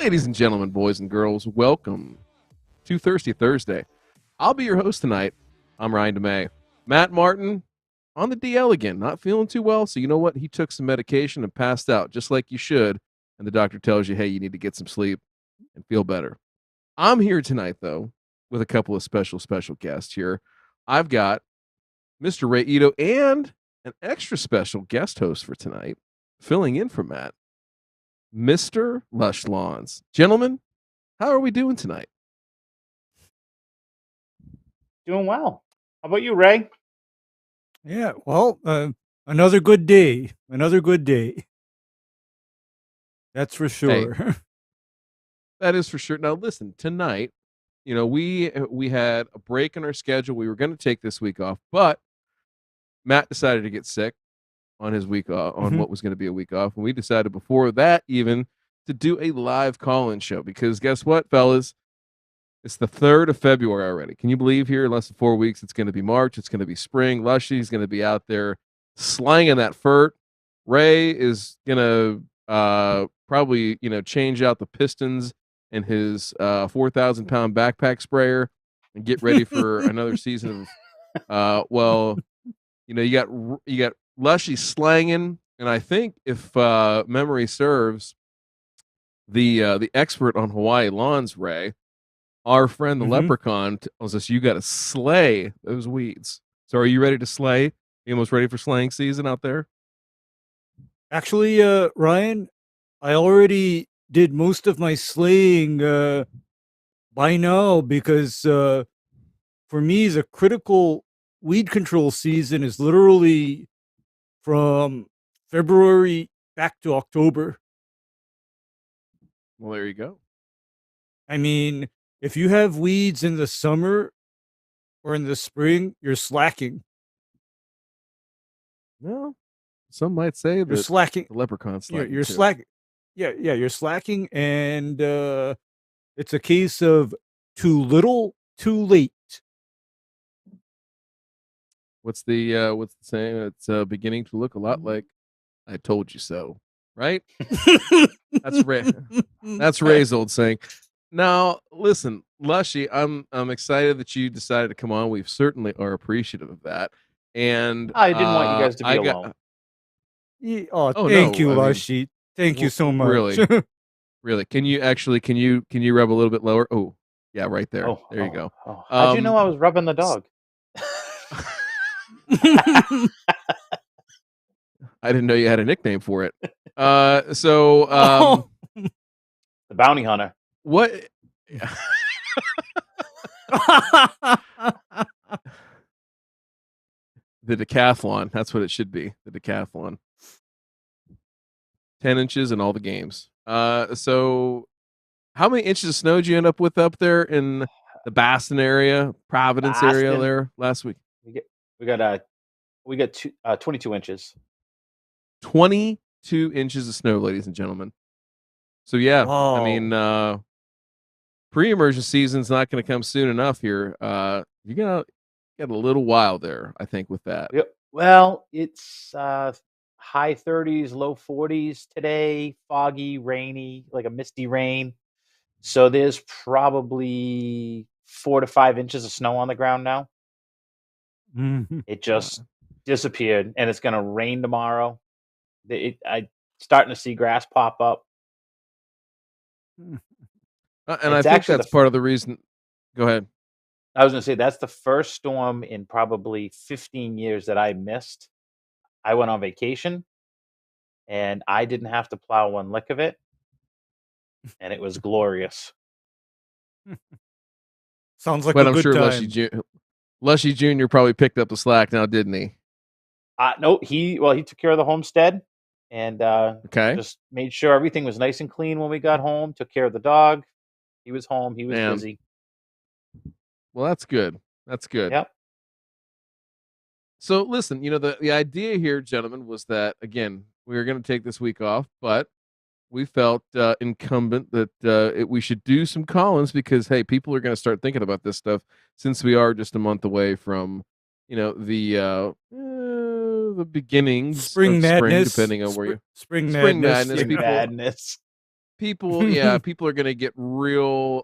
Ladies and gentlemen, boys and girls, welcome to Thirsty Thursday. I'll be your host tonight. I'm Ryan DeMay. Matt Martin on the DL again, not feeling too well. So you know what? He took some medication and passed out, just like you should. And the doctor tells you, hey, you need to get some sleep and feel better. I'm here tonight, though, with a couple of special guests here. I've got Mr. Ray Ito and an extra special guest host for tonight, filling in for Matt, Mr. Lush Lawns. Gentlemen, how are we doing tonight? Doing well. How about you, Ray? Yeah, well, another good day. Another good day. That's for sure. Hey, that is for sure. Now, listen, tonight, you know, we had a break in our schedule. We were going to take this week off, but Matt decided to get sick on his week off, on what was going to be a week off. And we decided before that even to do a live call-in show because guess what, fellas? It's the 3rd of February already. Can you believe here in less than 4 weeks, it's going to be March. It's going to be spring. Lushy's going to be out there slanging that fert. Ray is going to probably, change out the pistons in his 4,000-pound backpack sprayer and get ready for another season of, you got Lushy slanging, and I think if memory serves, the expert on Hawaii lawns, Ray, our friend the leprechaun, tells us you got to slay those weeds. So are you ready to slay? You almost ready for slaying season out there? Actually, Ryan, I already did most of my slaying by now because for me, the critical weed control season is literally from February back to October. Well, there you go. I mean, if you have weeds in the summer or in the spring, you're slacking. Well, some might say You're that slacking. the leprechaun's slacking. You're too. slacking. Yeah, you're slacking, and it's a case of too little, too late. What's the saying? It's beginning to look a lot like I told you so, right? That's Ray. That's Ray's old saying. Now, listen, Lushy, I'm excited that you decided to come on. We certainly are appreciative of that. And I didn't want you guys to be alone. Thank you, Lushy. Thank you so much. Really. Can you rub a little bit lower? Oh, yeah, right there. There you go. How'd you know I was rubbing the dog? I didn't know you had a nickname for it. The bounty hunter. What? The decathlon. That's what it should be. The decathlon. 10 inches in all the games. So how many inches of snow did you end up with up there in the Boston area, Providence area there last week? We got 22 inches. 22 inches of snow, ladies and gentlemen. So yeah, Whoa. I mean, pre-immersion season's not going to come soon enough here. You're gonna get a little while there, I think, with that. Yep. Well, it's high 30s, low 40s today. Foggy, rainy, like a misty rain. So there's probably 4 to 5 inches of snow on the ground now. It just disappeared, and it's going to rain tomorrow. I'm starting to see grass pop up. And I think that's part of the reason. Go ahead. I was going to say that's the first storm in probably 15 years that I missed. I went on vacation, and I didn't have to plow one lick of it, and it was glorious. Sounds like but a I'm good sure time. Lushy Jr. probably picked up the slack now, didn't he? No, he took care of the homestead and just made sure everything was nice and clean when we got home. Took care of the dog. He was home. He was busy. Well, that's good. That's good. Yep. So listen, the idea here, gentlemen, was that again we were going to take this week off, but we felt incumbent that we should do some call-ins because hey, people are going to start thinking about this stuff since we are just a month away from the beginnings Spring of madness, spring, depending on where you spring madness. madness. People, madness. people are gonna get real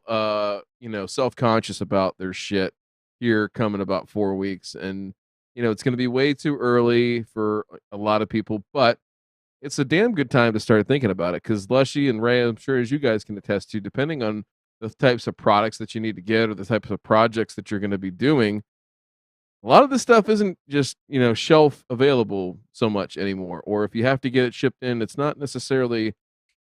self-conscious about their shit here coming about 4 weeks, and it's gonna be way too early for a lot of people, but it's a damn good time to start thinking about it, because Lushy and Ray, I'm sure as you guys can attest to, depending on the types of products that you need to get or the types of projects that you're going to be doing, a lot of this stuff isn't just shelf available so much anymore, or if you have to get it shipped in, it's not necessarily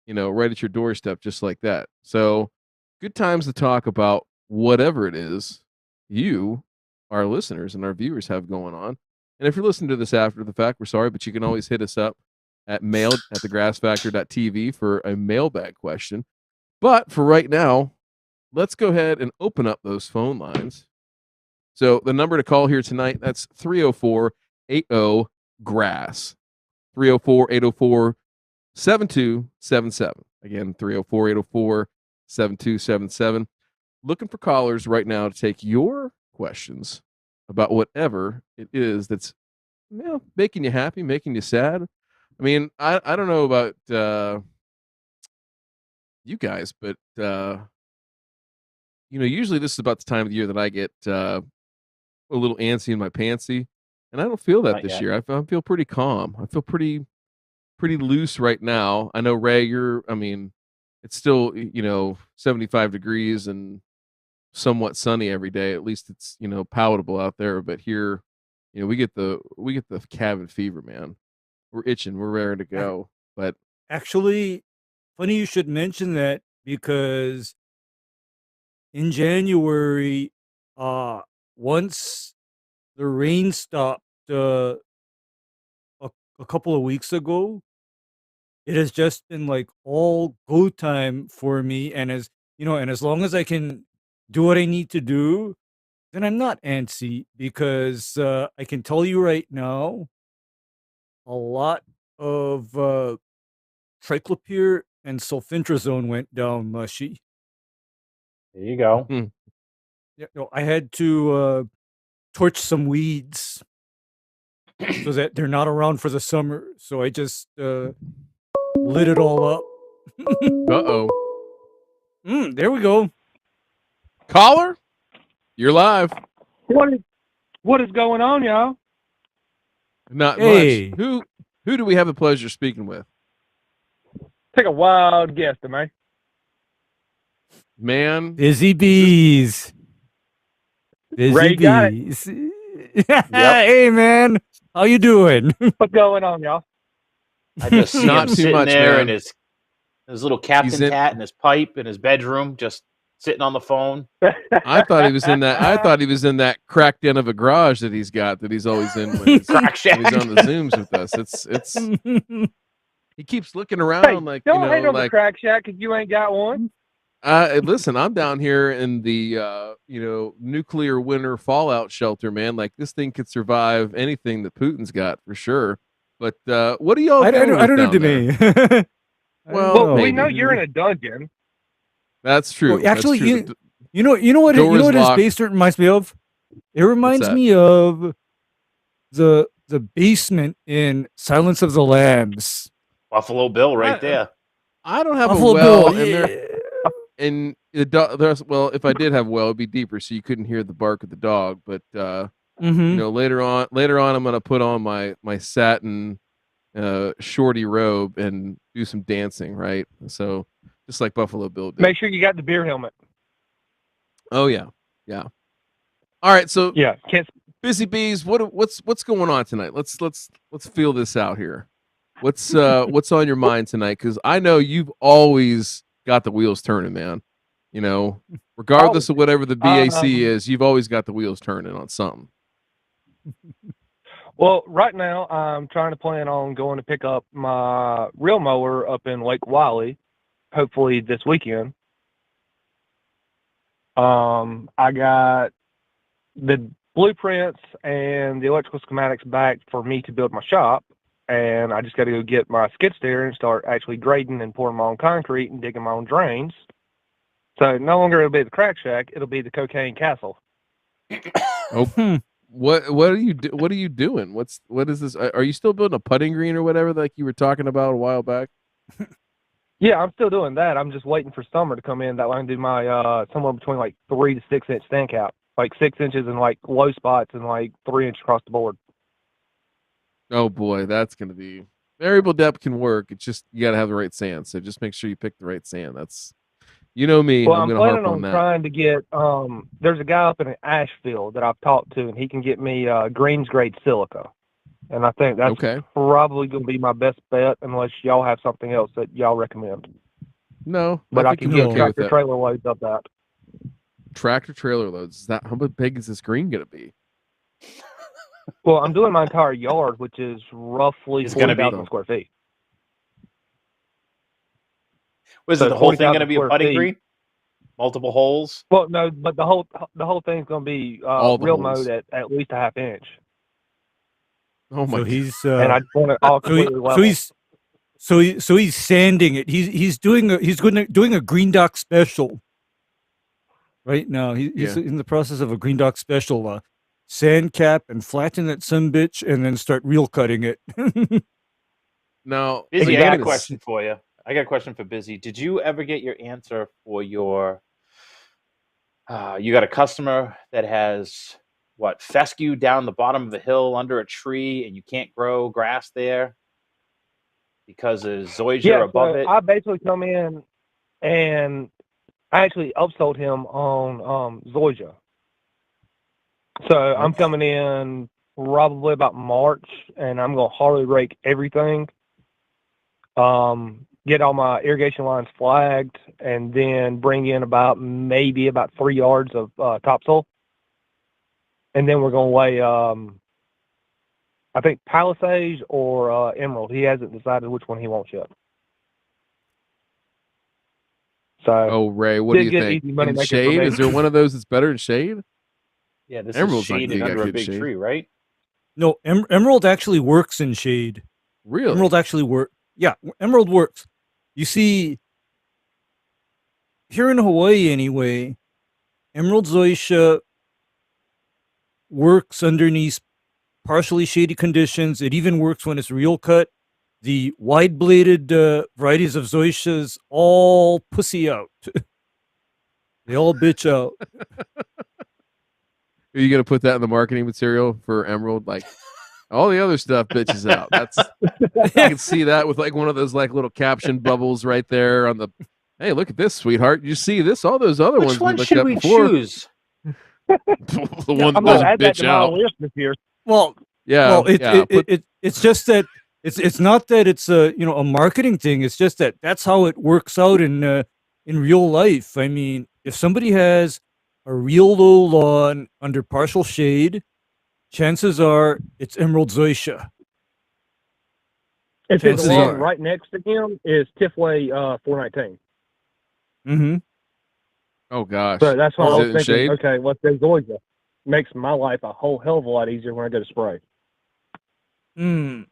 right at your doorstep just like that. So good times to talk about whatever it is you, our listeners and our viewers, have going on. And if you're listening to this after the fact, we're sorry, but you can always hit us up at mail@thegrassfactor.tv for a mailbag question. But for right now, let's go ahead and open up those phone lines. So the number to call here tonight, that's 304-80-GRASS. 304-804-7277. Again, 304-804-7277. Looking for callers right now to take your questions about whatever it is that's making you happy, making you sad. I mean, I don't know about you guys, but usually this is about the time of the year that I get a little antsy in my pantsy, and I don't feel that this year. I feel pretty calm. I feel pretty loose right now. I know, Ray, it's still 75 degrees and somewhat sunny every day. At least it's palatable out there. But here, we get the cabin fever, man. We're itching. We're raring to go. But actually, funny you should mention that, because in January, once the rain stopped a couple of weeks ago, it has just been like all go time for me. And as long as I can do what I need to do, then I'm not antsy, because I can tell you right now, a lot of triclopyr and sulfentrazone went down, Mushy. There you go. Yeah, no, I had to torch some weeds so that they're not around for the summer. So I just lit it all up. Uh-oh. There we go. Caller, you're live. What is going on, y'all? Not Hey. much. Who do we have the pleasure of speaking with? Take a wild guess, man. Man. Busy bees. Busy Ray got bees. Hey, man. How you doing? What's going on, y'all? I just see Not him too sitting much, there man. in his little captain hat and his pipe in his bedroom, just sitting on the phone. I thought he was in that. I thought he was in that cracked in of a garage that he's got, that he's always in when he's, Crack shack. when he's on the Zooms with us. It's. He keeps looking around Hey, like don't hate on the like. crack shack because you ain't got one. Listen, I'm down here in the nuclear winter fallout shelter, man. Like, this thing could survive anything that Putin's got for sure. But what are y'all doing? I don't know, Demi. Well, we know you're in a dungeon. That's true. Well, actually, That's true. you know what his locked. basement reminds me of? It reminds that? me of the basement in Silence of the Lambs. Buffalo Bill right there. I don't have Buffalo a well Bill, in there. And well, if I did have a well, it'd be deeper, so you couldn't hear the bark of the dog. But later on, I'm gonna put on my satin shorty robe and do some dancing, right? So just like Buffalo Bill did. Make sure you got the beer helmet. Oh yeah. All right, so Yeah, can't. Busy bees, what's going on tonight? Let's feel this out here. What's on your mind tonight? Because I know you've always got the wheels turning, man. Regardless of whatever the BAC is, you've always got the wheels turning on something. Well, right now I'm trying to plan on going to pick up my real mower up in Lake Wiley, hopefully this weekend. I got the blueprints and the electrical schematics back for me to build my shop, and I just got to go get my skid steer and start actually grading and pouring my own concrete and digging my own drains. So no longer it'll be the crack shack; it'll be the cocaine castle. Oh, what are you doing? What is this? Are you still building a putting green or whatever like you were talking about a while back? Yeah, I'm still doing that. I'm just waiting for summer to come in. That way I can do my somewhere between like 3 to 6 inch stand cap, like 6 inches in like low spots and like 3 inch across the board. Oh boy, that's gonna be variable depth can work. It's just you gotta have the right sand. So just make sure you pick the right sand. That's you know me. Well, I'm I'm gonna planning harp on on that. trying to get. There's a guy up in Asheville that I've talked to, and he can get me greens grade silica, and I think that's Okay. probably going to be my best bet, unless y'all have something else that y'all recommend. No, But I think can you'll be get okay with tractor that. trailer loads of that. Tractor trailer loads. Is that how big is this green gonna be? Well, I'm doing my entire yard, which is roughly It's gonna be- 40,000 square feet. Was So it the whole thing going to 40,000 be a square putting feet. green? Multiple holes? Well, no, but the whole thing's going to be All the real holes. mowed at least a half inch, Oh my So god. he's and I just want it all completely level. so he's sanding it. He's doing a green dock special right now. He's Yeah. in the process of a green dock special. Sand cap and flatten that sumbitch, and then start real cutting it. Now Busy, are you I got a gonna question for you. I got a question for Busy. Did you ever get your answer for your? You got a customer that has what fescue down the bottom of a hill under a tree, and you can't grow grass there because there's zoysia above so it. I basically come in and I actually upsold him on zoysia. So I'm coming in probably about March, and I'm going to hardly rake everything. Get all my irrigation lines flagged, and then bring in maybe about 3 yards of topsoil. And then we're going to lay, I think, Palisades or Emerald. He hasn't decided which one he wants yet. So, Oh, Ray, what do did you get think? easy money In maker for shade? me. Is there one of those that's better in shade? Yeah, this Emerald's is not shaded gonna under a get big shade. tree, right? No, Emerald actually works in shade. Really? Emerald actually works. Yeah, Emerald works. You see, here in Hawaii anyway, Emerald zoysia works underneath partially shady conditions. It even works when it's real cut. The wide-bladed varieties of zoysias all pussy out. They all bitch out. Are you gonna put that in the marketing material for Emerald? Like all the other stuff bitches out. That's I can see that with like one of those like little caption bubbles right there on the hey, look at this, sweetheart. You see this? All those other Which ones we one looked should at we before. choose? The one I'm that going to add that bitch to my out. list this year. Well, Yeah. it's just that it's not that it's a marketing thing. It's just that that's how it works out in real life. I mean, if somebody has a real low lawn under partial shade, chances are it's Emerald zoysia. If his Chances lawn are. right next to him is Tifway 419. Mm-hmm. Oh gosh. So that's why I Is was it in thinking, shade? okay, let's do zoysia. Makes my life a whole hell of a lot easier when I go to spray. No,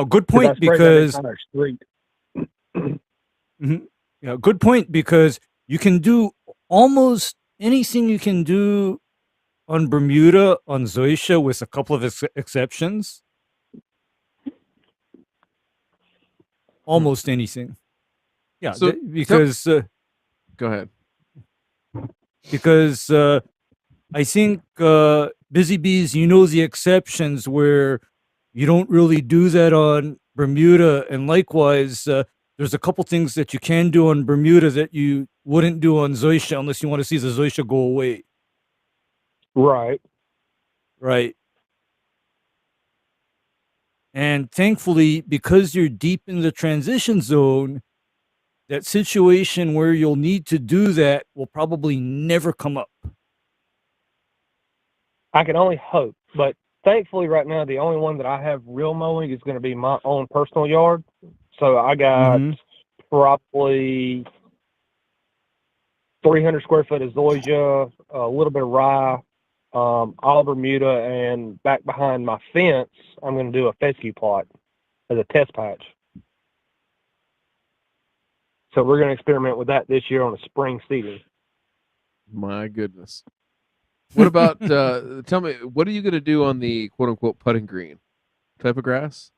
good 'Cause I point sprayed because that entire street. yeah, good point because you can do almost anything you can do on Bermuda on zoysia with a couple of exceptions. Almost anything. Yeah, So, because Go ahead. because I think Busy Bees, you know the exceptions where you don't really do that on Bermuda, and likewise, there's a couple things that you can do on Bermuda that you wouldn't do on zoysia unless you want to see the zoysia go away. Right. Right. And thankfully, because you're deep in the transition zone, that situation where you'll need to do that will probably never come up. I can only hope. But thankfully, right now, the only one that I have real mowing is going to be my own personal yard. So I got probably 300 square foot of zoysia, a little bit of rye, all Bermuda, and back behind my fence, I'm going to do a fescue plot as a test patch. So we're going to experiment with that this year on a spring seeding. My goodness. What about tell me, what are you gonna do on the quote unquote putting green type of grass?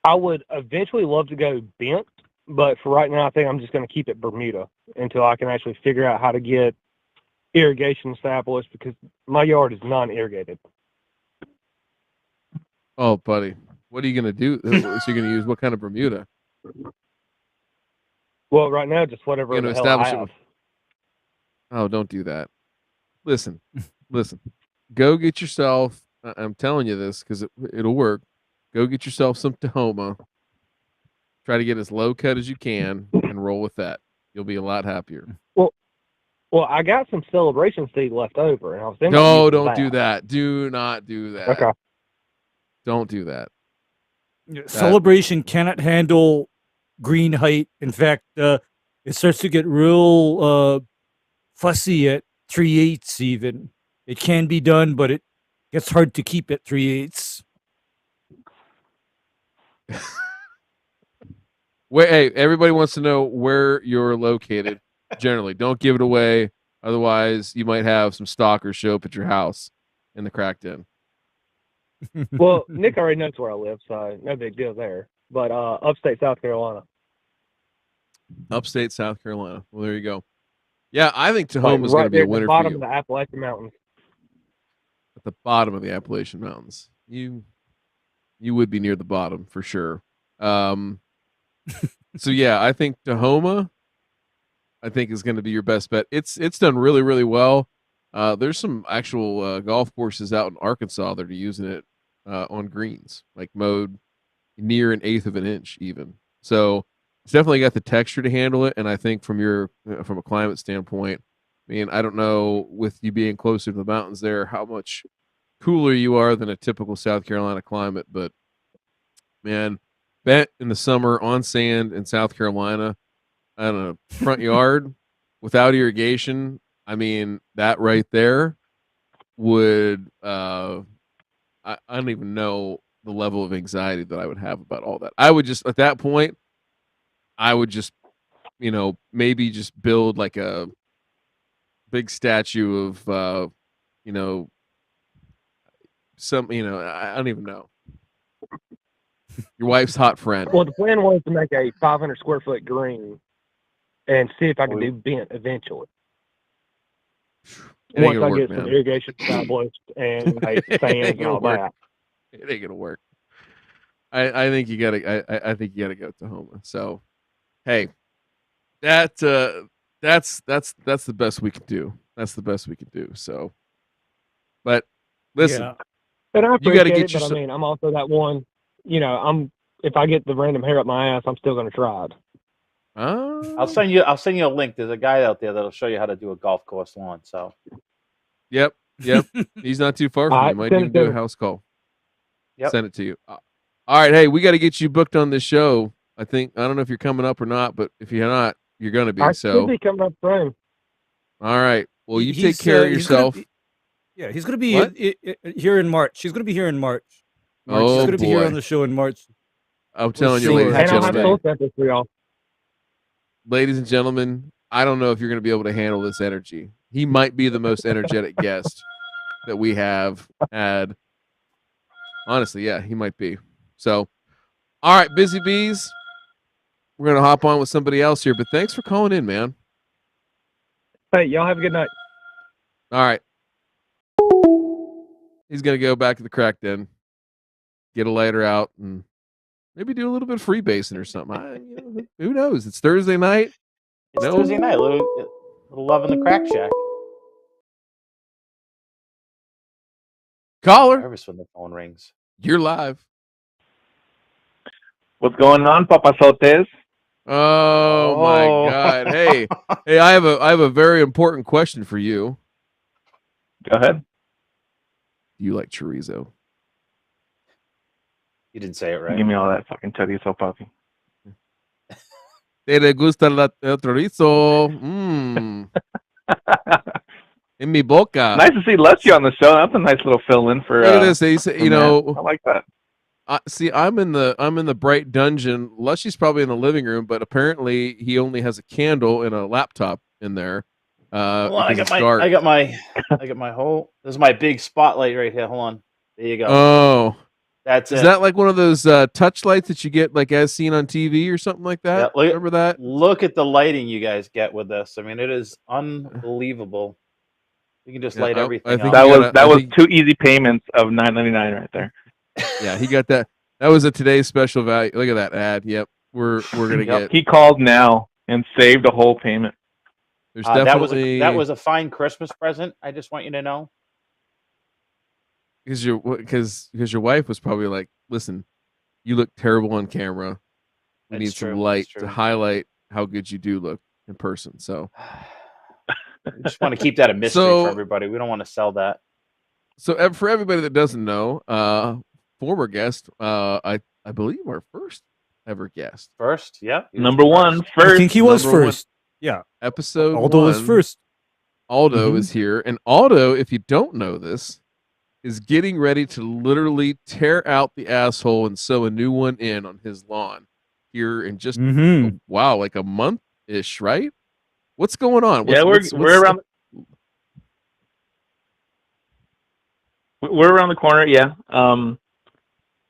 I would eventually love to go bent, but for right now, I think I'm just going to keep it Bermuda until I can actually figure out how to get irrigation established, because my yard is non-irrigated. Oh, buddy, what are you gonna do? So you're gonna use what kind of Bermuda? Well, right now, just whatever You're gonna the hell I establish it have. with? Oh, don't do that. Listen, listen. Go get yourself. I'm telling you this because it'll work. Go get yourself some Tahoma. Try to get as low cut as you can and roll with that. You'll be a lot happier. Well, I got some celebration seed left over, and I was thinking about No, using don't do that. Do not do that. Okay. Don't do that. Celebration cannot handle green height. In fact, it starts to get real fussy at 3/8 even. It can be done, but it gets hard to keep at 3/8. Wait, hey, everybody wants to know where you're located. Generally, don't give it away. Otherwise, you might have some stalkers show up at your house in the cracked in. Well, Nick already knows where I live, so no big deal there. But upstate South Carolina. Upstate South Carolina. Well, there you go. Yeah, I think Like Tahoma's going to be there a at the winner for bottom you. of the Appalachian Mountains. At the bottom of the Appalachian Mountains. You would be near the bottom for sure. So yeah, I think Tahoma, I think, is going to be your best bet. It's done really, really well. There's some actual golf courses out in Arkansas that are using it on greens, like mowed near 1/8 of an inch even. So it's definitely got the texture to handle it. And I think from a climate standpoint, I mean, I don't know, with you being closer to the mountains there, how much cooler you are than a typical South Carolina climate, but man, bet in the summer on sand in South Carolina on a front yard without irrigation, I mean, that right there would I don't even know the level of anxiety that I would have about all that. I would just, at that point, I would just, maybe just build like a big statue of I don't even know. Your wife's hot friend. Well, the plan was to make a 500 square foot green and see if I could do bent eventually. It ain't Once gonna I work, get some man. irrigation established and like It sand ain't and gonna all work. that. It ain't gonna work. I think you gotta. I think you gotta go to Tahoma. So, hey, that's the best we can do. That's the best we can do. So, but listen, Yeah. And I you appreciate gotta get it, but I yourself. mean, I'm also that one, if I get the random hair up my ass, I'm still going to try it. I'll send you a link. There's a guy out there that'll show you how to do a golf course lawn. So Yep. He's not too far from you. Alright, Might send even it to do a me. house call. Yep. Send it to you. All right. Hey, we got to get you booked on this show. I don't know if you're coming up or not, but if you're not, you're gonna be. I So, should be coming up soon. all right. Well, you take He's, care of he's gonna yourself. he's going to be What? here in March. He's going to be here in March. He's Oh going to be here boy. on the show in March. I'm telling you, sure. ladies and And I'll have gentlemen. soul samples for y'all. Ladies and gentlemen, I don't know if you're going to be able to handle this energy. He might be the most energetic guest that we have had. Honestly, yeah, he might be. So, all right, busy bees. We're going to hop on with somebody else here, but thanks for calling in, man. Hey, y'all have a good night. All right. He's going to go back to the crack den, get a lighter out, and maybe do a little bit of freebasing or something. Who knows? It's Thursday night. it's Thursday night. A little love in the crack shack. Caller, Nervous when the phone rings. you're live. What's going on, Papasotes? Oh my God! Hey, I have a very important question for you. Go ahead. Do you like chorizo? You didn't say it right. Give me all that fucking chorizo, papi. ¿Te le gusta el chorizo? En mi boca. Nice to see Leslie on the show. That's a nice little fill-in for. Look at this. He said, I like that. See, I'm in the bright dungeon. Lushy's probably in the living room, but apparently he only has a candle and a laptop in there. Hold on, I because got it's dark. my whole. This is my big spotlight right here. Hold on. There you go. Oh, That's Is it. that like one of those touch lights that you get like as seen on TV or something like that? Yeah, Remember that? Look at the lighting you guys get with this. I mean, it is unbelievable. You can just Yeah, light I everything think up. you gotta. That I was think 2 easy payments of $9.99 right there. yeah, he got that. That was a today's special value. Look at that ad. Yep, we're gonna Yep. get. He called now and saved a whole payment. There's that definitely was a fine Christmas present. I just want you to know. because your wife was probably like, listen, you look terrible on camera. We need It's some true. light It's to true. highlight how good you do look in person. So We just want to keep that a mystery So- for everybody. We don't want to sell that. for everybody that doesn't know, former guest, I believe our first ever guest, First, yeah. he was Number the one, first. I first. think he was number one. first. Yeah, episode Aldo was 1. first. Aldo Mhm. is here, and Aldo, if you don't know this, is getting ready to literally tear out the asshole and sew a new one in on his lawn here in just Mm-hmm. wow, like a month ish, right? What's going on? Yeah, we're around. We're around the corner. Yeah.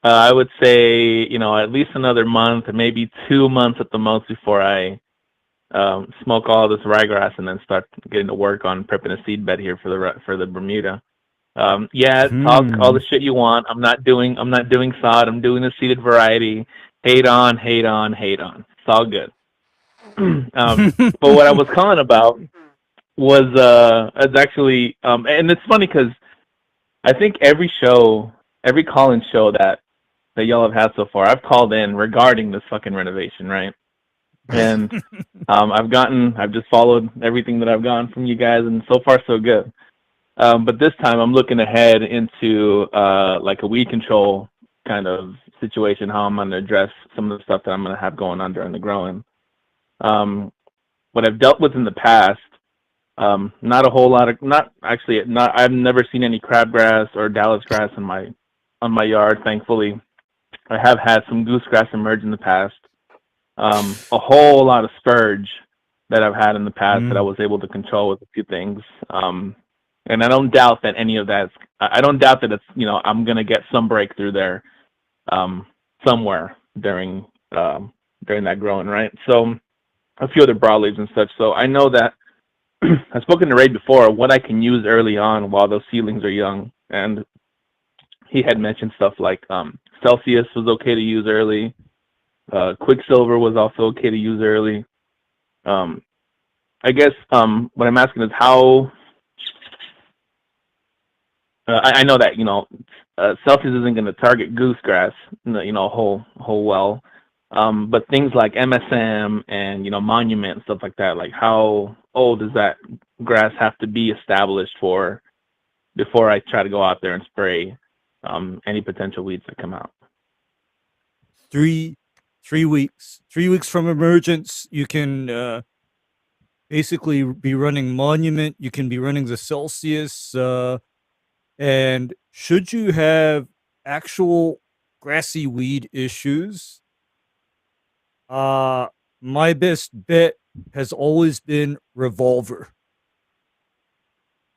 I would say at least another month, or maybe 2 months at the most before I smoke all this ryegrass and then start getting to work on prepping a seed bed here for the Bermuda. Yeah, talk all the shit you want. I'm not doing sod. I'm doing the seeded variety. Hate on. It's all good. But what I was calling about was it's actually and it's funny because I think every call-in show that y'all have had so far, I've called in regarding this fucking renovation, right? And I've just followed everything that I've gotten from you guys, and so far so good. But this time I'm looking ahead into like a weed control kind of situation, how I'm going to address some of the stuff that I'm going to have going on during the growing. What I've dealt with in the past, not a whole lot of, I've never seen any crabgrass or Dallas grass on my yard, thankfully. I have had some goosegrass emerge in the past. A whole lot of spurge that I've had in the past that I was able to control with a few things. And I don't doubt that any of that. I don't doubt that it's I'm gonna get some breakthrough there, somewhere during that growing, right? So a few other broadleaves and such. So I know that I've spoken to Ray before what I can use early on while those seedlings are young, and he had mentioned stuff like Celsius was okay to use early. Quicksilver was also okay to use early. I guess what I'm asking is how. I know that Celsius isn't going to target goosegrass, whole well, but things like MSM and Monument and stuff like that. Like, how old does that grass have to be established before I try to go out there and spray any potential weeds that come out? 3 weeks. 3 weeks from emergence, you can basically be running Monument. You can be running the Celsius. And should you have actual grassy weed issues, my best bet has always been Revolver.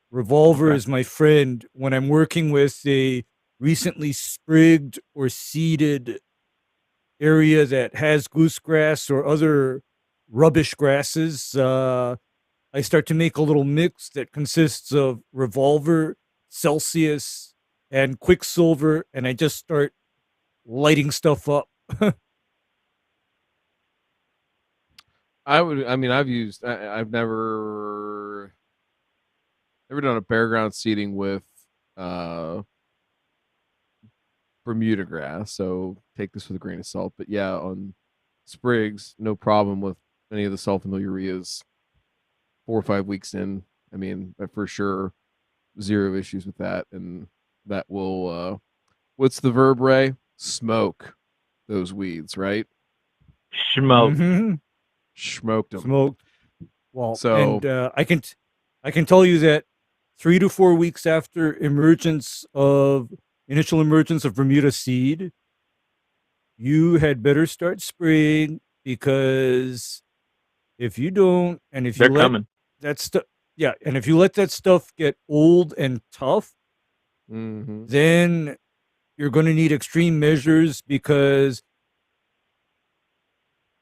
Revolver is my friend when I'm working with a recently sprigged or seeded area that has goosegrass or other rubbish grasses. I start to make a little mix that consists of Revolver, Celsius, and Quicksilver, and I just start lighting stuff up. I've never done a bare ground seeding with Bermuda grass, so take this with a grain of salt. But yeah, on sprigs, no problem with any of the sulfonylureas 4 or 5 weeks in. I mean, for sure, zero issues with that, and that will what's the verb, Ray? Smoke those weeds, right? Schmoke. Mhm. Smoked them. Smoked. Well, So- and I can tell you that 3 to 4 weeks after initial emergence of Bermuda seed, you had better start spraying, because if you don't, and if you They're let coming. that stuff, yeah, and if you let that stuff get old and tough, Mm-hmm. then you're going to need extreme measures because,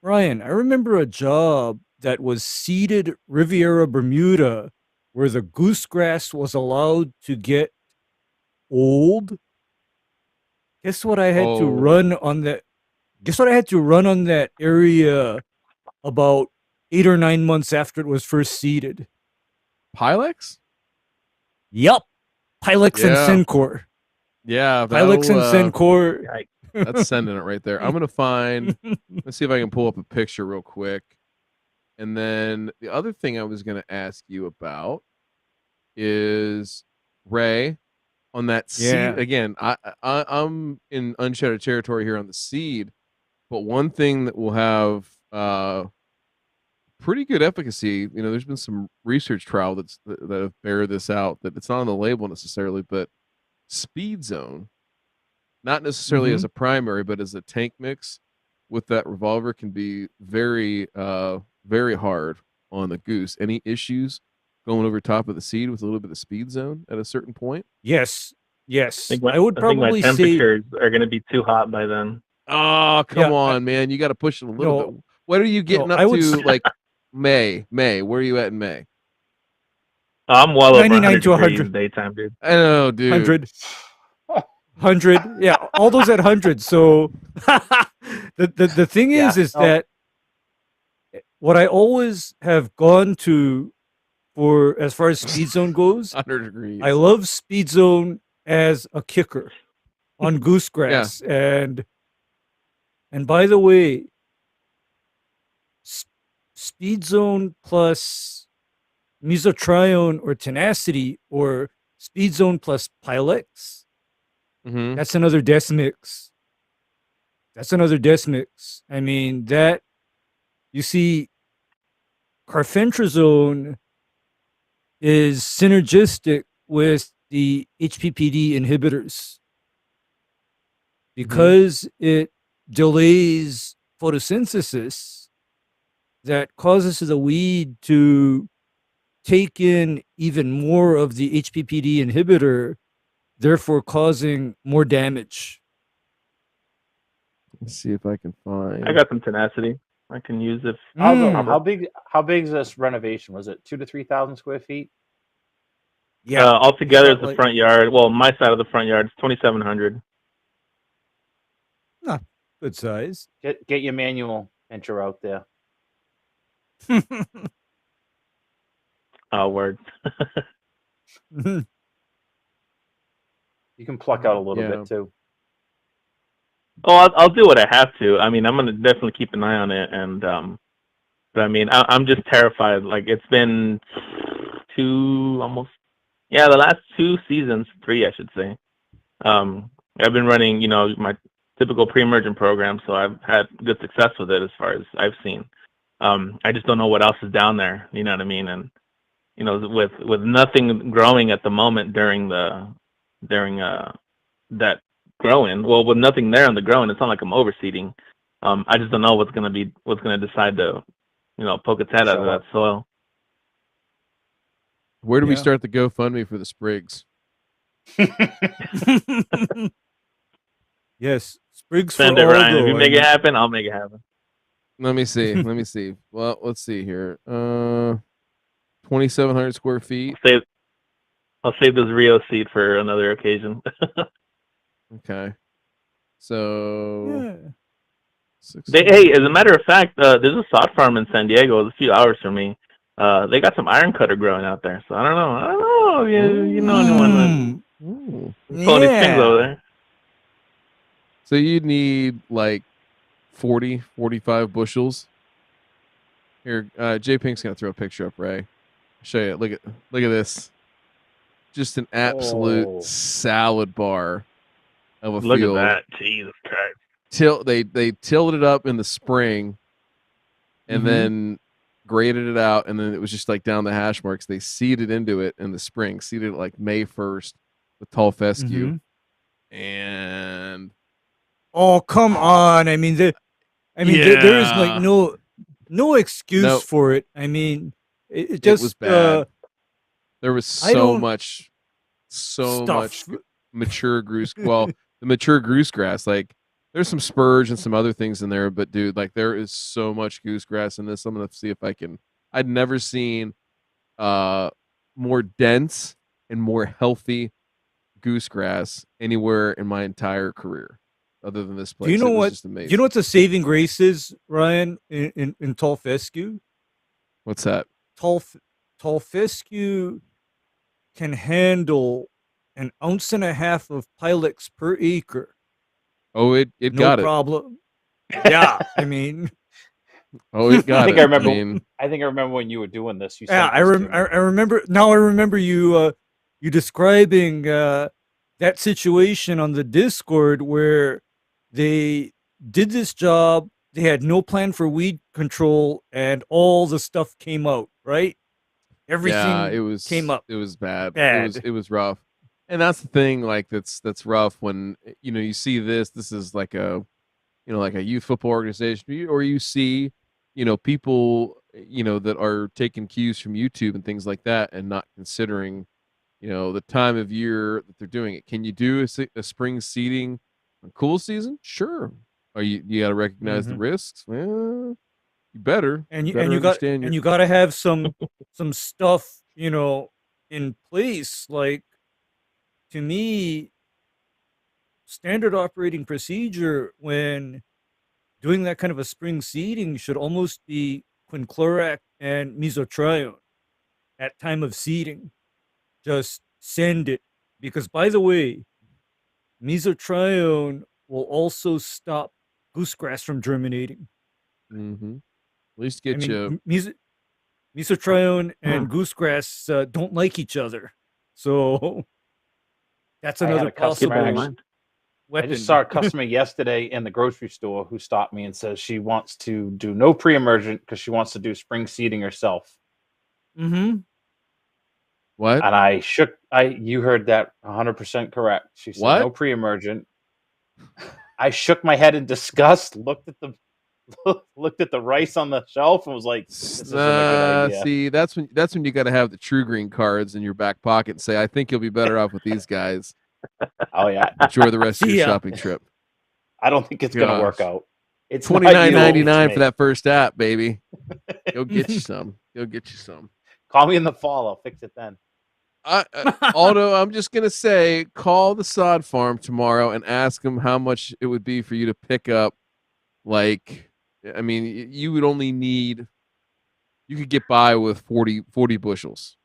Ryan, I remember a job that was seeded Riviera Bermuda where the goosegrass was allowed to get old. Guess what I had to Oh, run on that? Guess what I had to run on that area about 8 or 9 months after it was first seeded? Pilex? Yup. Pilex and Yeah. Syncor. Yeah, Pilex and Syncor. Yikes. that's sending it right there. I'm gonna find. Let's see if I can pull up a picture real quick. And then the other thing I was gonna ask you about is Ray on that Yeah. seed again. I'm in uncharted territory here on the seed, but one thing that will have pretty good efficacy. You know, there's been some research trial that have bear this out, that it's not on the label necessarily, but speed zone, not necessarily as a primary, but as a tank mix with that revolver, can be very very hard on the goose. Any issues going over top of the seed with a little bit of speed zone at a certain point? Yes. Yes. I think I would I think my probably say. temperatures are going to be too hot by then. Oh, come Yeah, on, man. You got to push it a little No, bit. What are you getting no, up I would to? s- Like May. Where are you at in May? I'm well over 99 100 to 100. degrees daytime, dude. I know, dude. 100. Yeah, all those at 100. So the thing is Yeah. that what I always have gone to for as far as speed zone goes, 100 degrees. I love speed zone as a kicker on goosegrass. And by the way, speed zone plus mesotrione or tenacity, or speed zone plus Pilex, Mhm. that's another death mix. I mean, that, you see, carfentrazone is synergistic with the HPPD inhibitors because it delays photosynthesis that causes the weed to take in even more of the HPPD inhibitor, therefore causing more damage. Let's see if I can find. I got some tenacity I can use if. How big is this renovation? Was it 2,000 to 3,000 square feet? Yeah. Altogether, It's it's the like- front yard. Well, my side of the front yard is 2,700. Good size. Get your manual enter out there. Oh, word. You can pluck out a little Yeah. bit too. Oh, I'll do what I have to. I mean, I'm gonna definitely keep an eye on it, and but I mean, I'm just terrified. Like, it's been the last 2 seasons, 3, I should say. I've been running, my typical pre-emergent program, so I've had good success with it as far as I've seen. I just don't know what else is down there. You know what I mean? And with nothing growing at the moment during that growing. Well, with nothing there on the growing, it's not like I'm overseeding. I just don't know what's gonna decide to, poke its head out of that soil. Where do we Yeah. start the GoFundMe for the sprigs? Yes, sprigs Send for it, Ryan. If Aldo. you make it happen, I'll make it happen. Let me see. Well, let's see here. 2,700 square feet. I'll save this Rio seed for another occasion. Okay. So Yeah. Hey, as a matter of fact, there's a sod farm in San Diego. It's a few hours from me. They got some iron cutter growing out there. So I don't know. You know anyone Ooh. pulling these things over there? So you'd need like 40, 45 bushels. Here, Jay Pink's gonna throw a picture up, Ray. I'll show you. Look at this. Just an absolute Oh. salad bar of a Look field. at that. Jesus Christ. They tilled it up in the spring and then graded it out, and then it was just like down the hash marks. They seeded into it in the spring, seeded it like May 1st with tall fescue. And Oh, come on! I mean, there is like no excuse Nope. for it. I mean, it it was just bad. There was I so don't- much stuff. mature goose. Well, the mature goosegrass. Like there's some spurge and some other things in there, but dude, like there is so much goosegrass in this. I'm gonna see if I can. I'd never seen more dense and more healthy goosegrass anywhere in my entire career, other than this place. Do you know It was what? just Do amazing. you know what the saving grace is, Ryan, in tall fescue? What's that? Tall fescue can handle 1.5 ounces of Pilex per acre. Oh, it No got it. problem. Yeah, I mean, Oh, it got I think it. I remember. mean, I think I remember when you were doing this. You yeah, sent this to me. I remember. Now I remember you describing that situation on the Discord where they did this job. They had no plan for weed control, and all the stuff came out. Right, everything came up it was bad. bad. It was rough. And that's the thing, like that's rough when you see this. This is like a like a youth football organization, or you see people that are taking cues from YouTube and things like that, and not considering the time of year that they're doing it. Can you do a spring seeding on cool season? Sure. Are you got to recognize the risks? Well, you better. And better understand you got to have some stuff in place. Like, to me, standard operating procedure when doing that kind of a spring seeding should almost be quinclorac and mesotrione at time of seeding. Just send it, because, by the way, mesotrione will also stop goosegrass from germinating. Mm-hmm. At least get you. Mesotrione and goosegrass don't like each other, so that's I had another a customer possible weapon. I just saw a customer yesterday in the grocery store who stopped me and says she wants to do no pre-emergent because she wants to do spring seeding herself. Mm-hmm. What? And you heard that 100% correct. She said What? no pre-emergent. I shook my head in disgust, looked at the rice on the shelf, and was like, "This isn't a good idea." See, that's when you got to have the True Green cards in your back pocket and say, "I think you'll be better off with these guys." Oh yeah, Enjoy the rest of your shopping trip. I don't think it's gonna work out. It's $29.99 for that first app, baby. Go get you some. Go get you some. Call me in the fall. I'll fix it then. Although I'm just gonna say, call the sod farm tomorrow and ask them how much it would be for you to pick up. Like, I mean, you would only need. You could get by with 40 bushels.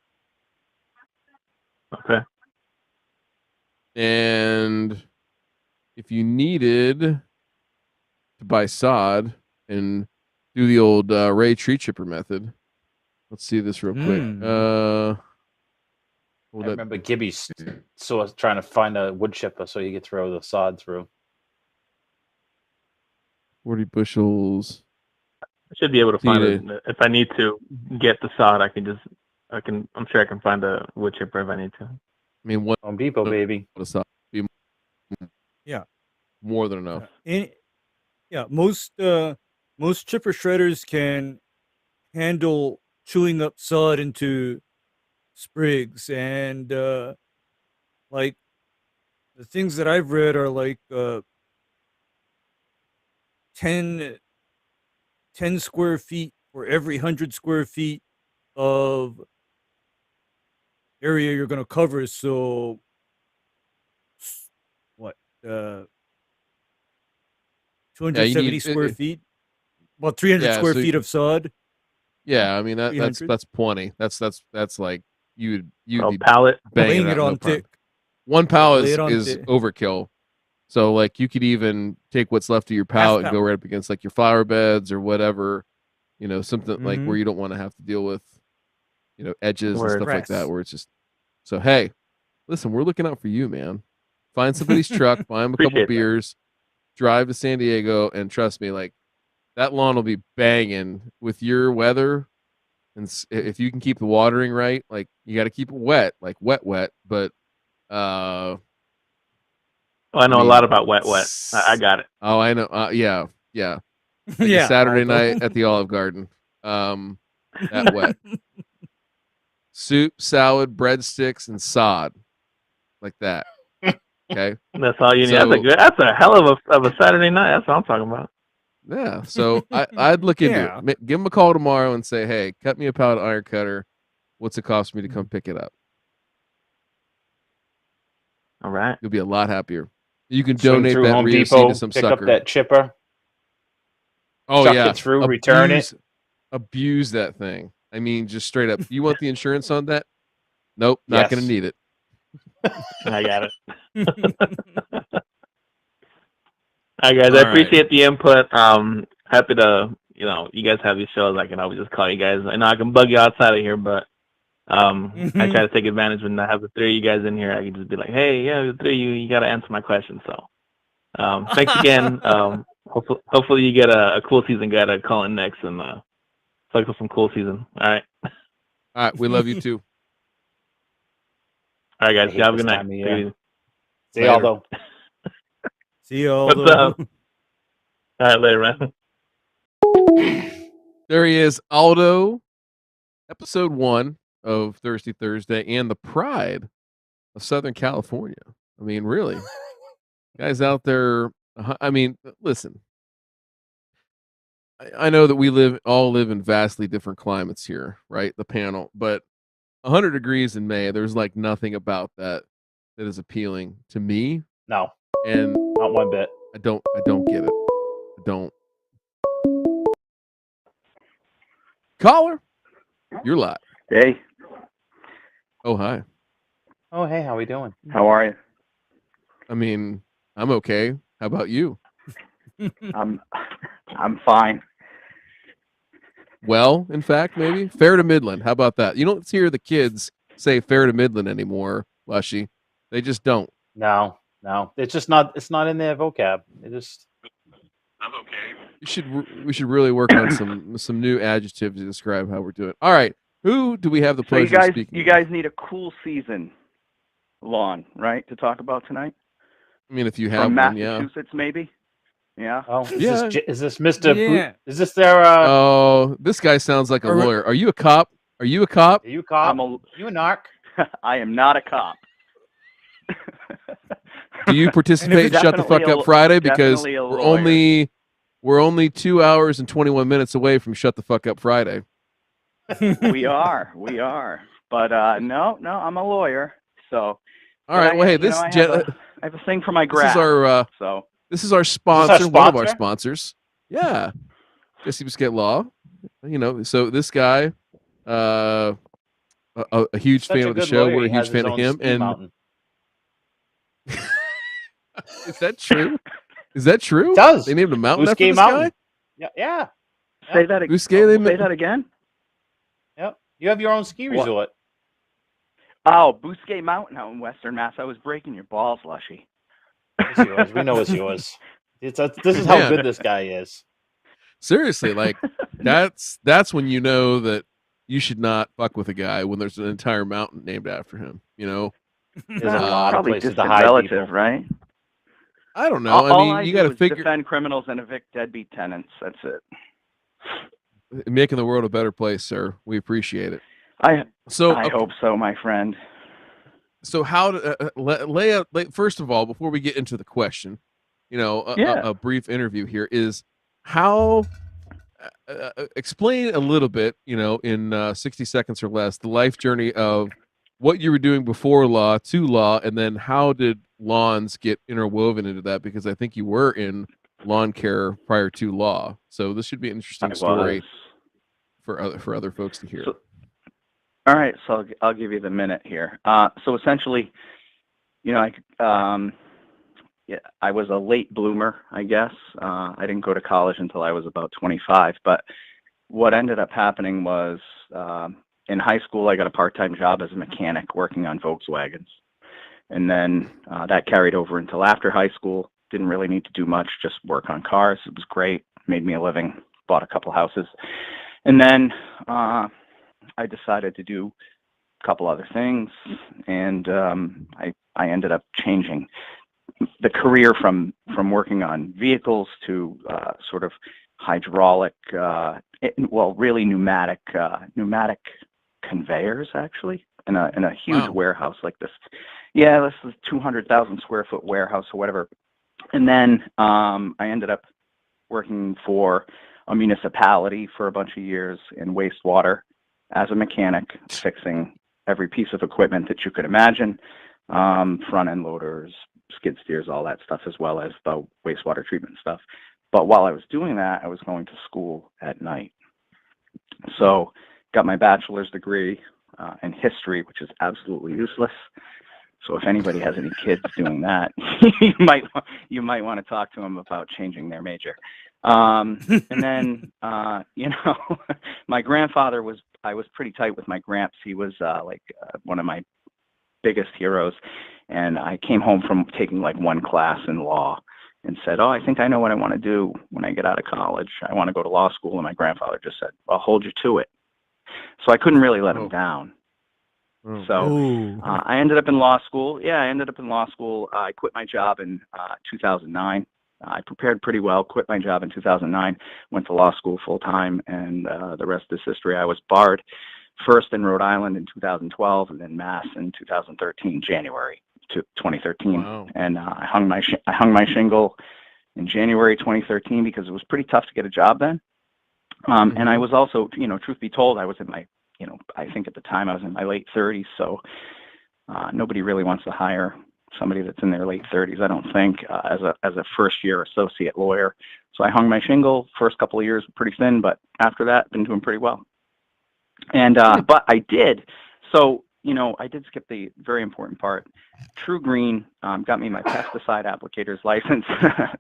Okay. And if you needed to buy sod and do the old Ray tree chipper method, let's see this real quick. I remember Gibby's trying to find a wood chipper so you could throw the sod through. 40 bushels. I should be able to find it. If I need to get the sod, I'm sure I can find a wood chipper if I need to. I mean, what Home Depot, baby. Yeah, more than enough. Most chipper shredders can handle chewing up sod into sprigs, and like the things that I've read are like 10 square feet for every 100 square feet of area you're going to cover. So what, 270 square feet, about 300 square feet of sod. Yeah, I mean that's plenty. That's like you'd be pallet banging it on thick. One pallet is overkill. So like you could even take what's left of your pallet and go right up against like your flower beds or whatever, something like where you don't want to have to deal with, edges and stuff like that, where it's just. So hey, listen, we're looking out for you, man. Find somebody's truck, buy them a couple beers, drive to San Diego, and trust me, like that lawn will be banging with your weather. And if you can keep the watering right, like you got to keep it wet, like wet, but I know a lot about wet. I got it. Oh, I know. Yeah. Like Saturday night at the Olive Garden. That wet. Soup, salad, breadsticks, and sod, like that. Okay. That's all you need. So- That's a hell of a Saturday night. That's what I'm talking about. Yeah. So I'd look into Yeah. it. Give him a call tomorrow and say, hey, cut me a pound of iron cutter. What's it cost me to come pick it up? All right. You'll be a lot happier. You can Swing donate through that Home Rio Depot, to some pick sucker. up that chipper. Oh suck yeah, it through, return it. Abuse that thing. I mean, just straight up. You want the insurance on that? Nope, not Yes. going to need it. I got it. All right, guys. All I right. appreciate the input. Happy to, you guys have these shows. I can always just call you guys. I know I can bug you outside of here, but I try to take advantage when I have the three of you guys in here. I can just be like, hey, yeah, the three of you got to answer my questions. So thanks again. Hopefully you get a cool season guy to call in next and talk for some cool season. All right. All right, we love you too. All right, I guys. hate You have a this good night. time of Take it year. easy. See y'all though. See you all. What's up? All right, later, man. There he is, Aldo, episode 1 of Thirsty Thursday and the pride of Southern California. I mean, really, guys out there. I mean, listen. I know that we all live in vastly different climates here, right? The panel, but 100 degrees in May, there's like nothing about that is appealing to me, No, and not one bit. I don't get it. I don't. Caller, you're live. Hey, Oh, hi. Oh, hey, how we doing? how are you? I mean, I'm okay. How about you? I'm fine. Well, in fact, maybe fair to Midland. How about that? You don't hear the kids say fair to Midland anymore, Lushy. They just don't. No. It's just not. It's not in their vocab. It just. I'm okay. We should really work on some new adjectives to describe how we're doing. All right, who do we have the So you pleasure of guys, speaking? you with? guys need a cool season lawn, right, to talk about tonight? I mean, if you have From one, yeah. Massachusetts, maybe. Yeah. Oh, Yeah. is this Mr. Yeah. Is this their? Oh, this guy sounds like a Are we- lawyer. Are you a cop? Are you a cop? Are you a cop? I'm a. You a narc? I am not a cop. Do you participate in Shut the Fuck Definitely Up Friday? Because definitely a we're only 2 hours and 21 minutes away from Shut the Fuck Up Friday. we are. But no, I'm a lawyer. So. All right. Well, hey, this I have a thing for my grass. So. This is our sponsor, one of our sponsor? sponsors. Yeah. Jesse Biscuit Law. So this guy, a huge Such fan a of the good show. lawyer, We're a he has huge fan his of own him. ski And mountain. is that true? Is that true? It does. They named a mountain after Bousquet this Mountain. guy? Yeah. Say that again. Bousquet, Say that again. Yep. You have your own ski What? resort. Oh, Bousquet Mountain out in Western Mass. I was breaking your balls, Lushy. It's yours. We know it's yours. This is how Yeah. good this guy is. Seriously, like that's when you know that you should not fuck with a guy when there's an entire mountain named after him. There's a lot of Probably places to distant hide relative, people. right? I don't know. All I mean, you do got to is figure defend criminals and evict deadbeat tenants. That's it. making the world a better place, sir. We appreciate it. I So hope so, my friend. So how to lay out? First of all, before we get into the question, a brief interview here is how explain a little bit, in 60 seconds or less, the life journey of what you were doing before law to law, and then how did lawns get interwoven into that? Because I think you were in lawn care prior to law, so this should be an interesting story for other folks to hear. All right, so I'll give you the minute here. So essentially, I was a late bloomer, I guess. I didn't go to college until I was about 25. But what ended up happening was in high school, I got a part-time job as a mechanic working on Volkswagens. And then that carried over until after high school. Didn't really need to do much, just work on cars. It was great. Made me a living. Bought a couple houses. And then I decided to do a couple other things, and I ended up changing the career from working on vehicles to sort of hydraulic, really pneumatic conveyors, actually, in a huge warehouse like this. Yeah, this is 200,000 square foot warehouse or whatever. And then I ended up working for a municipality for a bunch of years in wastewater as a mechanic, fixing every piece of equipment that you could imagine, front end loaders, skid steers, all that stuff, as well as the wastewater treatment stuff. But while I was doing that, I was going to school at night. So got my bachelor's degree in history, which is absolutely useless. So if anybody has any kids doing that, you might want to talk to them about changing their major. And then, my grandfather I was pretty tight with my gramps. He was one of my biggest heroes. And I came home from taking like one class in law and said, I think I know what I want to do when I get out of college. I want to go to law school. And my grandfather just said, I'll hold you to it. So I couldn't really let him down. So I ended up in law school. Yeah, I ended up in law school. I quit my job in 2009. I prepared pretty well, quit my job in 2009, went to law school full time, and the rest is history. I was barred first in Rhode Island in 2012 and then Mass in 2013, January 2013. Wow. And I hung my shingle in January 2013 because it was pretty tough to get a job then. And I was also, truth be told, I was in my, I think at the time I was in my late 30s. So nobody really wants to hire somebody that's in their late 30s, I don't think, as a first year associate lawyer. So I hung my shingle. First couple of years were pretty thin, but after that, been doing pretty well. And but I did. So I did skip the very important part. True Green got me my pesticide applicator's license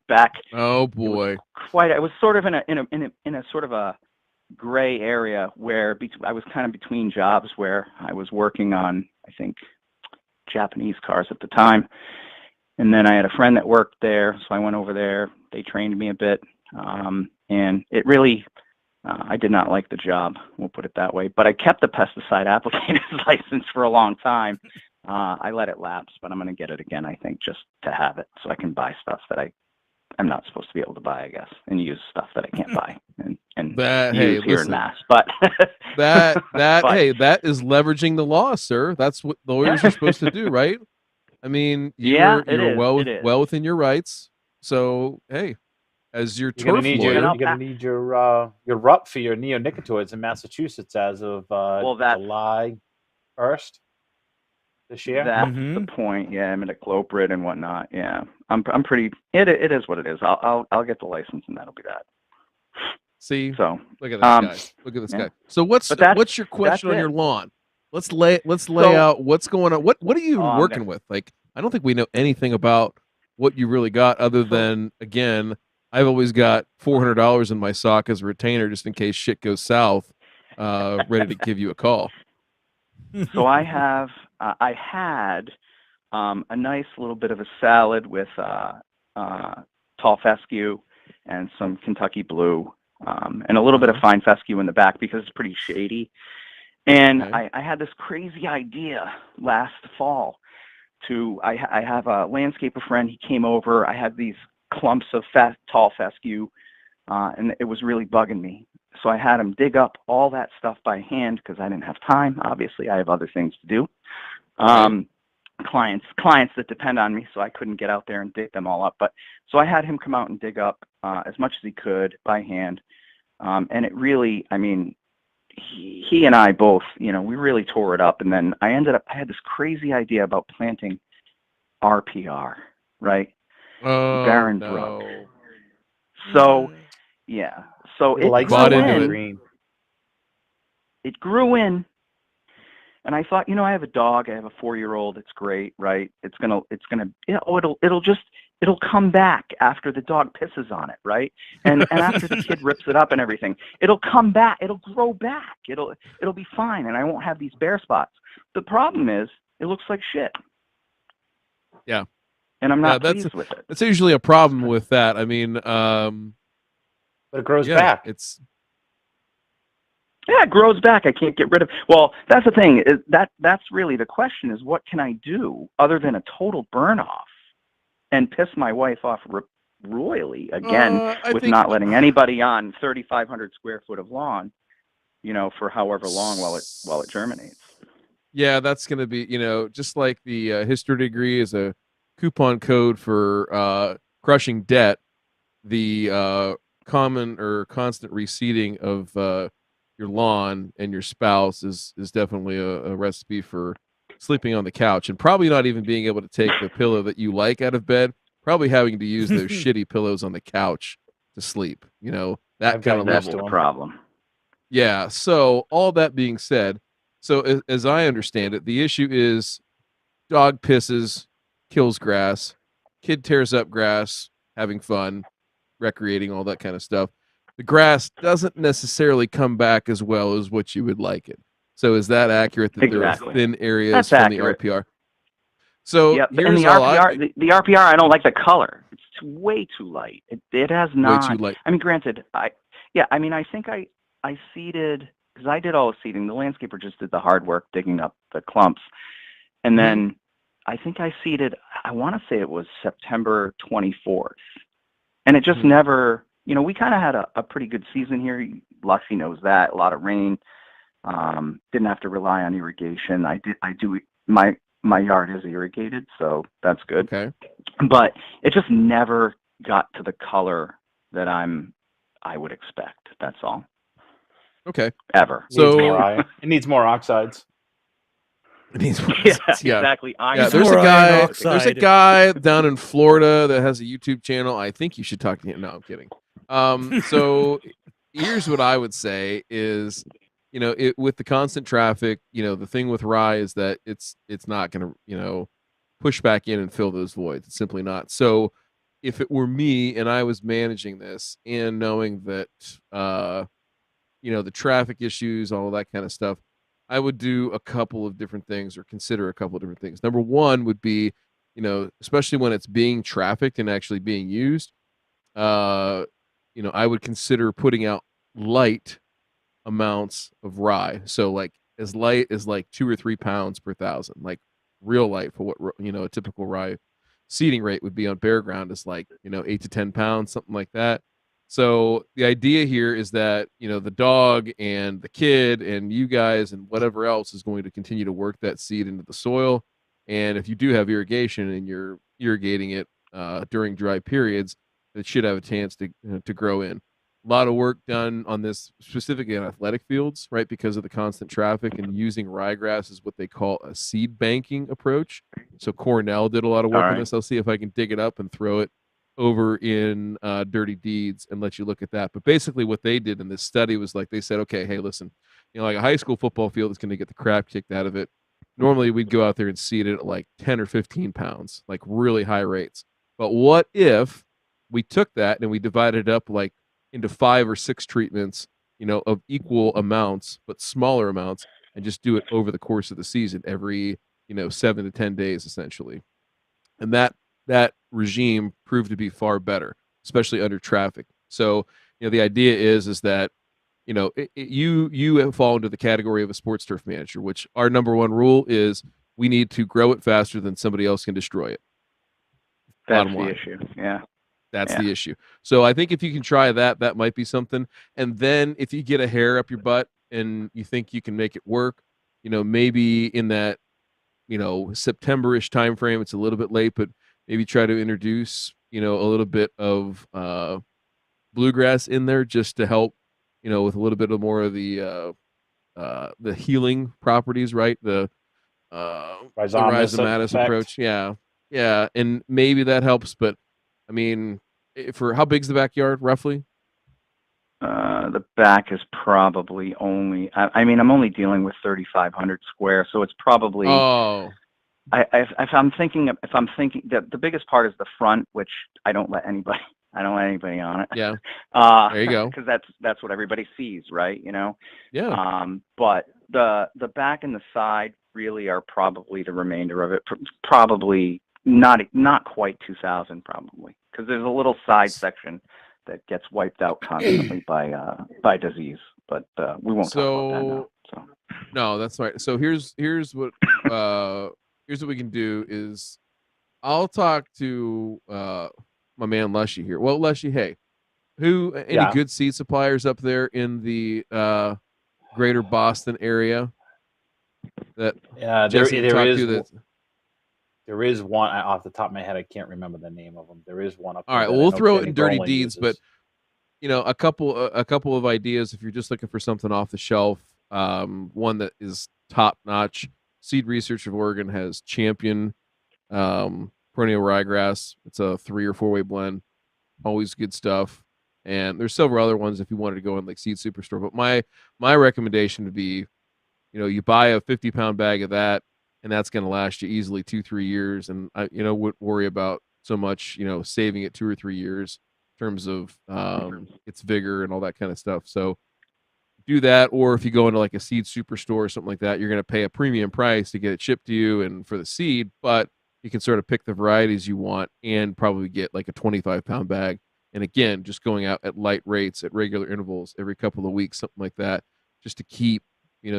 back. Oh boy! I was sort of in a sort of a gray area where I was kind of between jobs, where I was working on, I think, Japanese cars at the time, and then I had a friend that worked there, so I went over there. They trained me a bit, and it really. I did not like the job, we'll put it that way, but I kept the pesticide applicator's license for a long time. I let it lapse, but I'm going to get it again, I think, just to have it so I can buy stuff that I'm not supposed to be able to buy, I guess, and use stuff that I can't buy and use here in Mass. But that is leveraging the law, sir. That's what lawyers are supposed to do, right? I mean, you're well within your rights. So, hey. As your turf lawyer, you're gonna need your RUP for your neonicotinoids in Massachusetts as of July 1st this year. That's the point. Yeah, imidacloprid and whatnot. Yeah, I'm pretty. It is what it is. I'll get the license and that'll be that. See, so look at this guy. Look at this guy. So what's your question on your lawn? Let's lay out what's going on. What are you even working with? Like, I don't think we know anything about what you really got, other than, again, I've always got $400 in my sock as a retainer just in case shit goes south, ready to give you a call. So I had a nice little bit of a salad with tall fescue and some Kentucky blue, and a little bit of fine fescue in the back because it's pretty shady. And I had this crazy idea last fall I have a landscaper friend. He came over. I had these clumps of tall fescue, and it was really bugging me. So I had him dig up all that stuff by hand because I didn't have time. Obviously, I have other things to do. Clients that depend on me, so I couldn't get out there and dig them all up. But so I had him come out and dig up as much as he could by hand, and it really, I mean, he and I both, we really tore it up. And then I had this crazy idea about planting RPR, right? Barren Brook. So yeah, so it grew in, and I thought, I have a dog. I have a 4-year-old. It's great, right? It'll come back after the dog pisses on it, right? And after the kid rips it up and everything, it'll come back. It'll grow back. It'll be fine, and I won't have these bare spots. The problem is, it looks like shit. Yeah. And I'm not pleased with it. That's usually a problem with that. I mean, but it grows back. It grows back. I can't get rid of. Well, that's the thing. That's really the question: is what can I do other than a total burn off and piss my wife off royally again with not letting anybody on 3,500 square foot of lawn, for however long while it germinates. Yeah, that's going to be, just like the history degree is a coupon code for crushing debt, the common or constant reseeding of your lawn and your spouse is definitely a recipe for sleeping on the couch and probably not even being able to take the pillow that you like out of bed, probably having to use those shitty pillows on the couch to sleep, that I've kind of gotten That's used the level. to 'em. problem. Yeah. So all that being said, so as I understand it, the issue is dog pisses, kills grass, kid tears up grass, having fun, recreating, all that kind of stuff. The grass doesn't necessarily come back as well as what you would like it. So is that accurate that there are Exactly. thin areas That's from accurate. the RPR? So Yep. And here's the all RPR, the RPR, I don't like the color. It's way too light. It has way not. too light. I mean, granted, I think I seeded because I did all the seeding. The landscaper just did the hard work digging up the clumps, and then I think I seeded. I want to say it was September 24th, and it just never. We kind of had a pretty good season here. Luxy knows that. A lot of rain. Didn't have to rely on irrigation. I do. My yard is irrigated, so that's good. Okay. But it just never got to the color that I would expect. That's all. Okay. Ever. So It needs more oxides. it needs more Yeah, oxides, yeah. exactly. Yeah, Needs there's more a iron guy. oxide. There's a guy down in Florida that has a YouTube channel. I think you should talk to him. No, I'm kidding. So here's what I would say is, with the constant traffic, the thing with rye is that it's not going to, push back in and fill those voids. It's simply not. So if it were me and I was managing this and knowing that, the traffic issues, all of that kind of stuff, I would do a couple of different things or consider a couple of different things. Number one would be, especially when it's being trafficked and actually being used, uh, I would consider putting out light amounts of rye. So like as light as like 2 or 3 pounds per thousand, like real light for what, a typical rye seeding rate would be on bare ground is like, 8 to 10 pounds, something like that. So the idea here is that, the dog and the kid and you guys and whatever else is going to continue to work that seed into the soil. And if you do have irrigation and you're irrigating it during dry periods, it should have a chance to grow in. A lot of work done on this specifically on athletic fields, right? Because of the constant traffic and using ryegrass is what they call a seed banking approach. So Cornell did a lot of work on this. I'll see if I can dig it up and throw it over in Dirty Deeds and let you look at that. But basically what they did in this study was like, they said, okay, hey, listen, like a high school football field is going to get the crap kicked out of it. Normally we'd go out there and seed it at like 10 or 15 pounds, like really high rates. But what if we took that and we divided it up like into 5 or 6 treatments, of equal amounts, but smaller amounts, and just do it over the course of the season every, 7 to 10 days, essentially. And that regime proved to be far better, especially under traffic. So, the idea is that, you fall into the category of a sports turf manager, which our number one rule is we need to grow it faster than somebody else can destroy it. That's the issue. Yeah. That's the issue. So I think if you can try that, that might be something. And then if you get a hair up your butt and you think you can make it work, maybe in that, September-ish time frame, it's a little bit late, but maybe try to introduce, a little bit of bluegrass in there just to help, with a little bit of more of the healing properties, right? The rhizomatous approach. Yeah. Yeah. And maybe that helps, but I mean, for how big's the backyard roughly? The back is probably only. I'm only dealing with 3,500 square, so it's probably. Oh. If I'm thinking, the biggest part is the front, which I don't let anybody on it. Yeah. There you go. Because that's what everybody sees, right? Yeah. But the back and the side really are probably the remainder of it. Probably not quite 2,000, probably, because there's a little side section that gets wiped out constantly by disease. But we won't talk about that now. So. No, that's right. So here's what we can do is I'll talk to my man Leshy here. Well, Leshy, hey, any good seed suppliers up there in the greater Boston area that Yeah, Jesse there talked is to that. there is one off the top of my head. I can't remember the name of them. There is one up All there right, that well, I we'll know throw it Kenny in dirty Brolin deeds, but uses. a couple of ideas if you're just looking for something off the shelf. One that is top notch. Seed Research of Oregon has Champion perennial ryegrass. It's a 3 or 4 way blend. Always good stuff. And there's several other ones if you wanted to go in like Seed Superstore. But my recommendation would be, you buy a 50-pound bag of that, and that's going to last you easily 2-3 years, and I wouldn't worry about so much saving it 2 or 3 years in terms of its vigor and all that kind of stuff. So do that, or if you go into like a seed superstore or something like that, you're going to pay a premium price to get it shipped to you and for the seed, but you can sort of pick the varieties you want and probably get like a 25-pound bag. And again, just going out at light rates at regular intervals every couple of weeks, something like that, just to keep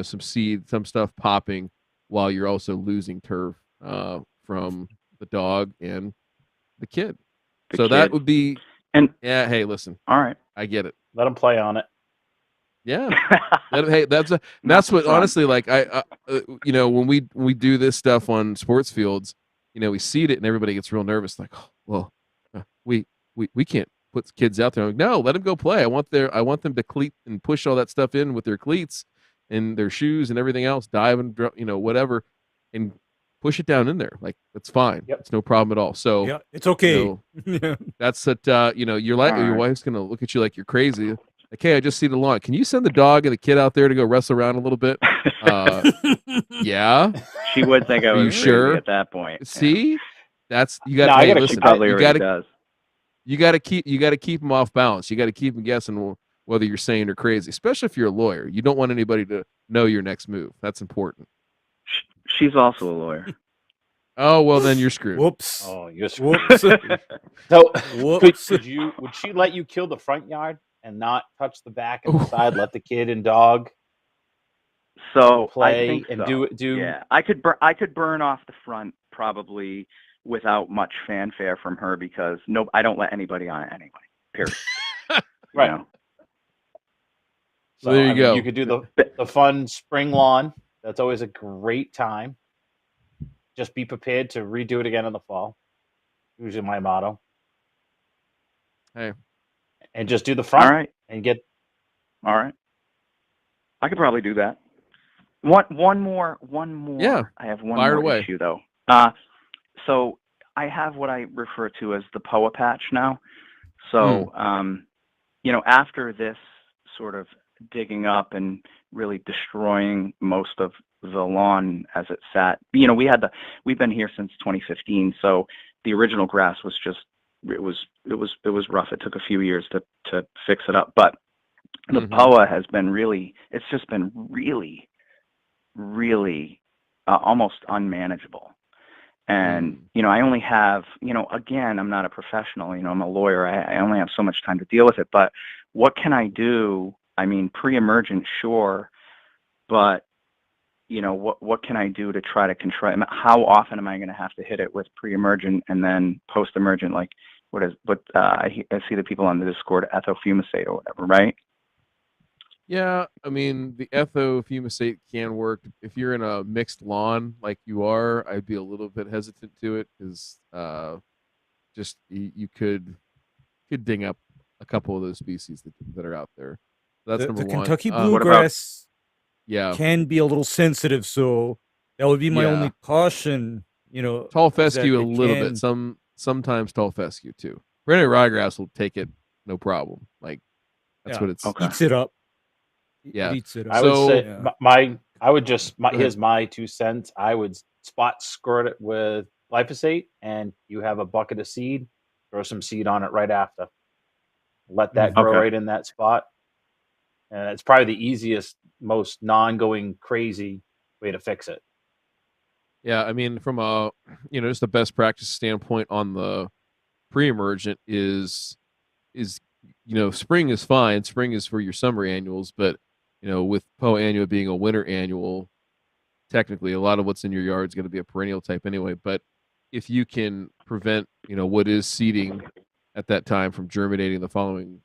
some stuff popping while you're also losing turf from the dog and the kid. That would be. And yeah, hey, listen, all right, I get it. Let them play on it. Yeah. Hey, that's what fun. honestly, like when we do this stuff on sports fields, we seed it and everybody gets real nervous, like, oh, well, we can't put kids out there. I'm like, no, let them go play. I want them to cleat and push all that stuff in with their cleats and their shoes and everything else, dive and whatever, and push it down in there. Like, that's fine. Yep. It's no problem at all. So Yeah, it's okay. that's that. You're like, your wife's gonna look at you like you're crazy. Like, hey, I just see the lawn. Can you send the dog and the kid out there to go wrestle around a little bit? Yeah. She would think I Are was you crazy sure? at that point. See, that's you No, got. I Hey, gotta- She listen, probably you already got to does. you got to keep them off balance. You got to keep them guessing whether you're sane or crazy, especially if you're a lawyer. You don't want anybody to know your next move. That's important. She's also a lawyer. Oh, well, then you're screwed. Whoops. Oh, you're screwed. Whoops. So Whoops. would she let you kill the front yard and not touch the back and the Ooh. side? Let the kid and dog So play I think and so. do. Yeah, I could burn off the front probably without much fanfare from her because I don't let anybody on it anyway. Period. Right. You know? So There you I mean, go. you could do the fun spring lawn. That's always a great time. Just be prepared to redo it again in the fall. Usually my motto. Hey. And just do the front. All right. And get. All right. I could probably do that. One more. Yeah. I have one Fire more away. issue though. So I have what I refer to as the POA patch now. So after this sort of digging up and really destroying most of the lawn as it sat, we've been here since 2015. So the original grass was just it was rough. It took a few years to fix it up, but the POA has been really almost unmanageable. And, I only have, again, I'm not a professional, I'm a lawyer. I only have so much time to deal with it. But what can I do? I mean, pre-emergent, sure. But, what can I do to try to control? How often am I going to have to hit it with pre-emergent and then post-emergent? Like, I see the people on the Discord, ethofumicate or whatever, right? Yeah, I mean, the ethofumicate can work. If you're in a mixed lawn like you are, I'd be a little bit hesitant to it because just you could ding up a couple of those species that are out there. That's number The one. Kentucky what about- bluegrass Yeah, can be a little sensitive, so that would be my Yeah. only caution. tall is that fescue a it little can- bit. Sometimes tall fescue too. Perennial ryegrass will take it, no problem. Like that's Yeah. what it's. Okay. Eats it up. Yeah. It eats it up. I would say yeah. here's my 2 cents. I would spot squirt it with glyphosate, and you have a bucket of seed. Throw some seed on it right after. Let that grow Okay. right in that spot. And it's probably the easiest, most non-going crazy way to fix it. Yeah, I mean, from a just a best practice standpoint on the pre-emergent is spring is fine. Spring is for your summer annuals, but with POA annua being a winter annual, technically a lot of what's in your yard is going to be a perennial type anyway. But if you can prevent what is seeding at that time from germinating the following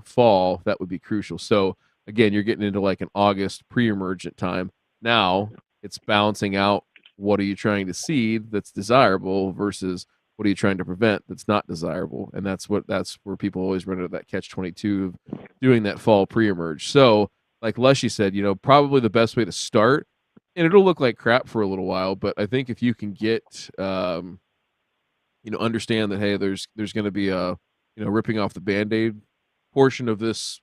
fall, that would be crucial. So again, you're getting into like an August pre-emergent time. Now, it's balancing out what are you trying to seed that's desirable versus what are you trying to prevent that's not desirable, and that's where people always run into that catch-22 of doing that fall pre-emerge. So, like Leshy said, probably the best way to start, and it'll look like crap for a little while, but I think if you can get, understand that hey, there's going to be a ripping off the Band-Aid portion of this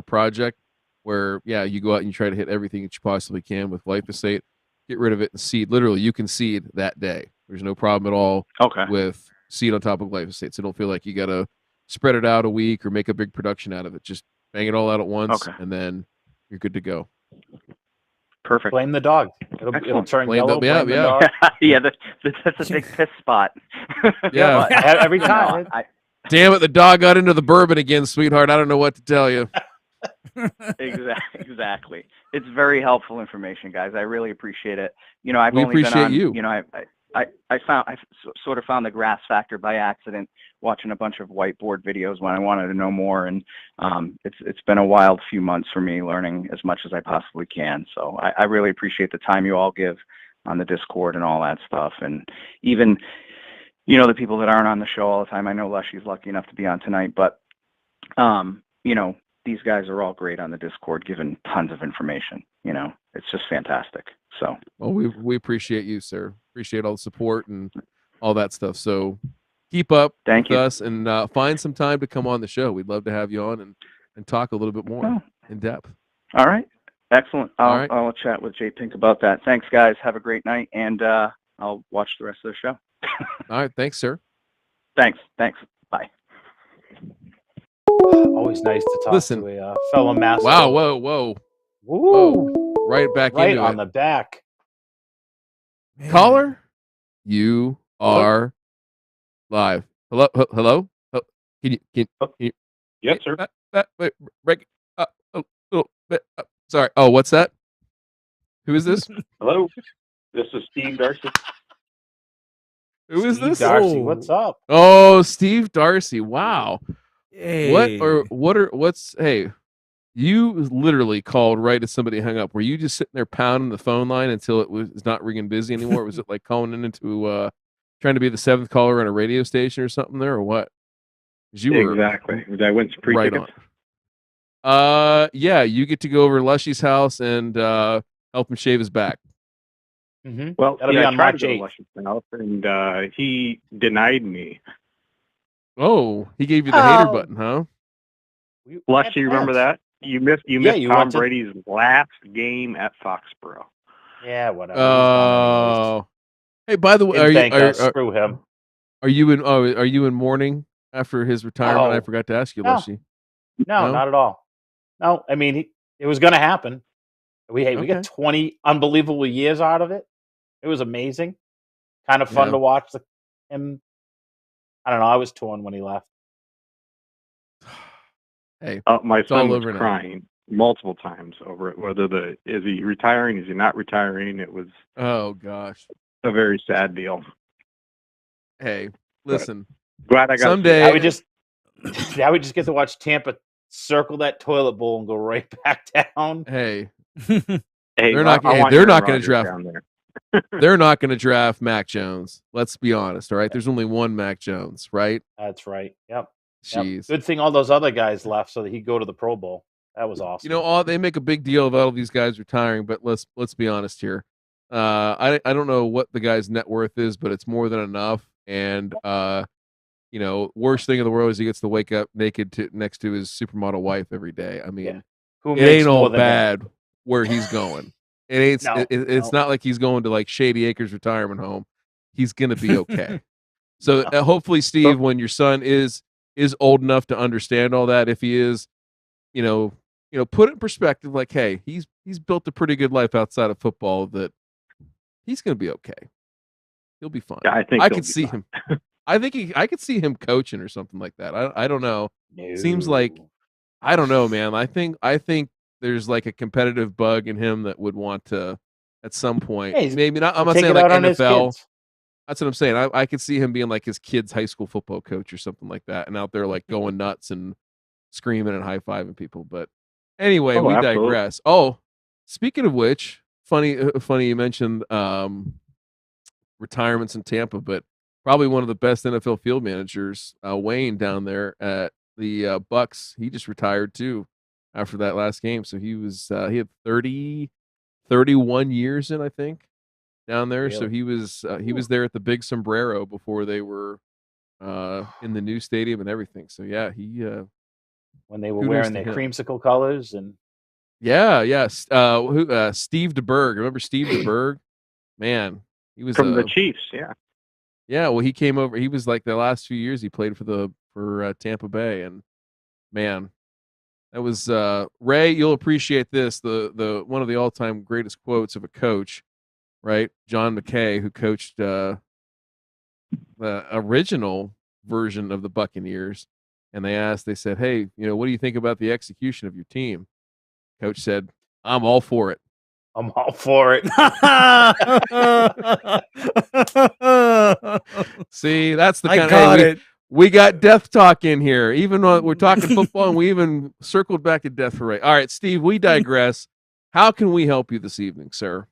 project, where you go out and you try to hit everything that you possibly can with glyphosate, get rid of it and seed. Literally, you can seed that day. There's no problem at all with seed on top of glyphosate. So don't feel like you got to spread it out a week or make a big production out of it. Just bang it all out at once, and then you're good to go. Perfect. Blame the dog. It'll turn yellow. Blame the dog. Yeah, that's a big piss spot. Yeah. Every time. Damn it, the dog got into the bourbon again, sweetheart. I don't know what to tell you. Exactly. It's very helpful information, guys. I really appreciate it. We appreciate you. I sort of found the grass factor by accident watching a bunch of whiteboard videos when I wanted to know more, and it's been a wild few months for me learning as much as I possibly can. So I really appreciate the time you all give on the Discord and all that stuff, and even the people that aren't on the show all the time. I know Leshy's lucky enough to be on tonight, but these guys are all great on the Discord, giving tons of information. It's just fantastic. So, well, we appreciate you, sir. Appreciate all the support and all that stuff. So, keep up with us and find some time to come on the show. We'd love to have you on and talk a little bit more in depth. All right, excellent. I'll chat with Jay Pink about that. Thanks, guys. Have a great night, and I'll watch the rest of the show. All right, thanks, sir. Thanks. Bye. Always nice to talk to a fellow master. Wow, whoa. Woo. Right back right into on it. the back. Man. Caller, you are live. Hello? Can you? Yes, sir. Wait, break up a little bit. Sorry. Oh, what's that? Who is this? Hello. This is Steve Darcy. Who is this? Darcy, what's up? Oh, Steve Darcy. Wow. Hey. Hey, you literally called right as somebody hung up. Were you just sitting there pounding the phone line until it was not ringing busy anymore? Was it like calling into trying to be the seventh caller on a radio station or something there, or what? You were exactly. I went to free right tickets. On. Yeah, you get to go over to Lushy's house and help him shave his back. Mm-hmm. Well, That'll be on tried March to go 8th. to Lushy's house, and he denied me. Oh, he gave you the hater button, huh? Lushy, you remember that? You missed you Tom went to- Brady's last game at Foxborough. Yeah, whatever. Oh. Hey, by the way, Screw him. Are you in mourning after his retirement? I forgot to ask you, Lushy. No, not at all. No, I mean it was going to happen. We got 20 unbelievable years out of it. It was amazing. Kind of fun to watch him. I don't know. I was torn when he left. Hey, my son was crying multiple times over it. Whether is he retiring? Is he not retiring? It was a very sad deal. Hey, listen. Glad I got someday. I would just get to watch Tampa circle that toilet bowl and go right back down. Hey, they're not going to draft. They're not going to draft Mac Jones. Let's be honest. All right, there's only one Mac Jones, right? That's right. Yep. Jeez. Good thing all those other guys left so that he'd go to the Pro Bowl. That was awesome. They make a big deal of all of these guys retiring, but let's be honest here. I don't know what the guy's net worth is, but it's more than enough. And worst thing in the world is he gets to wake up naked next to his supermodel wife every day. I mean, it ain't all bad where he's going. It ain't. It's not like he's going to like Shady Acres retirement home. He's gonna be okay. So hopefully, Steve, when your son is old enough to understand all that, if he is, put it in perspective. Like, hey, he's built a pretty good life outside of football. That he's gonna be okay. He'll be fine. Yeah, I think I could see him. I could see him coaching or something like that. I don't know. No. Seems like I don't know, man. I think there's like a competitive bug in him that would want to at some point. Maybe not. I'm not saying like NFL. That's what I'm saying. I could see him being like his kid's high school football coach or something like that, and out there like going nuts and screaming and high-fiving people. But anyway, we digress. Oh, speaking of which, funny you mentioned retirements in Tampa, but probably one of the best NFL field managers, Wayne down there at the Bucks. He just retired too after that last game. So he was he had 31 years in, I think, down there. So Really? he was there at the Big Sombrero before they were in the new stadium and everything. So yeah, he When they were kudos wearing to their him. creamsicle colors and Yes. Steve DeBerg. Remember Steve DeBerg? Man, he was From the Chiefs, yeah. Yeah, well, he came over. He was like the last few years he played for Tampa Bay, and man, that was Ray. You'll appreciate this. The one of the all time greatest quotes of a coach, right? John McKay, who coached the original version of the Buccaneers, and they said, "Hey, what do you think about the execution of your team?" Coach said, "I'm all for it." I'm all for it. See, that's the I kind got of it. we got death talk in here. Even though we're talking football, and we even circled back to death for Ray. All right, Steve, we digress. How can we help you this evening, sir?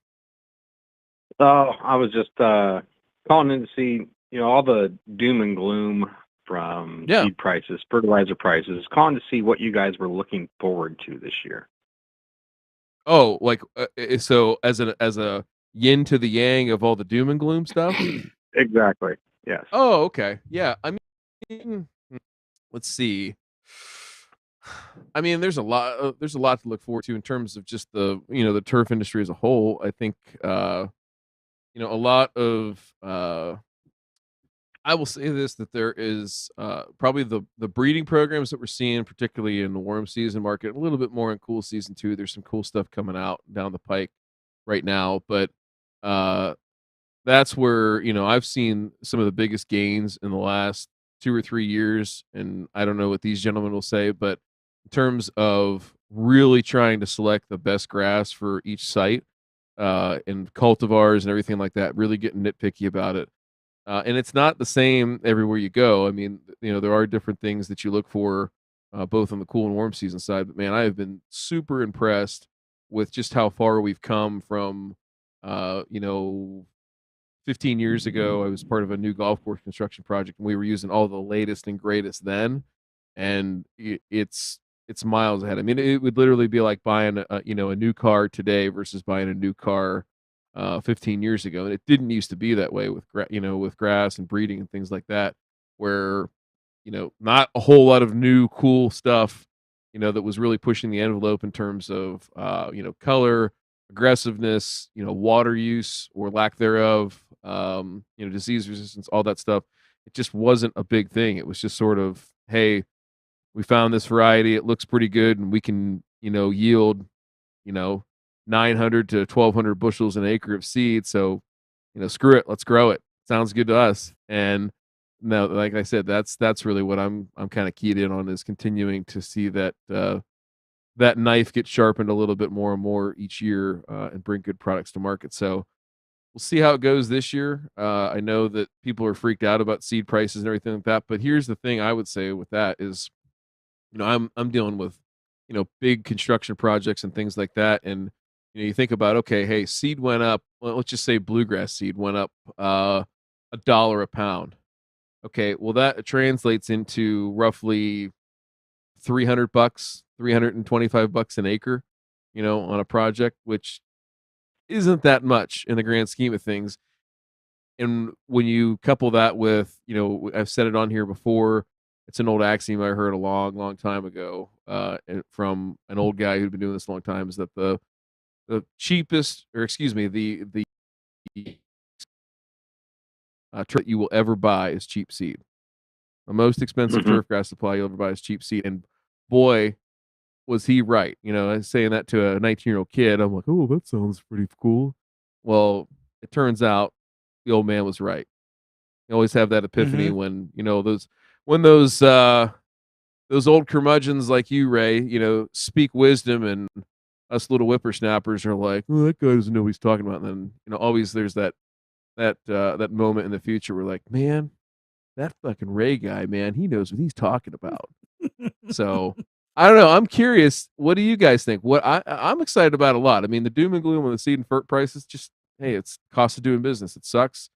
Oh, I was just calling in to see, all the doom and gloom from seed prices, fertilizer prices. Calling to see what you guys were looking forward to this year. Oh, like so as a yin to the yang of all the doom and gloom stuff? Exactly. Yes. Oh, okay. Yeah. I mean, let's see. I mean, there's a lot to look forward to in terms of just the turf industry as a whole. I think a lot of I will say this, that there is probably the breeding programs that we're seeing, particularly in the warm season market, a little bit more in cool season too. There's some cool stuff coming out down the pike right now, but that's where I've seen some of the biggest gains in the last 2 or 3 years, and I don't know what these gentlemen will say, but in terms of really trying to select the best grass for each site and cultivars and everything like that, really getting nitpicky about it. And it's not the same everywhere you go. I mean, there are different things that you look for, both on the cool and warm season side. But man, I have been super impressed with just how far we've come from, uh, you know, 15 years ago. I was part of a new golf course construction project, and we were using all the latest and greatest then, and it's miles ahead. I mean, it would literally be like buying a new car today versus buying a new car 15 years ago, and it didn't used to be that way with with grass and breeding and things like that, where not a whole lot of new cool stuff that was really pushing the envelope in terms of color, aggressiveness, water use or lack thereof, disease resistance, all that stuff. It just wasn't a big thing. It was just sort of, hey, we found this variety, it looks pretty good, and we can yield you know 900 to 1200 bushels an acre of seed. So screw it, let's grow it. Sounds good to us. And no, like I said, that's really what I'm kind of keyed in on, is continuing to see that that knife get sharpened a little bit more and more each year, and bring good products to market. So we'll see how it goes this year. I know that people are freaked out about seed prices and everything like that, but here's the thing I would say with that is, I'm dealing with, big construction projects and things like that. And, you think about, okay, hey, seed went up. Well, let's just say bluegrass seed went up $1 a pound. Okay. Well, that translates into roughly $300, $325 an acre, on a project, which isn't that much in the grand scheme of things. And when you couple that with, I've said it on here before, it's an old axiom I heard a long, long time ago, from an old guy who'd been doing this a long time, is that the cheapest, or excuse me, the turf that you will ever buy is cheap seed. The most expensive turf grass supply you'll ever buy is cheap seed. And boy, was he right. I was saying that to a 19-year-old kid. I'm like, oh, that sounds pretty cool. Well, it turns out the old man was right. You always have that epiphany when those old curmudgeons like you, Ray, speak wisdom, and us little whippersnappers are like, oh, that guy doesn't know what he's talking about. And then always there's that moment in the future where, like, man, that fucking Ray guy, man, he knows what he's talking about. So I don't know. I'm curious. What do you guys think? I'm excited about a lot. I mean, the doom and gloom on the seed and fert prices, just hey, it's cost of doing business. It sucks.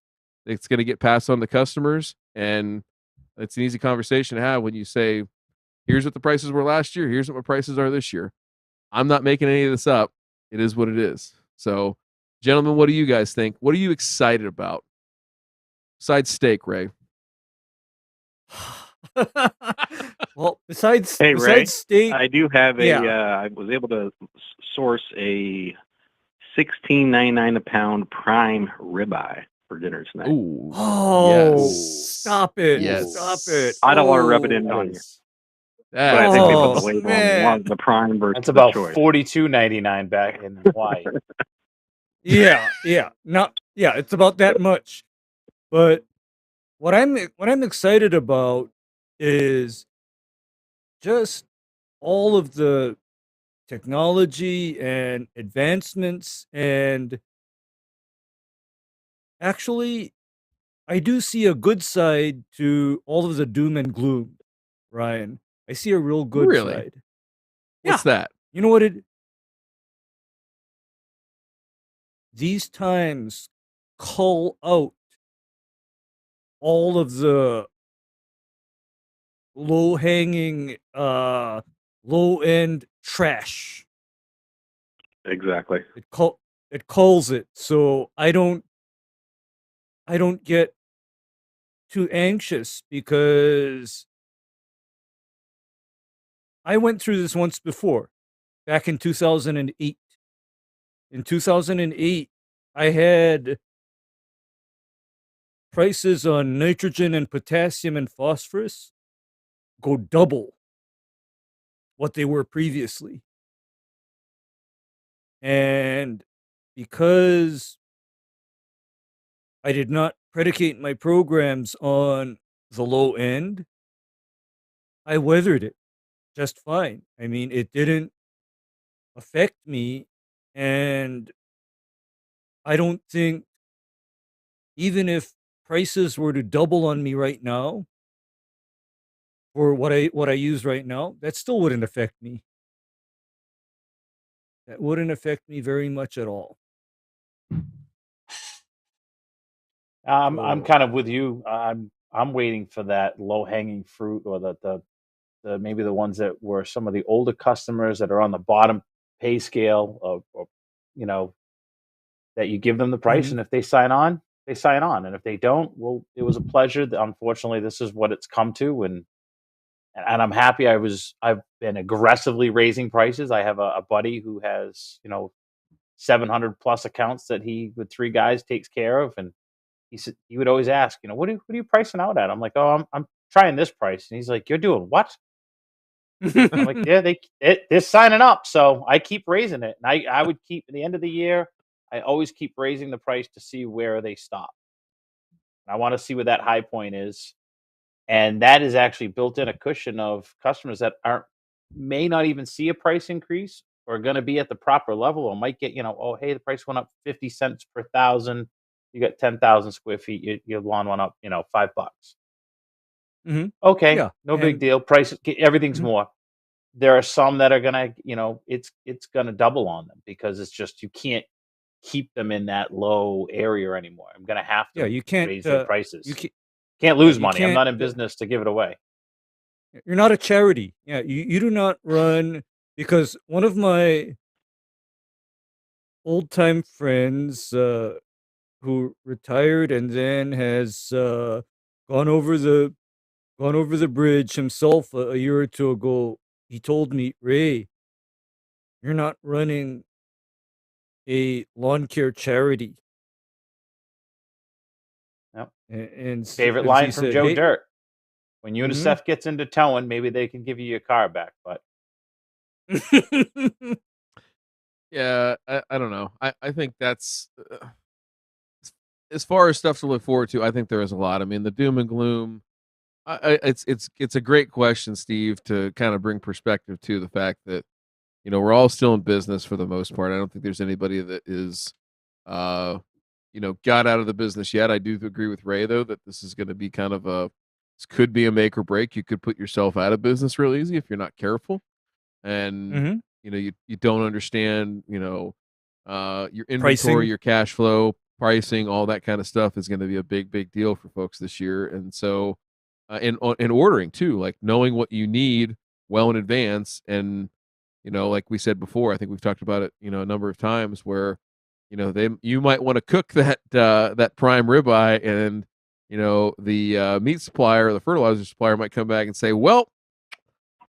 It's going to get passed on to customers, and it's an easy conversation to have when you say, "Here's what the prices were last year. Here's what my prices are this year." I'm not making any of this up. It is what it is. So, gentlemen, what do you guys think? What are you excited about? Besides steak, Ray. Well, besides Hey, Ray, steak, I do have yeah. I was able to source a $16.99 a pound prime ribeye for dinner tonight. Ooh. Oh, Yes. stop it. Yes. Stop it. I don't want to rub it in That on you, is- but I think they put the Oh, label man. on the prime versus That's about the choice. $42.99 back in Hawaii. Yeah, it's about that much. But what I'm excited about is just all of the technology and advancements, and actually I do see a good side to all of the doom and gloom, Ryan. I see a real good Really? side. What's that? You know what these times cull out all of the low-hanging, low-end trash. Exactly. It culls it, so I don't get too anxious, because I went through this once before, back in 2008. In 2008, I had prices on nitrogen and potassium and phosphorus go double what they were previously. And because I did not predicate my programs on the low end, I weathered it just fine. I mean, it didn't affect me, and I don't think, even if prices were to double on me right now for what I use right now, that still wouldn't affect me. That wouldn't affect me very much at all. I'm kind of with you. I'm waiting for that low hanging fruit, or the maybe the ones that were some of the older customers that are on the bottom pay scale, or you know, that you give them the price, and if they sign on, they sign on, and if they don't, well, it was a pleasure. Unfortunately, this is what it's come to, and I'm happy. I've been aggressively raising prices. I have a buddy who has 700 plus accounts that he, with three guys, takes care of, and he said he would always ask, what are you pricing out at? I'm like, oh, I'm trying this price, and he's like, you're doing what? I'm like, yeah, they're signing up, so I keep raising it, and I would keep, at the end of the year, I always keep raising the price to see where they stop. And I want to see where that high point is, and that is actually built in a cushion of customers that may not even see a price increase, or going to be at the proper level, or might get, oh, hey, the price went up 50 cents per thousand. You got 10,000 square feet. Your lawn went up, $5. Okay, Yeah, no big deal. Price, everything's Mhm. more. There are some that are gonna, it's gonna double on them, because it's just, you can't keep them in that low area anymore. I'm gonna have to you can't. raise their prices. You Can't lose you money. I'm can't. not in business to give it away. You're not a charity. Yeah, you do not run, because one of my old time friends, who retired and then has gone over the bridge himself a year or two ago, he told me, Ray, you're not running a lawn care charity. Yep. And Favorite he line from said, Joe hey, Dirt: when UNICEF gets into towing, maybe they can give you your car back. But Yeah, I don't know. I think that's as far as stuff to look forward to. I think there is a lot. I mean, the doom and gloom. It's a great question, Steve, to kind of bring perspective to the fact that we're all still in business for the most part. I don't think there's anybody that is, got out of the business yet. I do agree with Ray though that this is going to be kind of this could be a make or break. You could put yourself out of business real easy if you're not careful. and Mhm. you don't understand, your inventory, Pricing. your cash flow, pricing, all that kind of stuff is going to be a big deal for folks this year. And so, in ordering too, like knowing what you need well in advance, and like we said before, I think we've talked about it, a number of times where, you might want to cook that prime ribeye, and the meat supplier or the fertilizer supplier might come back and say, well,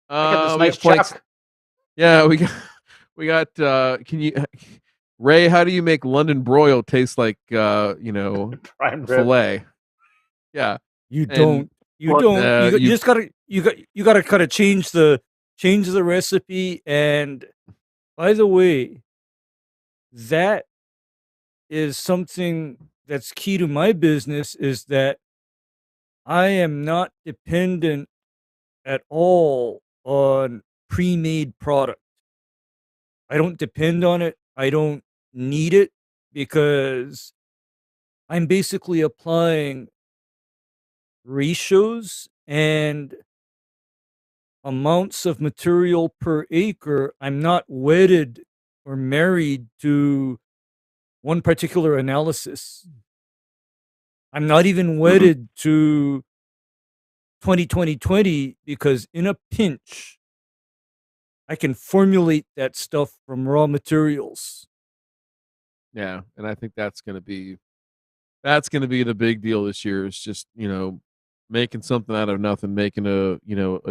I got this we nice got planks. chuck. Yeah, we got. Can you, Ray? How do you make London broil taste like Prime rib. filet? Yeah, You and don't. You Well, don't. You you just gotta. You gotta kind of change the recipe. And by the way, that is something that's key to my business, is that I am not dependent at all on pre-made product. I don't depend on it. I don't need it, because I'm basically applying ratios and amounts of material per acre. I'm not wedded or married to one particular analysis. I'm not even wedded to 2020, because in a pinch, I can formulate that stuff from raw materials. yeah, and I think that's gonna be the big deal this year. Is just making something out of nothing, making a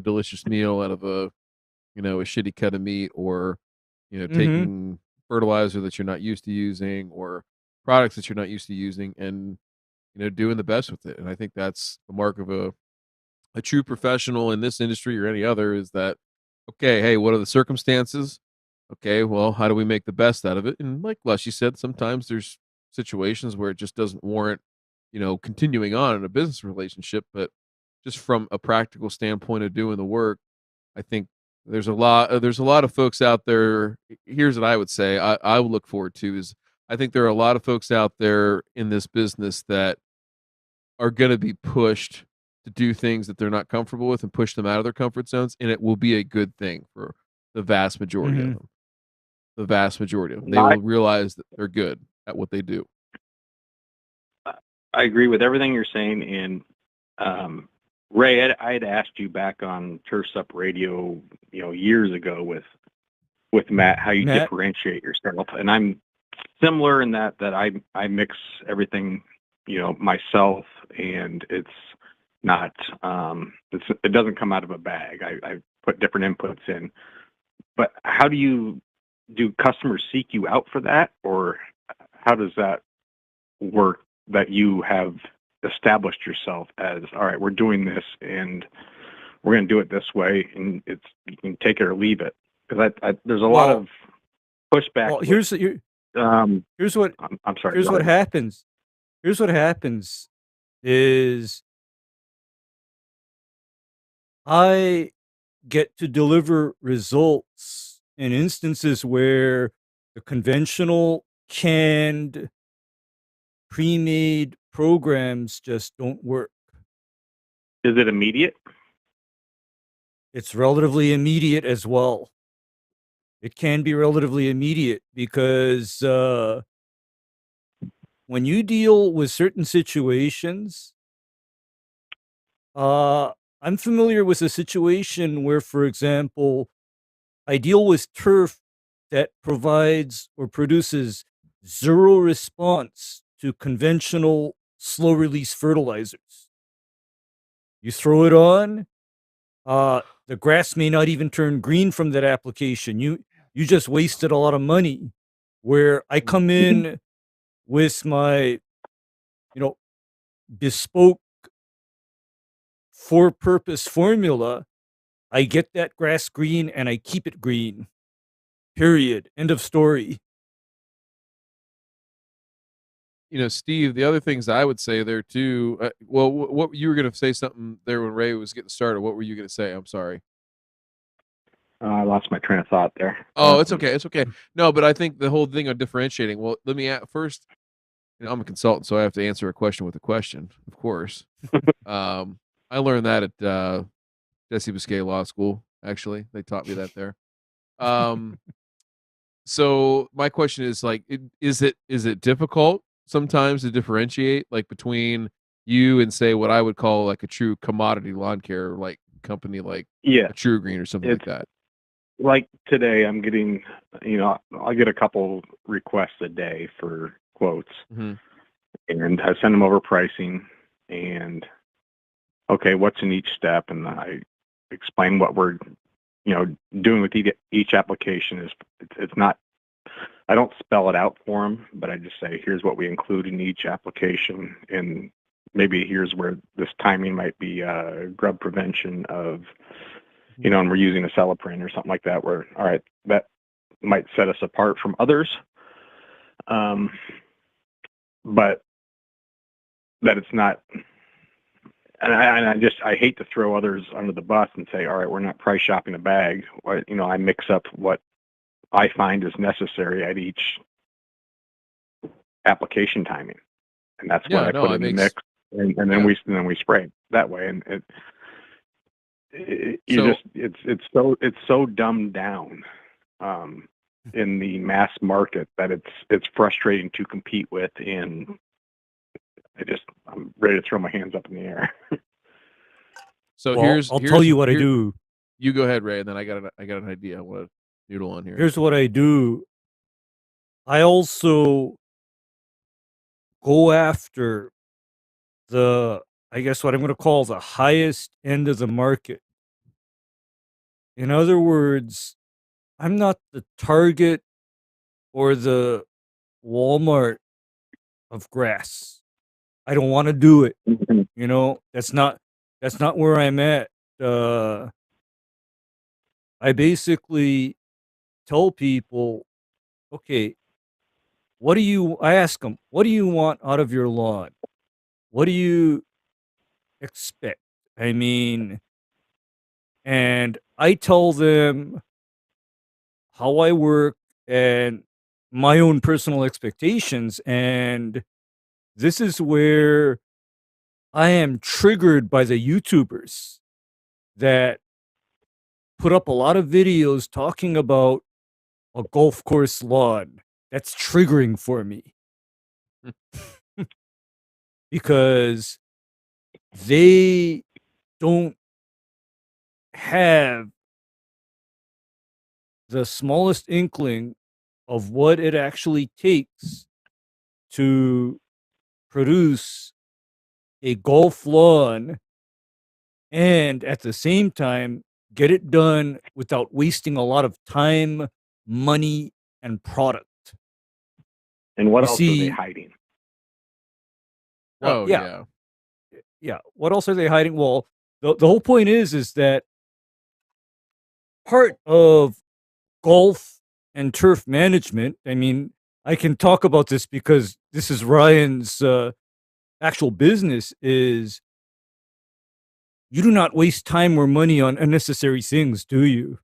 delicious meal out of a shitty cut of meat, or Mm-hmm. taking fertilizer that you're not used to using, or products that you're not used to using, and doing the best with it. And I think that's the mark of a true professional in this industry or any other, is that, okay, hey, what are the circumstances? Okay, well, how do we make the best out of it? And like Leslie said, sometimes there's situations where it just doesn't warrant, continuing on in a business relationship. But just from a practical standpoint of doing the work, I think there's a lot of folks out there. Here's what I would say. I would look forward to is, I think there are a lot of folks out there in this business that are going to be pushed to do things that they're not comfortable with, and push them out of their comfort zones, and it will be a good thing for the vast majority of Mm-hmm. them. The vast majority of them. They I, will realize that they're good at what they do. I agree with everything you're saying. And Ray, I had asked you back on Turfs Up Radio, years ago with Matt, how you Matt? differentiate yourself. And I'm similar in that I mix everything, myself, and it's not it doesn't come out of a bag. I put different inputs in. But how do customers seek you out for that, or how does that work, that you have established yourself as, all right, we're doing this and we're going to do it this way, and you can take it or leave it? Because there's a lot of pushback. Well, here's what I'm sorry. Here's what happens. Here's what happens is, I get to deliver results in instances where the conventional canned pre-made programs just don't work. Is it immediate? It's relatively immediate as well. It can be relatively immediate, because when you deal with certain situations, I'm familiar with a situation where, for example, I deal with turf that provides or produces zero response to conventional slow release fertilizers. You throw it on, the grass may not even turn green from that application. You just wasted a lot of money. Where I come in with my, bespoke for purpose formula, I get that grass green and I keep it green. Period. End of story. Steve, the other things I would say there too. Well, what you were going to say something there when Ray was getting started. What were you going to say? I'm sorry. I lost my train of thought there. Oh, it's okay. It's okay. No, but I think the whole thing of differentiating. Well, let me first. I'm a consultant, so I have to answer a question with a question, of course. I learned that at Jesse Biscay Law School. Actually, they taught me that there. So my question is like, is it difficult sometimes to differentiate like between you and say what I would call like a true commodity lawn care like company like Yeah, a True Green or something like it's that? like today I'm getting, I get a couple requests a day for quotes, Mm-hmm. and I send them over pricing and okay, what's in each step, and I explain what we're doing with each application. It's not, I don't spell it out for them, but I just say here's what we include in each application, and maybe here's where this timing might be grub prevention of, and we're using a celloprint or something like that, where all right, that might set us apart from others, but that it's not. And I hate to throw others under the bus and say, all right, we're not price shopping a bag. I mix up what I find is necessary at each application timing, and that's what I put in the mix, and then we spray that way. And it's so dumbed down in the mass market that it's frustrating to compete with, and I'm ready to throw my hands up in the air. So Well, I'll tell you what I do. You go ahead, Ray, and then I got an idea. I want to noodle on here. Here's what I do. I also go after I guess what I'm going to call the highest end of the market. In other words, I'm not the Target or the Walmart of grass. I don't want to do it. That's not where I'm at. I basically tell people, okay, I ask them, what do you want out of your lawn? What do you expect? I mean, and I tell them how I work and my own personal expectations. And this is where I am triggered by the YouTubers that put up a lot of videos talking about a golf course lawn. That's triggering for me. Because they don't have the smallest inkling of what it actually takes to produce a golf lawn and at the same time get it done without wasting a lot of time, money, and product. And what else are they hiding? Oh, yeah. Yeah. What else are they hiding? Well, the whole point is that part of golf and turf management, I mean, I can talk about this because this is Ryan's actual business, is you do not waste time or money on unnecessary things, do you?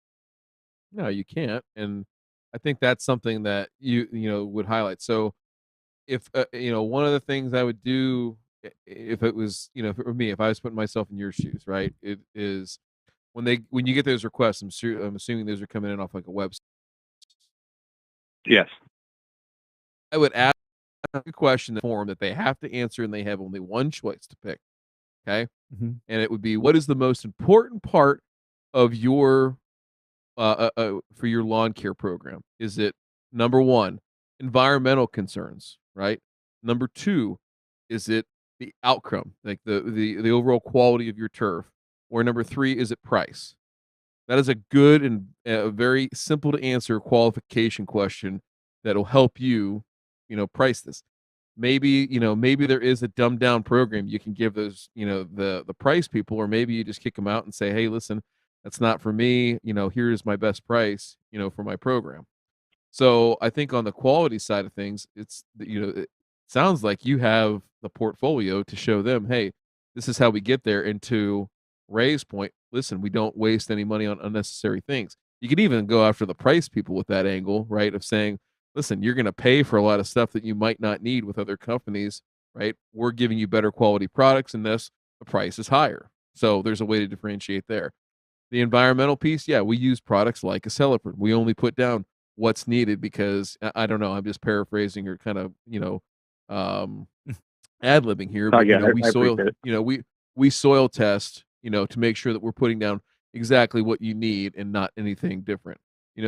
No, you can't. And I think that's something that you would highlight. So if one of the things I would do if it was for me, if I was putting myself in your shoes, right? It is when you get those requests, I'm assuming those are coming in off like a website. Yes. I would ask a question in the form that they have to answer, and they have only one choice to pick. Okay. Mm-hmm. And it would be, what is the most important part of your for your lawn care program? Is it number one, environmental concerns, right? Number two, is it the outcome, like the overall quality of your turf? Or number three, is it price? That is a good and very simple to answer qualification question that'll help you, price this. Maybe there is a dumbed down program you can give those, the price people, or maybe you just kick them out and say, hey, listen, that's not for me. Here's my best price, for my program. So I think on the quality side of things, it sounds like you have the portfolio to show them, hey, this is how we get there. And to Ray's point, listen, we don't waste any money on unnecessary things. You could even go after the price people with that angle, right? Of saying, listen, you're going to pay for a lot of stuff that you might not need with other companies, right? We're giving you better quality products, and thus the price is higher. So there's a way to differentiate there. The environmental piece, yeah, we use products like Accelerant. We only put down what's needed because I don't know. I'm just paraphrasing or kind of ad-libbing here, but yeah, we I soil, appreciate it. we soil test, to make sure that we're putting down exactly what you need and not anything different.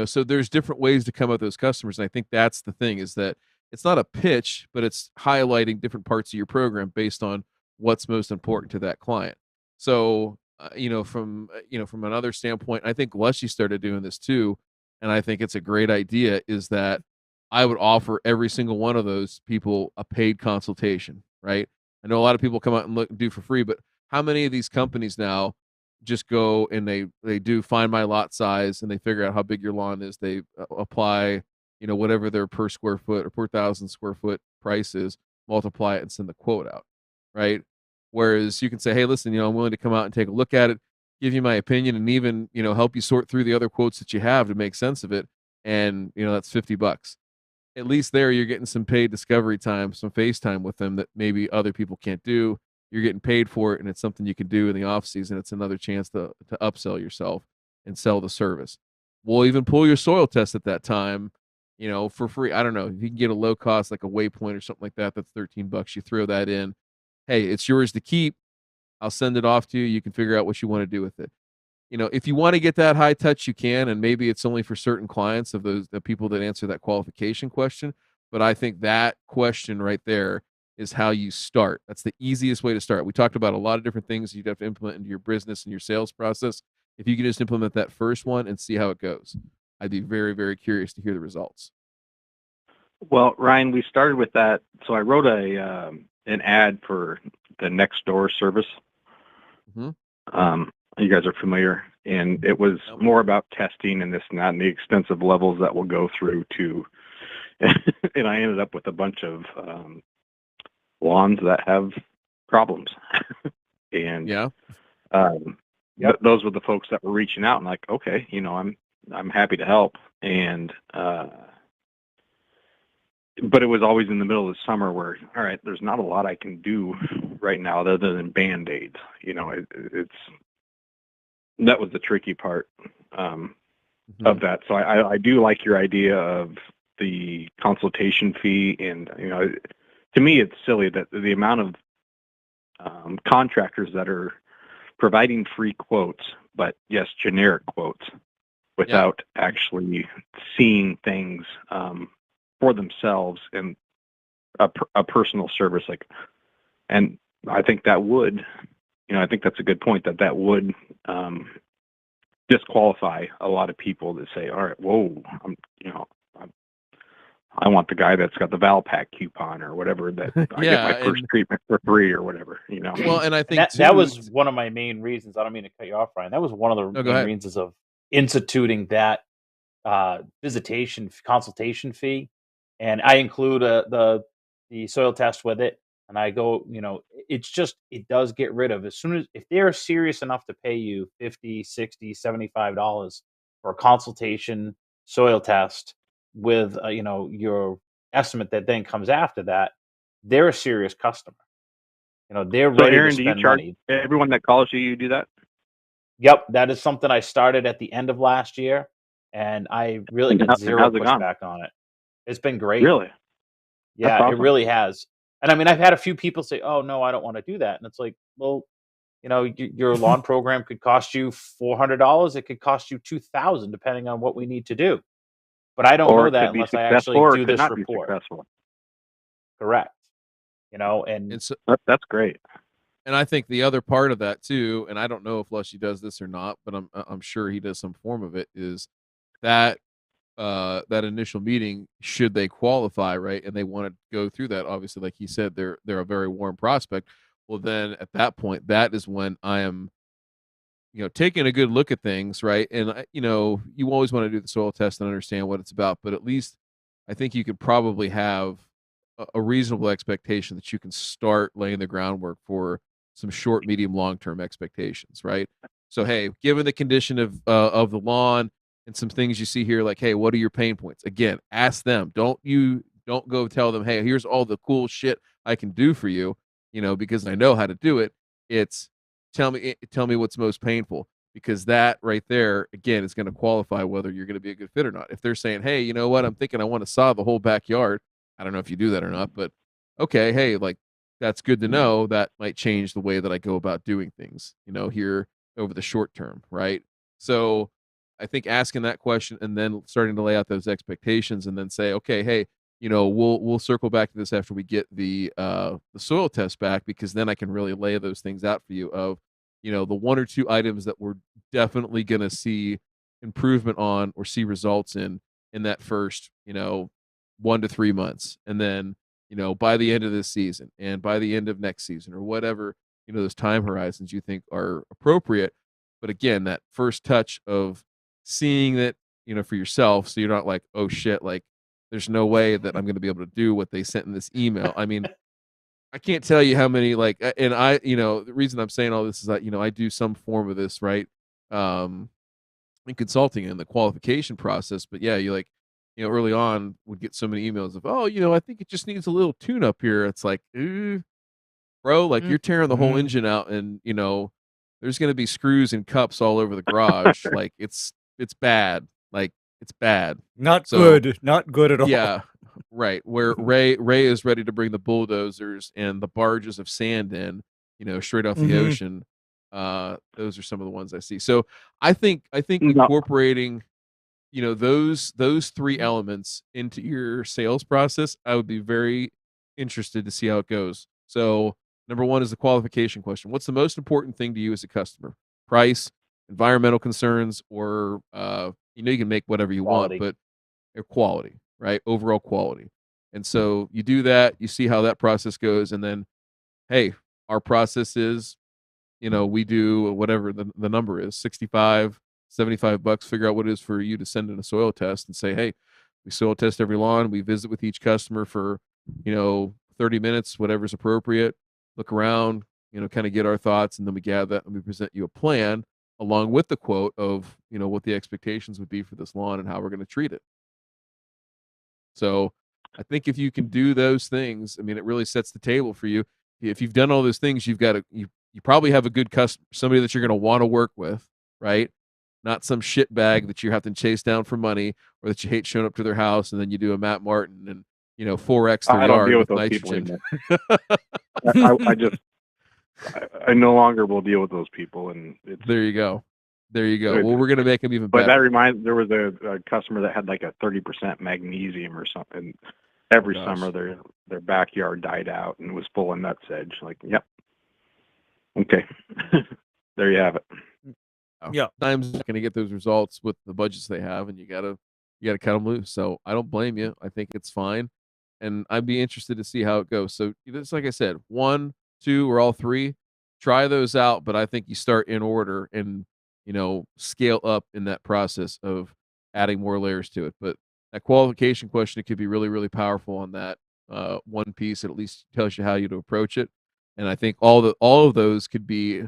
So there's different ways to come at those customers, and I think that's the thing is that it's not a pitch, but it's highlighting different parts of your program based on what's most important to that client. So, from another standpoint, I think Lushy started doing this too, and I think it's a great idea. Is that I would offer every single one of those people a paid consultation, right? I know a lot of people come out and look and do for free, but how many of these companies now just go and they do find my lot size and they figure out how big your lawn is. They apply, whatever their per square foot or per 1,000 square foot price is, multiply it and send the quote out, right? Whereas you can say, hey, listen, I'm willing to come out and take a look at it, give you my opinion, and even help you sort through the other quotes that you have to make sense of it. And that's $50. At least there you're getting some paid discovery time, some FaceTime with them that maybe other people can't do. You're getting paid for it, and it's something you can do in the off season. It's another chance to upsell yourself and sell the service. We'll even pull your soil test at that time, for free. I don't know if you can get a low cost like a Waypoint or something like that. That's $13. You throw that in. Hey, it's yours to keep. I'll send it off to you. You can figure out what you want to do with it. If you want to get that high touch, you can, and maybe it's only for certain clients of the people that answer that qualification question. But I think that question right there is how you start. That's the easiest way to start. We talked about a lot of different things you'd have to implement into your business and your sales process. If you can just implement that first one and see how it goes, I'd be very, very curious to hear the results. Well, Ryan, we started with that. So I wrote an ad for the next door service. Mm-hmm. You guys are familiar, and it was more about testing and this and that and the extensive levels that we'll go through to, and I ended up with a bunch of lawns that have problems. And those were the folks that were reaching out and like, okay, I'm happy to help. And but it was always in the middle of the summer where, all right, there's not a lot I can do right now other than Band-Aids. That was the tricky part of that. So I do like your idea of the consultation fee. And, to me, it's silly that the amount of contractors that are providing free quotes, but yes, generic quotes without actually seeing things for themselves and a personal service. And I think that would, I think that's a good point that would disqualify a lot of people that say, all right, whoa, I want the guy that's got the Valpak coupon or whatever that I get my first treatment for free or whatever, Well, and I think that was one of my main reasons. I don't mean to cut you off, Ryan. That was one of the main reasons of instituting that consultation fee. And I include the soil test with it. And I go, it does get rid of if they're serious enough to pay you $50, $60, $75 for a consultation soil test with, your estimate that then comes after that, they're a serious customer. They're ready Aaron, to do you spend charge money. everyone that calls you do that? Yep. That is something I started at the end of last year, and I really got zero pushback on it. It's been great. Really? Yeah, awesome. It really has. And I mean, I've had a few people say, "Oh no, I don't want to do that." And it's like, well, your lawn program could cost you $400. It could cost you $2,000, depending on what we need to do. But I don't know that unless I actually do this report. Correct. And so, that's great. And I think the other part of that too, and I don't know if Lushy does this or not, but I'm sure he does some form of it, is that that initial meeting, should they qualify, right, and they want to go through that, obviously, like he said, they're a very warm prospect. Well, then at that point, that is when I am, taking a good look at things, right? And you always want to do the soil test and understand what it's about, but at least I think you could probably have a reasonable expectation that you can start laying the groundwork for some short, medium, long-term expectations, right? So, hey, given the condition of the lawn and some things you see here, like, hey, what are your pain points? Again, ask them. Don't go tell them, hey, here's all the cool shit I can do for you, because I know how to do it. It's tell me what's most painful. because that right there, again, is going to qualify whether you're going to be a good fit or not. If they're saying, hey, you know what, I'm thinking I want to sod the whole backyard. I don't know if you do that or not, but okay, hey, like that's good to know. That might change the way that I go about doing things, here over the short term, right? So I think asking that question and then starting to lay out those expectations and then say, okay, hey, we'll circle back to this after we get the soil test back, because then I can really lay those things out for you of, the one or two items that we're definitely going to see improvement on or see results in that first, 1 to 3 months. And then, by the end of this season and by the end of next season or whatever, those time horizons you think are appropriate. But again, that first touch of seeing that, for yourself, so you're not like, oh shit, like there's no way that I'm going to be able to do what they sent in this email. I mean, I can't tell you how many, like, and I, the reason I'm saying all this is that, I do some form of this, right? In consulting and the qualification process. But yeah, you like, early on would get so many emails of, oh, I think it just needs a little tune up here. It's like, bro, like you're tearing the whole engine out, and there's going to be screws and cups all over the garage. Like it's bad. Like it's bad. Not good at all. Yeah. Right. Where Ray is ready to bring the bulldozers and the barges of sand in, straight off the ocean. Those are some of the ones I see. So I think incorporating, those three elements into your sales process, I would be very interested to see how it goes. So number one is the qualification question. What's the most important thing to you as a customer? Price, environmental concerns, or you can make whatever you Quality. want, but quality, right? Overall quality. And so you do that, you see how that process goes, and then, hey, our process is, we do whatever the number is, 65, $75, figure out what it is for you to send in a soil test and say, hey, we soil test every lawn. We visit with each customer for, 30 minutes, whatever's appropriate, look around, kind of get our thoughts. And then we gather that and we present you a plan along with the quote of, what the expectations would be for this lawn and how we're going to treat it. So I think if you can do those things, I mean, it really sets the table for you. If you've done all those things, you probably have a good customer, somebody that you're going to want to work with, right? Not some shit bag that you have to chase down for money, or that you hate showing up to their house and then you do a Matt Martin and 4X their I don't yard deal with with those people nitrogen. I no longer will deal with those people, and it's There you go. Well, we're gonna make them even But better. there was a customer that had like a 30% magnesium or something. Every summer their backyard died out and was full of nutsedge. Like, yep. Okay. There you have it. Yeah. Sometimes you're not going to get those results with the budgets they have, and you gotta cut them loose. So I don't blame you. I think it's fine, and I'd be interested to see how it goes. So it's like I said, 1, 2, or all three, try those out. But I think you start in order and scale up in that process of adding more layers to it. But that qualification question, it could be really, really powerful on that one piece. It at least tells you how you to approach it, and I think all of those could be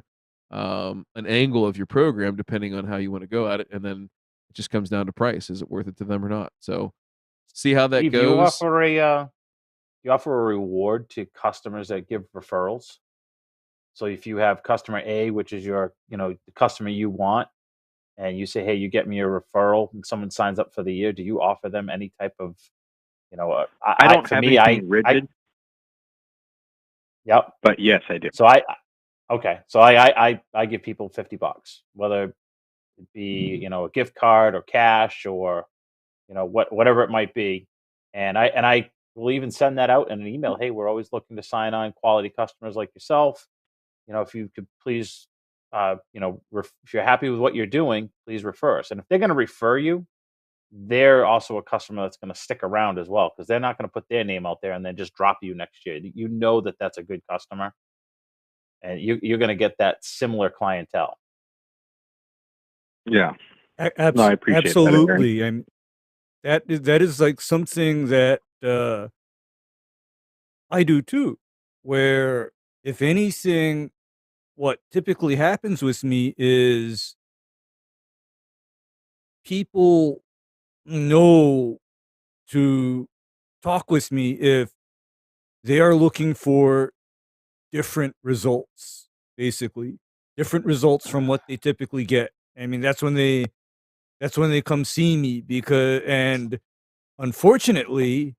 an angle of your program depending on how you want to go at it. And then it just comes down to price. Is it worth it to them or not? So see how that Steve, goes. you offer a reward to customers that give referrals. So if you have customer A, which is your, the customer you want, and you say, hey, you get me a referral, and someone signs up for the year, do you offer them any type of, I don't have anything rigid. Yep. But yes, I do. So I give people $50, whether it be, a gift card or cash or, whatever it might be. And I will even send that out in an email. Hey, we're always looking to sign on quality customers like yourself. If you could please, if you're happy with what you're doing, please refer us. And if they're going to refer you, they're also a customer that's going to stick around as well, because they're not going to put their name out there and then just drop you next year. You know that that's a good customer, and you're going to get that similar clientele. Yeah. No, I appreciate absolutely. That is like something that I do too, where if anything, what typically happens with me is people know to talk with me if they are looking for different results, basically. different results from what they typically get. I mean, that's when they come see me, and unfortunately,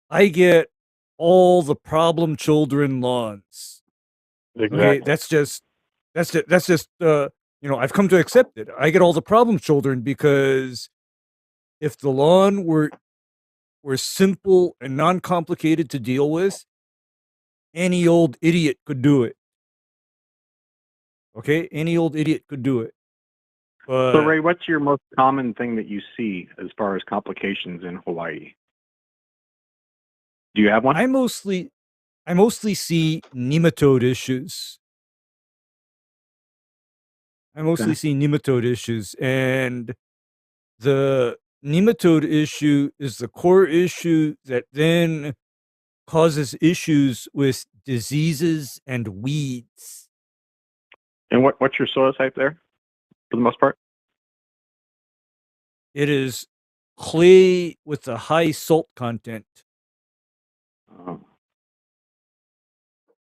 I get all the problem children lawns. Exactly. Okay, that's just I've come to accept it. I get all the problem children because if the lawn were simple and non-complicated to deal with, any old idiot could do it. Okay, any old idiot could do it. But So Ray, what's your most common thing that you see as far as complications in Hawaii? Do you have one? I mostly see nematode issues. And the nematode issue is the core issue that then causes issues with diseases and weeds. And what's your soil type there, for the most part? It is clay with a high salt content. Oh.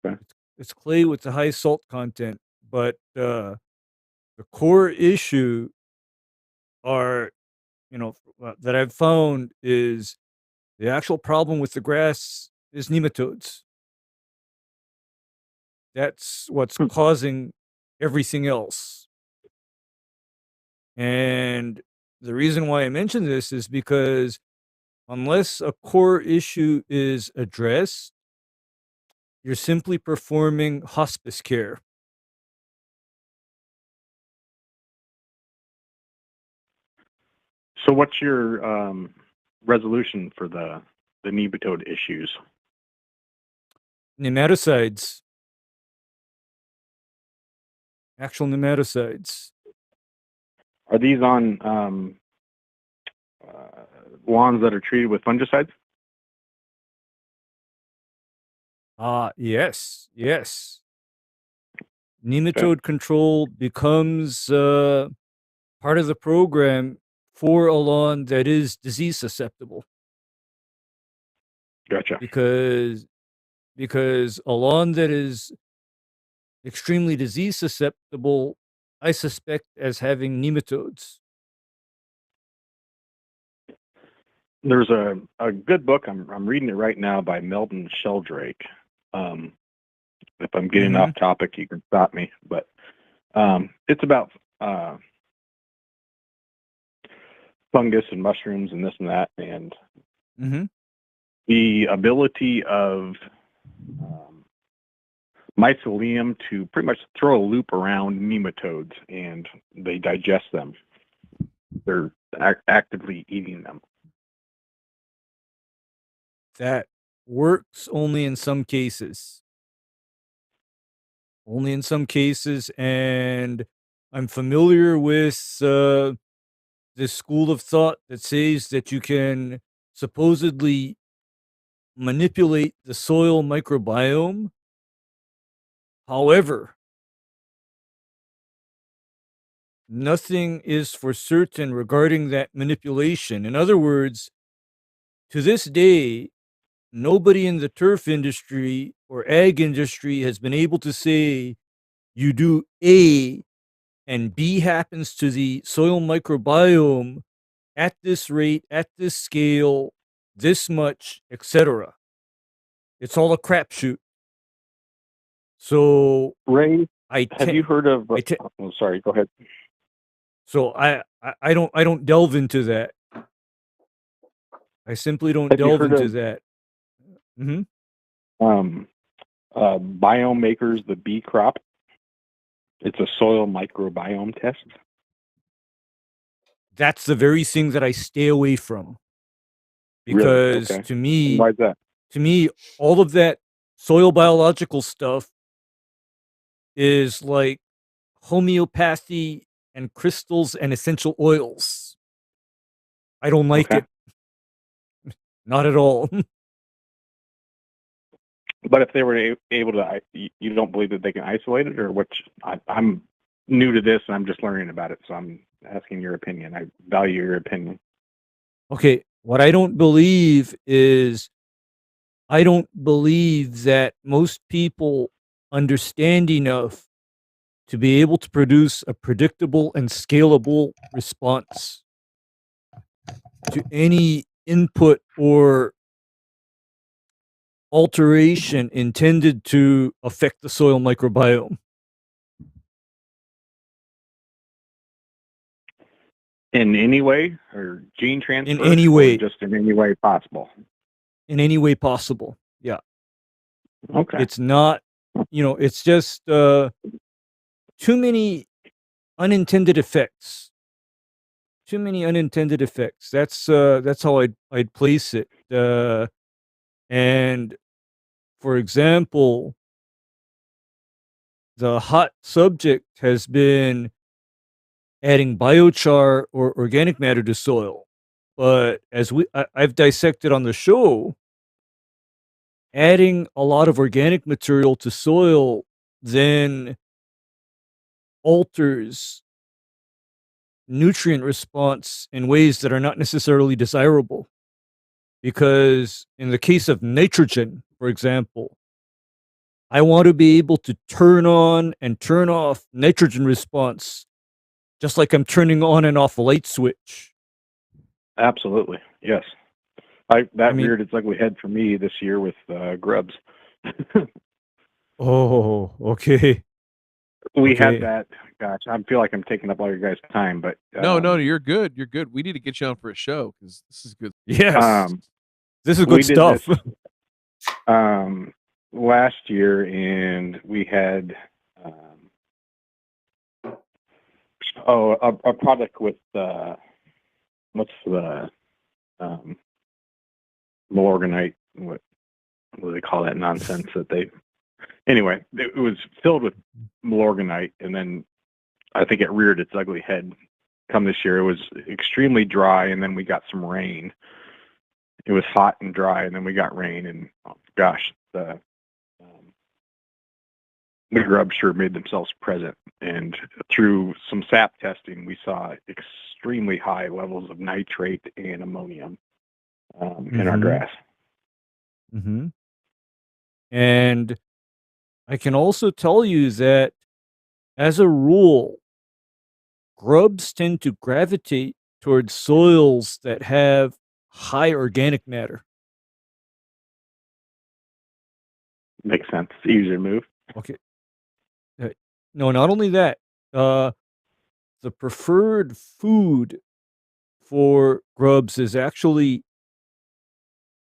Okay. It's clay with a high salt content, but the core issue that I've found is the actual problem with the grass is nematodes. That's what's causing everything else. And the reason why I mention this is because unless a core issue is addressed, you're simply performing hospice care. So what's your resolution for the nematode issues? Nematicides. Actual nematicides. Are these on lawns that are treated with fungicides? Yes. Nematode control becomes part of the program for a lawn that is disease susceptible. Gotcha. Because a lawn that is extremely disease susceptible, I suspect as having nematodes. There's a good book, I'm reading it right now, by Meldon Sheldrake. If I'm getting off topic, you can stop me. But it's about fungus and mushrooms and this and that, and the ability of mycelium to pretty much throw a loop around nematodes, and they digest them. They're actively eating them. That works only in some cases. And I'm familiar with this school of thought that says that you can supposedly manipulate the soil microbiome. However, nothing is for certain regarding that manipulation. In other words, to this day, nobody in the turf industry or ag industry has been able to say you do A and B happens to the soil microbiome at this rate, at this scale, this much, etc. It's all a crapshoot. So, Ray, have you heard of? Sorry, go ahead. So I don't delve into that. I simply don't delve into that. Biome Makers, the bee crop. It's a soil microbiome test. That's the very thing that I stay away from. Because really? Okay. To me, why is that? To me, all of that soil biological stuff is like homeopathy and crystals and essential oils. I don't like it. Not at all. But if they were able to, you don't believe that they can isolate it, or what? I'm new to this and I'm just learning about it, so I'm asking your opinion. I value your opinion. Okay, what I don't believe is, I don't believe that most people understand enough to be able to produce a predictable and scalable response to any input or alteration intended to affect the soil microbiome. In any way, or gene transfer? In any way. Or just in any way possible? In any way possible. Yeah. Okay. It's not, it's just too many unintended effects. Too many unintended effects. That's how I'd place it. And for example, the hot subject has been adding biochar or organic matter to soil. But as I've dissected on the show, adding a lot of organic material to soil then alters nutrient response in ways that are not necessarily desirable. Because in the case of nitrogen, for example, I want to be able to turn on and turn off nitrogen response just like I'm turning on and off a light switch. Absolutely. Yes. Reared its ugly head for me this year with grubs. Oh, okay. We had that. Gosh, I feel like I'm taking up all your guys' time, but no, you're good. You're good. We need to get you on for a show because this is good. Yes, this is good stuff. This, last year, and we had a product with what's the Morganite? What do they call that nonsense that they? Anyway, it was filled with Morganite, and then I think it reared its ugly head. Come this year, it was extremely dry, and then we got some rain. It was hot and dry, and then we got rain, and oh, gosh, the grubs sure made themselves present. And through some sap testing, we saw extremely high levels of nitrate and ammonium in our grass. Mm-hmm. And I can also tell you that, as a rule, grubs tend to gravitate towards soils that have high organic matter. Makes sense. It's easier to move. Okay. No, not only that. The preferred food for grubs is actually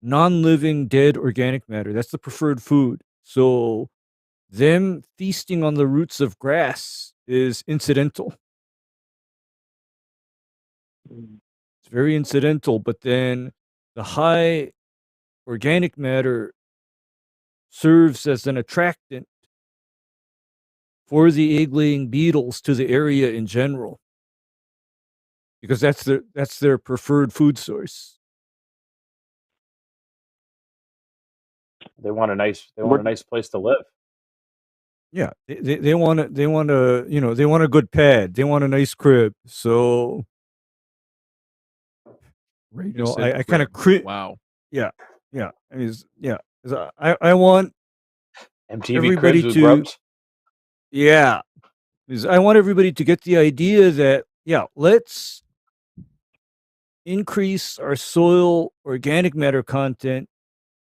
non-living, dead organic matter. That's the preferred food. So them feasting on the roots of grass is incidental. It's very incidental, but then the high organic matter serves as an attractant for the egg-laying beetles to the area in general, because that's their preferred food source. They want a nice place to live. Yeah, they want a good pad. They want a nice crib. So, I kind of wow. Yeah. I mean, I want MTV everybody cribs with to grubs. Yeah, because I want everybody to get the idea that let's increase our soil organic matter content,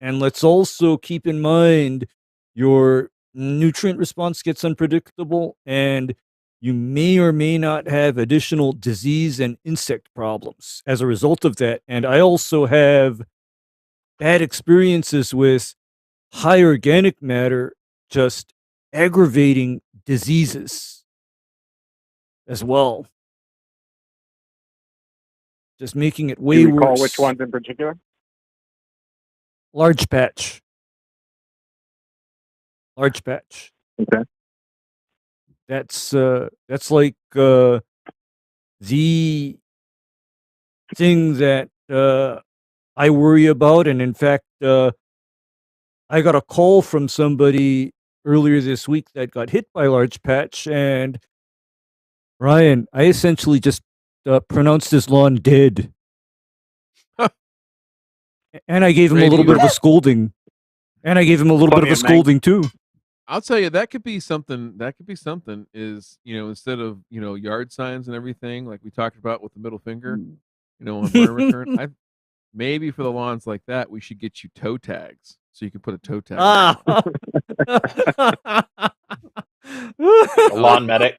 and let's also keep in mind your nutrient response gets unpredictable, and you may or may not have additional disease and insect problems as a result of that. And I also have bad experiences with high organic matter just aggravating diseases as well. Just making it way Do you recall worse. which ones in particular? Large patch. Okay. That's like the thing that I worry about. And in fact, I got a call from somebody earlier this week that got hit by large patch, and Ryan, I essentially just pronounced his lawn dead. And I gave him a little bit of a scolding. And I gave him a little bit of a scolding too. I'll tell you, that could be something. That could be something. Is instead of yard signs and everything like we talked about with the middle finger, on burn return. I maybe for the lawns like that, we should get you toe tags so you can put a toe tag. Ah. Like a lawn medic.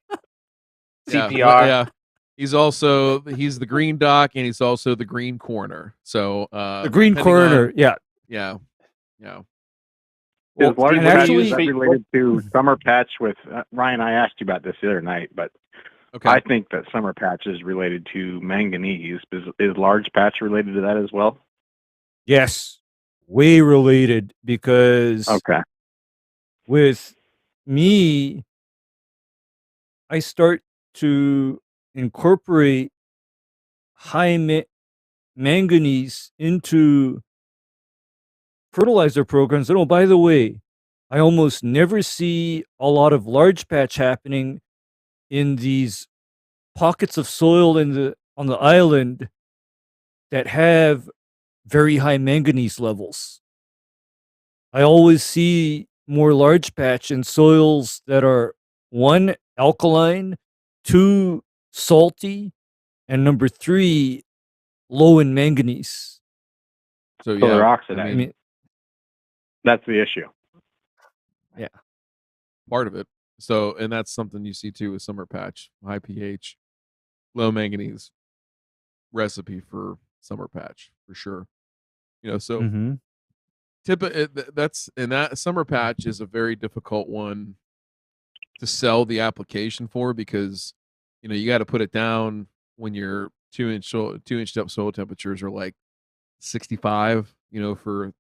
CPR. Yeah. He's the green doc and he's also the green corner. So the green corner, yeah. Yeah. Is large and patch actually- is that related to summer patch with Ryan? I asked you about this the other night, but Okay. I think that summer patch is related to manganese. Is large patch related to that as well? Yes, way related, because Okay. with me, I start to incorporate high manganese into fertilizer programs. And oh, by the way, I almost never see a lot of large patch happening in these pockets of soil on the island that have very high manganese levels. I always see more large patch in soils that are 1, alkaline, 2, salty, and number 3, low in manganese. So So they're yeah, oxidized. I mean, That's the issue. yeah. part of it. So, and that's something you see too with summer patch, high pH, low manganese recipe for summer patch for sure. So Mhm. that summer patch is a very difficult one to sell the application for because you got to put it down when your 2-inch up soil temperatures are like 65, for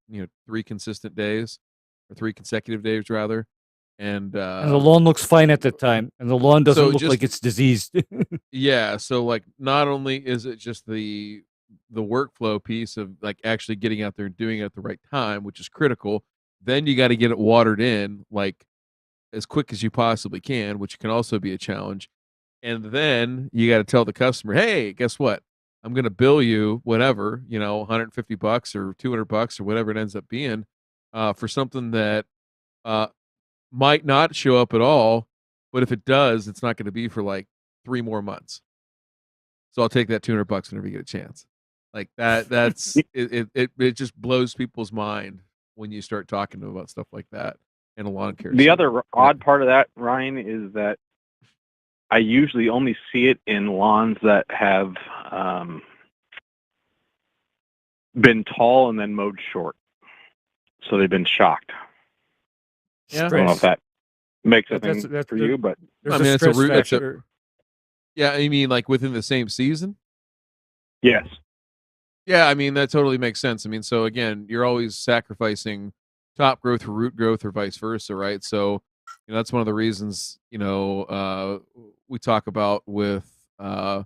3 consistent days or 3 consecutive days rather. And the lawn looks fine at the time, and the lawn doesn't look just- like it's diseased. Yeah, so like not only is it just the workflow piece of like actually getting out there and doing it at the right time, which is critical, then you got to get it watered in like as quick as you possibly can, which can also be a challenge. And then you got to tell the customer, "Hey, guess what? I'm going to bill you whatever, $150 or $200 or whatever it ends up being for something that might not show up at all, but if it does, it's not going to be for like 3 more months. So I'll take that $200 whenever you get a chance." Like that's it just blows people's mind when you start talking to them about stuff like that in a lawn care. The center. other odd part of that, Ryan, is that I usually only see it in lawns that have been tall and then mowed short. So they've been shocked. Yeah. I don't know if that makes a That's- thing that's for the- you, but There's I mean, a it's a stress root- it's a- factor. Yeah, I mean like within the same season? yes. Yeah, I mean that totally makes sense. I mean, so again, you're always sacrificing top growth for root growth or vice versa, right? So, that's one of the reasons, we talk about with I've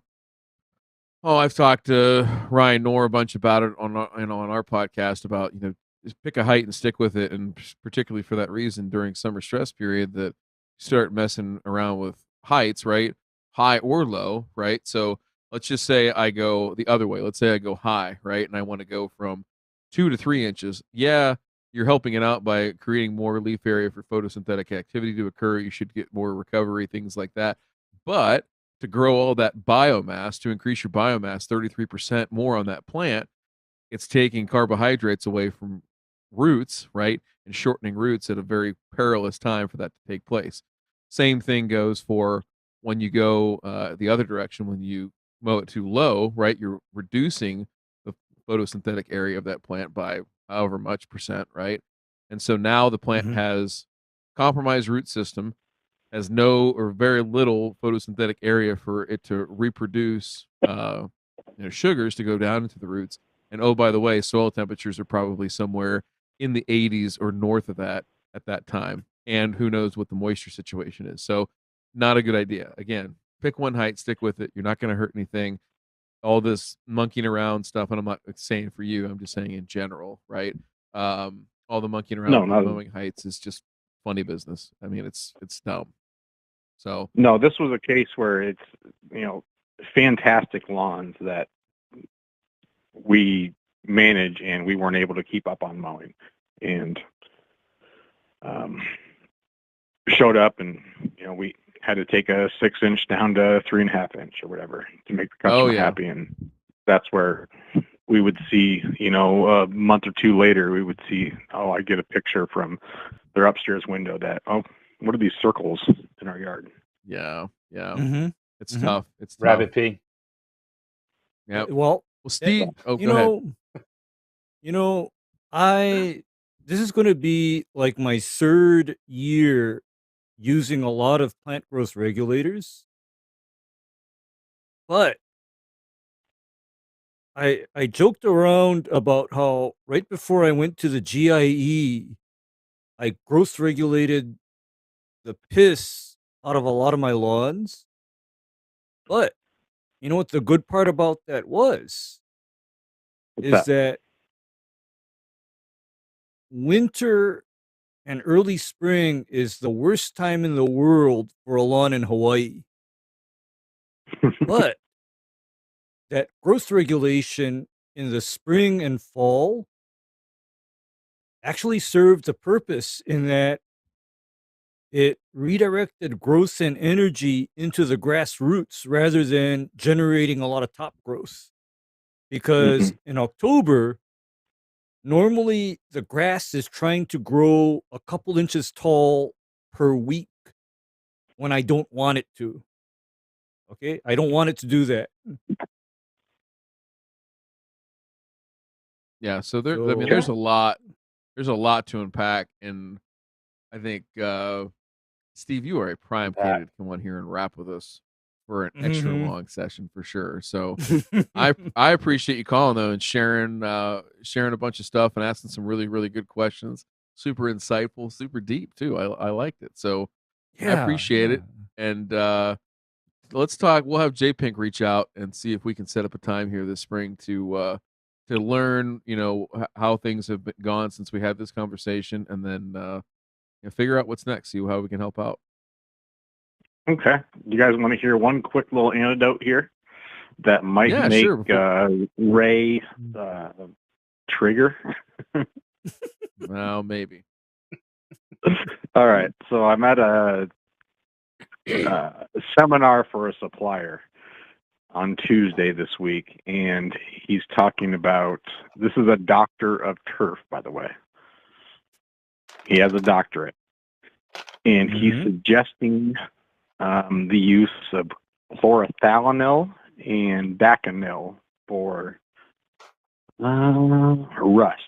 talked to Ryan Knorr a bunch about it on our podcast about, just pick a height and stick with it, and particularly for that reason during summer stress period that you start messing around with heights, right? High or low, right? So let's just say I go the other way. Let's say I go high, right? And I want to go from 2 to 3 inches. Yeah, you're helping it out by creating more leaf area for photosynthetic activity to occur. You should get more recovery, things like that. But to grow all that biomass, to increase your biomass 33% more on that plant, it's taking carbohydrates away from roots, right? And shortening roots at a very perilous time for that to take place. Same thing goes for when you go the other direction, when you mow it too low, right? You're reducing the photosynthetic area of that plant by however much percent, right? And so now the plant has compromised root system, has no or very little photosynthetic area for it to reproduce sugars to go down into the roots. And oh, by the way, soil temperatures are probably somewhere in the 80s or north of that at that time. And who knows what the moisture situation is. So not a good idea. Again, pick one height, stick with it. You're not going to hurt anything. All this monkeying around stuff, and I'm not saying for you, I'm just saying in general, right? All the monkeying around with mowing heights is just funny business. I mean, it's dumb. So No, this was a case where it's, fantastic lawns that we manage and we weren't able to keep up on mowing. And showed up, and we had to take a 6-inch down to 3.5 inch or whatever to make the customer happy, and that's where we would see, a month or two later, we would see, I get a picture from their upstairs window that, what are these circles in our yard? Yeah. Mm-hmm. It's tough. It's tough. Rabbit pee. Yeah. Well, Steve. Go ahead. This is going to be like my third year using a lot of plant growth regulators, but I joked around about how right before I went to the GIE, I growth regulated the piss out of a lot of my lawns. But you know what the good part about that was? Is that winter and early spring is the worst time in the world for a lawn in Hawaii. But that growth regulation in the spring and fall actually served a purpose in that it redirected growth and energy into the grass roots rather than generating a lot of top growth. Because in October, normally the grass is trying to grow a couple inches tall per week when I don't want it to. Okay? I don't want it to do that. Yeah, so there's a lot to unpack, and I think Steve, you are a prime candidate to come on here and rap with us for an extra long session for sure. So I appreciate you calling though and sharing a bunch of stuff and asking some really, really good questions. Super insightful, super deep too. I liked it. So I appreciate it. And let's talk. We'll have J Pink reach out and see if we can set up a time here this spring to learn, how things have gone since we had this conversation, and then figure out what's next. See how we can help out. Okay. You guys want to hear one quick little anecdote here that might make Ray trigger? Well, maybe. All right. So I'm at a seminar for a supplier on Tuesday this week, and he's talking about, this is a doctor of turf, by the way. He has a doctorate, and he's suggesting the use of chlorothalonil and daconil for rust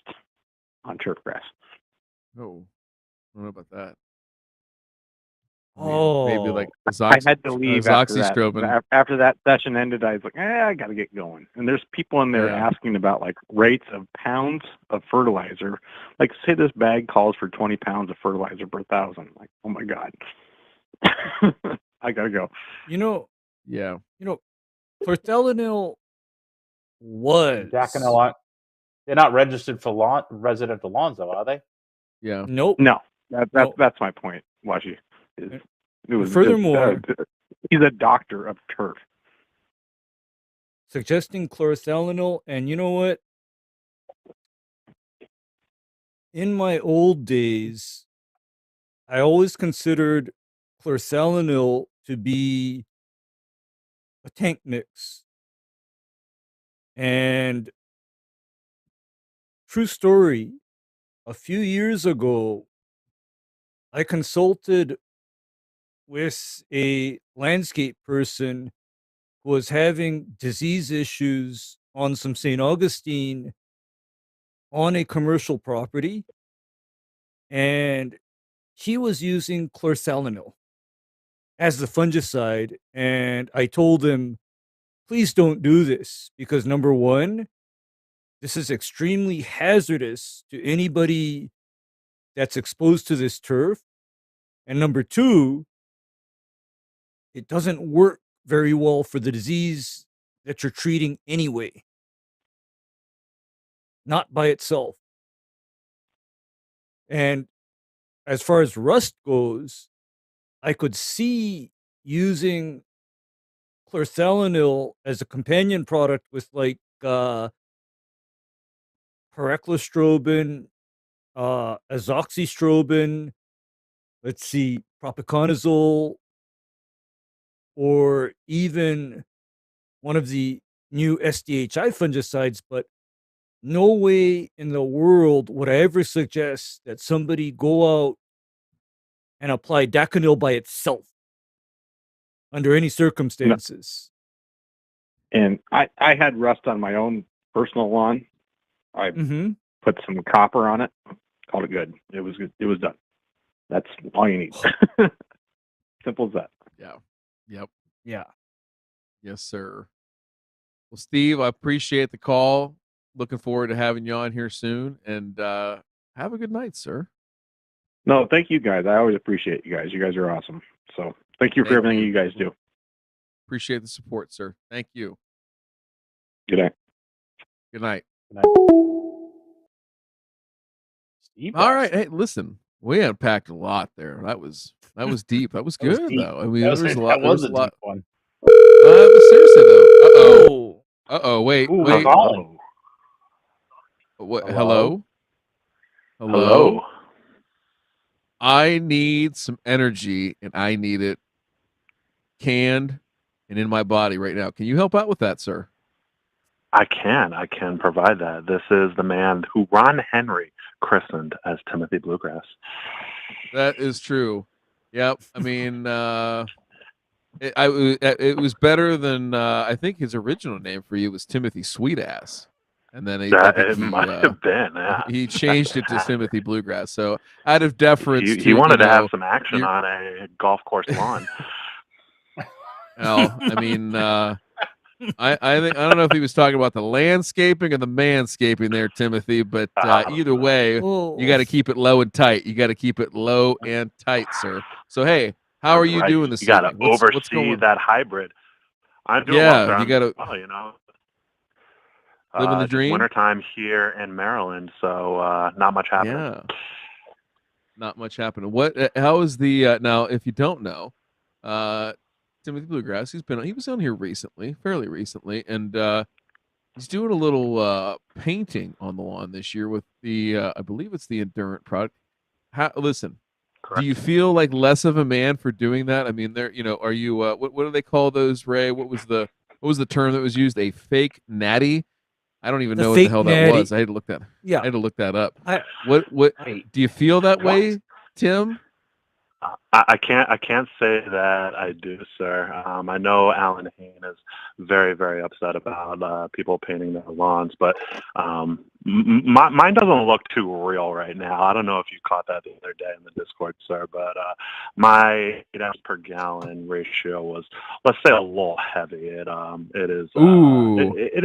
on turf grass. Oh, I don't know about that. Oh, maybe like I had to leave after that. After that session ended, I was like, I got to get going. And there's people in there asking about like rates of pounds of fertilizer. Like, say this bag calls for 20 pounds of fertilizer per 1,000. Like, oh my God. I got to go. Chlorothalonil was Daconil. They're not registered for residential lawns, though, are they? Yeah. Nope. No, that's my point, Washi. Furthermore, he's a doctor of turf. Suggesting chlorothalonil, and you know what? In my old days, I always considered chlorothalonil to be a tank mix. And true story, a few years ago, I consulted with a landscape person who was having disease issues on some St. Augustine on a commercial property. And he was using chlorothalonil as the fungicide. And I told him, please don't do this because number one, this is extremely hazardous to anybody that's exposed to this turf. And number two, it doesn't work very well for the disease that you're treating anyway. Not by itself. And as far as rust goes, I could see using chlorothalonil as a companion product with like peraclostrobin, azoxystrobin. Let's see, propiconazole, or even one of the new SDHI fungicides, but no way in the world would I ever suggest that somebody go out and apply Daconil by itself under any circumstances. And I had rust on my own personal lawn. I Mm-hmm. put some copper on it, called it good. It was good. It was done. That's all you need. Simple as that. Yeah. Yep. Yeah. Yes, sir. Well, Steve, I appreciate the call. Looking forward to having you on here soon. And have a good night, sir. No, thank you guys. I always appreciate you guys. You guys are awesome. So thank you for everything you guys do. Appreciate the support, sir. Thank you. Good night. Good night. Good night. Steve, All right. Hey, listen, we unpacked a lot there. That was deep. That was That was good, deep. though. I mean, That was, there was a that lot. was There a was a deep lot. one. But seriously, though. Oh. Uh-oh. Wait. Ooh, Wait. calling. What? Hello? Hello? I need some energy, and I need it canned and in my body right now. Can you help out with that, sir? I can provide that. This is the man who Ron Henry christened as Timothy Bluegrass. That is true. Yep. I mean, it was better than I think his original name for you was Timothy Sweetass, and then It might have been. Yeah. he changed it to Timothy Bluegrass. So out of deference, He wanted to have some action on a golf course lawn. Well, I mean, I don't know if he was talking about the landscaping or the manscaping there, Timothy, but either way, you got to keep it low and tight. You got to keep it low and tight, sir. So hey, how are you doing this evening? You got to oversee what's going that hybrid. I'm doing well, sir. You got to living the dream. Wintertime here in Maryland, so not much happening. Yeah, not much happening. How is the now? If you don't know, Timothy Bluegrass, he was on here fairly recently, and he's doing a little painting on the lawn this year with the I believe it's the Endurant product. Listen, Correct. do you feel like less of a man for doing that? I mean, are you what do they call those, Ray? What was the term that was used? A fake natty? I don't even know what the hell that was. I had to look that. Yeah, I had to look that up. What do you feel that way, Tim? I can't say that I do, sir. I know Alan Hain is very, very upset about people painting their lawns, but mine doesn't look too real right now. I don't know if you caught that the other day in the Discord, sir, but my 8 ounce per gallon ratio was, let's say, a little heavy. It is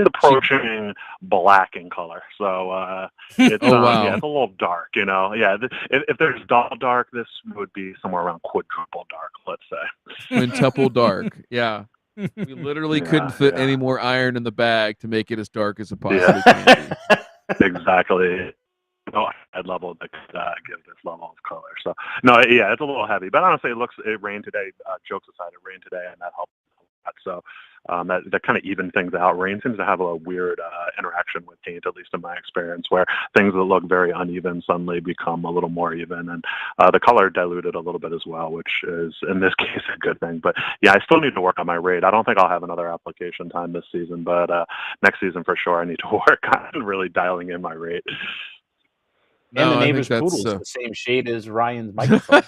approaching black in color, so it's wow. Yeah, it's a little dark, Yeah, if there's dark, this would be somewhere around quadruple dark, let's say. Quintuple dark, yeah. We literally couldn't fit any more iron in the bag to make it as dark as it possibly can be. Exactly. No head level that could give this level of color. So no, yeah, it's a little heavy, but honestly, it rained today. Jokes aside, it rained today, and that helped a lot. So that kind of evened things out. Rain seems to have a weird interaction with paint, at least in my experience, where things that look very uneven suddenly become a little more even, and the color diluted a little bit as well, which is in this case a good thing. But yeah, I still need to work on my rate. I don't think I'll have another application time this season, but next season for sure I need to work on really dialing in my rate. And the neighbor's poodle's the same shade as Ryan's microphone.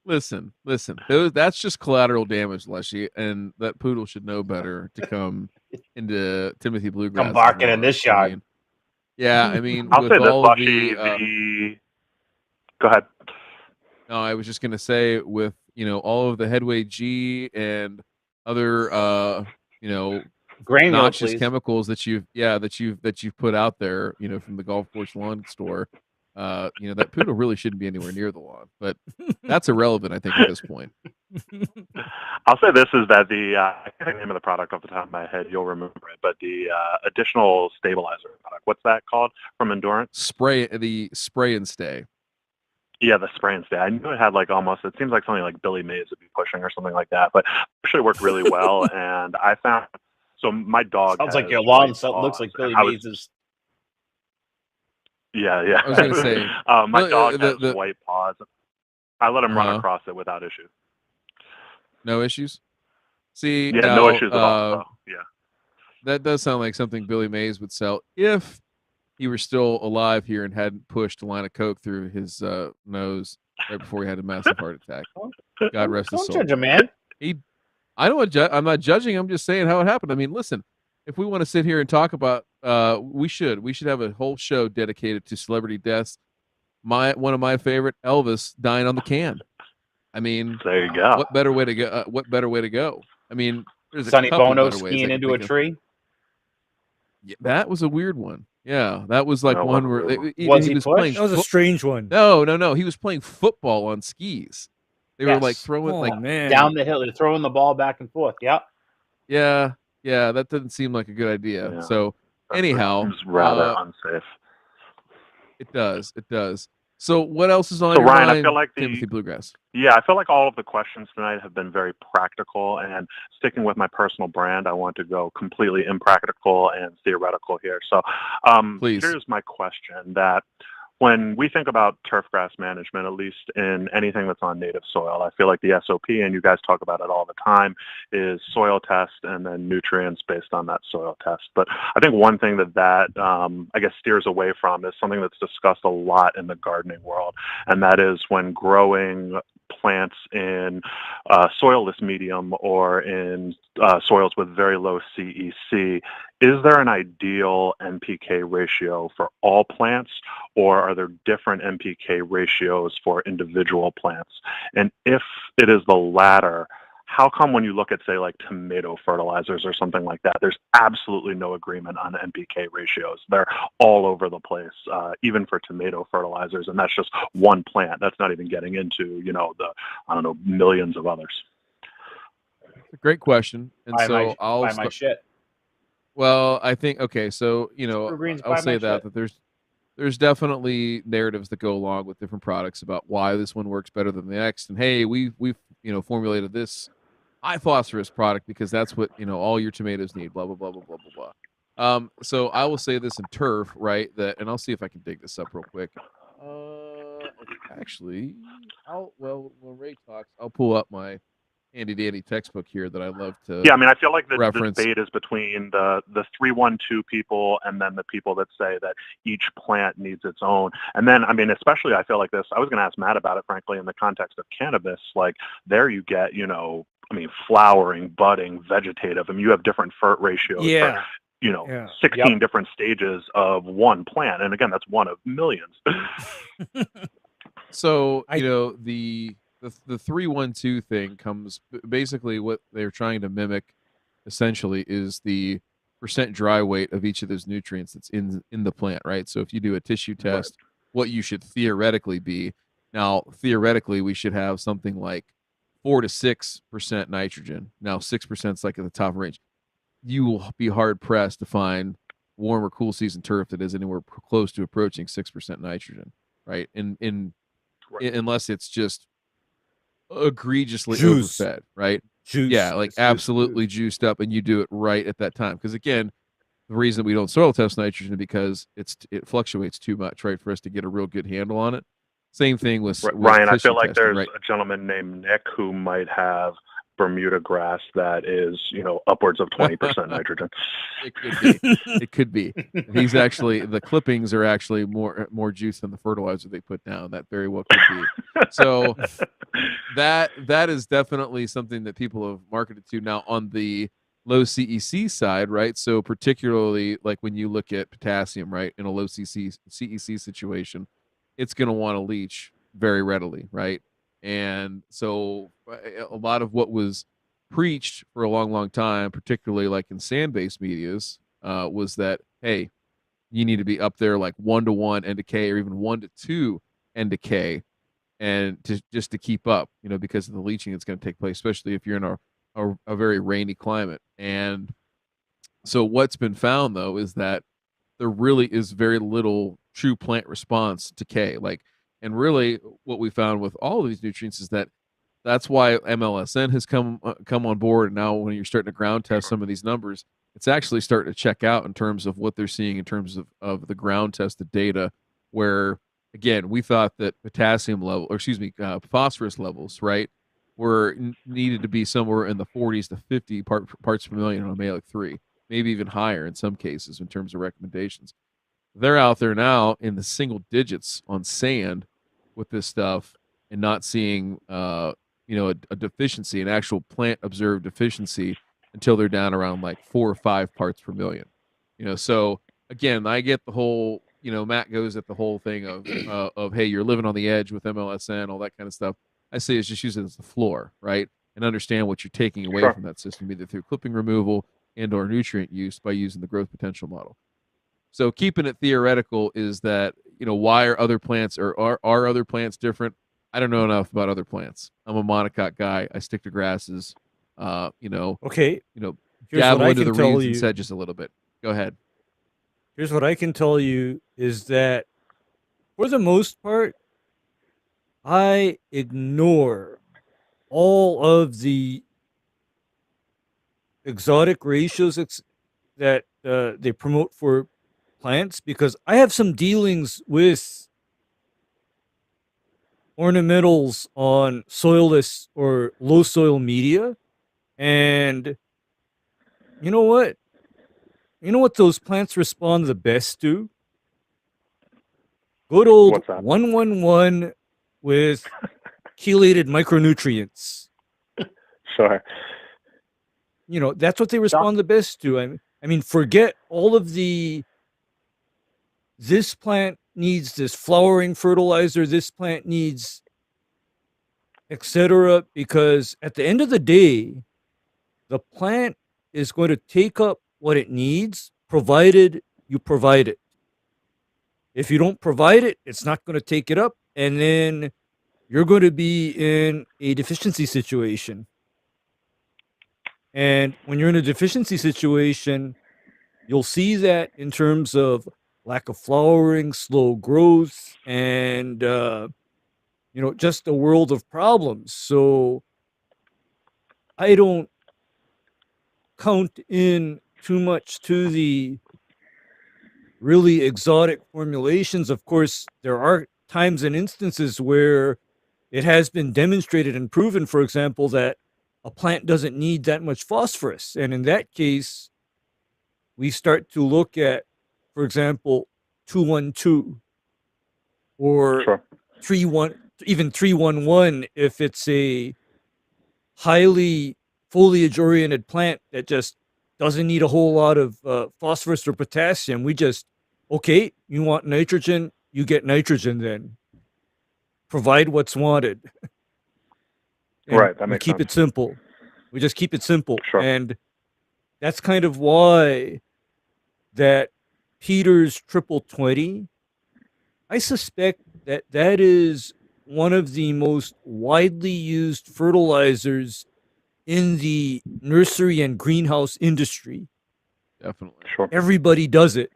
Listen. That's just collateral damage, Leshy, and that poodle should know better to come into Timothy Bluegrass. Come barking in this yard. I mean, I'll with say this, all Leshy, Go ahead. No, I was just gonna say with all of the Headway G and other Granular, noxious please. chemicals that you've put out there, from the golf course lawn store. That poodle really shouldn't be anywhere near the lawn, but that's irrelevant, I think, at this point. I'll say this is that I can't think the name of the product off the top of my head. You'll remember it, but the additional stabilizer product. What's that called from Endurance? The spray and stay. Yeah, the spray and stay. I knew it had it seems like something like Billy Mays would be pushing or something like that, but it actually worked really well. And I found, so my dog sounds like your lawn looks like Billy Mays's. Yeah. I was gonna say, my well, dog has the white paws. I let him run across it without issue. no issues. See, Yeah, now, no issues at all. So, yeah. That does sound like something Billy Mays would sell if he were still alive here and hadn't pushed a line of coke through his nose right before he had a massive heart attack. God rest his Don't soul. judge a man. I don't. I'm not judging. I'm just saying how it happened. I mean, listen. If we want to sit here and talk about, we should have a whole show dedicated to celebrity deaths. One of my favorite, Elvis dying on the can. I mean, there you go. What better way to go? What better way to go? I mean, there's Sonny a couple Bono better ways. skiing into a tree. Yeah, that was a weird one. Yeah, that was like one where he Was was pushed? playing. That was a strange one. No. He was playing football on skis. They were like throwing like down the hill. They're throwing the ball back and forth. Yep. Yeah. That doesn't seem like a good idea. Yeah. So anyhow, It's rather unsafe. It does. So what else is on So your Ryan, mind, I feel like Timothy Bluegrass? Yeah, I feel like all of the questions tonight have been very practical, and sticking with my personal brand, I want to go completely impractical and theoretical here. So Please. Here's my question: that when we think about turfgrass management, at least in anything that's on native soil, I feel like the SOP, and you guys talk about it all the time, is soil test and then nutrients based on that soil test. But I think one thing that I guess steers away from is something that's discussed a lot in the gardening world, and that is when growing plants in soilless medium or in soils with very low CEC, is there an ideal NPK ratio for all plants, or are there different NPK ratios for individual plants? And if it is the latter, how come when you look at, say, like tomato fertilizers or something like that, there's absolutely no agreement on NPK ratios? They're all over the place, even for tomato fertilizers, and that's just one plant. That's not even getting into, the millions of others. It's a great question, and Buy so I'll my shit. Well, I think so. Supergreens I'll buy say my that shit. there's definitely narratives that go along with different products about why this one works better than the next, and hey, we've formulated this high phosphorus product because that's what all your tomatoes need. Blah blah blah blah blah blah blah. So I will say this in turf, right? And I'll see if I can dig this up real quick. Actually, when Ray talks, I'll pull up my handy dandy textbook here that I love to. Yeah, I mean, I feel like the reference. debate is between the 3-1-2 people and then the people that say that each plant needs its own. And then, I mean, especially I feel like this, I was going to ask Matt about it, frankly, in the context of cannabis. Like there you get, flowering, budding, vegetative. I mean, you have different fert ratios for, 16 different stages of one plant. And again, that's one of millions. So, the 3-1-2 thing comes basically what they're trying to mimic essentially is the percent dry weight of each of those nutrients that's in the plant, right? So if you do a tissue test, what you should theoretically be, now theoretically we should have something like 4 to 6% nitrogen. Now 6% is like at the top range. You will be hard pressed to find warm or cool season turf that is anywhere close to approaching 6% nitrogen, right? Unless it's just egregiously overfed, right? Absolutely juiced up, and you do it right at that time. Because again, the reason we don't soil test nitrogen because it fluctuates too much, right, for us to get a real good handle on it. Same thing with Ryan. I feel like testing, there's a gentleman named Nick who might have Bermuda grass that is, upwards of 20% nitrogen. It could be. He's actually, the clippings are actually more juice than the fertilizer they put down. That very well could be. So that is definitely something that people have marketed to. Now on the low CEC side, right? So particularly like when you look at potassium, right, in a low CEC situation, it's going to want to leach very readily, right? And so a lot of what was preached for a long, long time, particularly like in sand-based medias, was that, hey, you need to be up there like 1-to-1 N to K or even 1-to-2 N to K, and just to keep up, because of the leaching that's going to take place, especially if you're in a very rainy climate. And so what's been found, though, is that there really is very little true plant response to K. And really, what we found with all of these nutrients is that's why MLSN has come on board. And now, when you're starting to ground test some of these numbers, it's actually starting to check out in terms of what they're seeing in terms of the ground tested data where again we thought that potassium level, or excuse me, phosphorus levels, right, were needed to be somewhere in the 40s to 50 parts per million on oleic 3, maybe even higher in some cases in terms of recommendations. They're out there now in the single digits on sand with this stuff and not seeing a deficiency, an actual plant observed deficiency, until they're down around like 4 or 5 parts per million. So again, I get the whole, Matt goes at the whole thing of hey, you're living on the edge with MLSN, all that kind of stuff. I say it's just use it as the floor, right? And understand what you're taking away from that system, either through clipping removal and or nutrient use by using the growth potential model. So keeping it theoretical is that, why are other plants, or are other plants different? I don't know enough about other plants. I'm a monocot guy. I stick to grasses. Okay. Here's Dabble what I into can the tell reeds and you. sedges a little bit. Go ahead. Here's what I can tell you is that for the most part, I ignore all of the exotic ratios that they promote for plants, because I have some dealings with ornamentals on soilless or low soil media, and you know what? You know what those plants respond the best to? Good old 111 with chelated micronutrients. Sure. That's what they respond the best to. I mean, forget all of this plant needs this flowering fertilizer, this plant needs, etc. Because at the end of the day, the plant is going to take up what it needs, provided you provide it. If you don't provide it, it's not going to take it up, and then you're going to be in a deficiency situation. And when you're in a deficiency situation, you'll see that in terms of lack of flowering, slow growth, and just a world of problems. So I don't count in too much to the really exotic formulations. Of course, there are times and instances where it has been demonstrated and proven, for example, that a plant doesn't need that much phosphorus. And in that case, we start to look at, for example, 212 or 31, even 311, if it's a highly foliage oriented plant that just doesn't need a whole lot of phosphorus or potassium. We just, okay, you want nitrogen, you get nitrogen then. Provide what's wanted. Right, that we makes keep sense. it simple. We just keep it simple. Sure. And that's kind of why that Peter's triple 20, I suspect that is one of the most widely used fertilizers in the nursery and greenhouse industry. Definitely. Sure. Everybody does it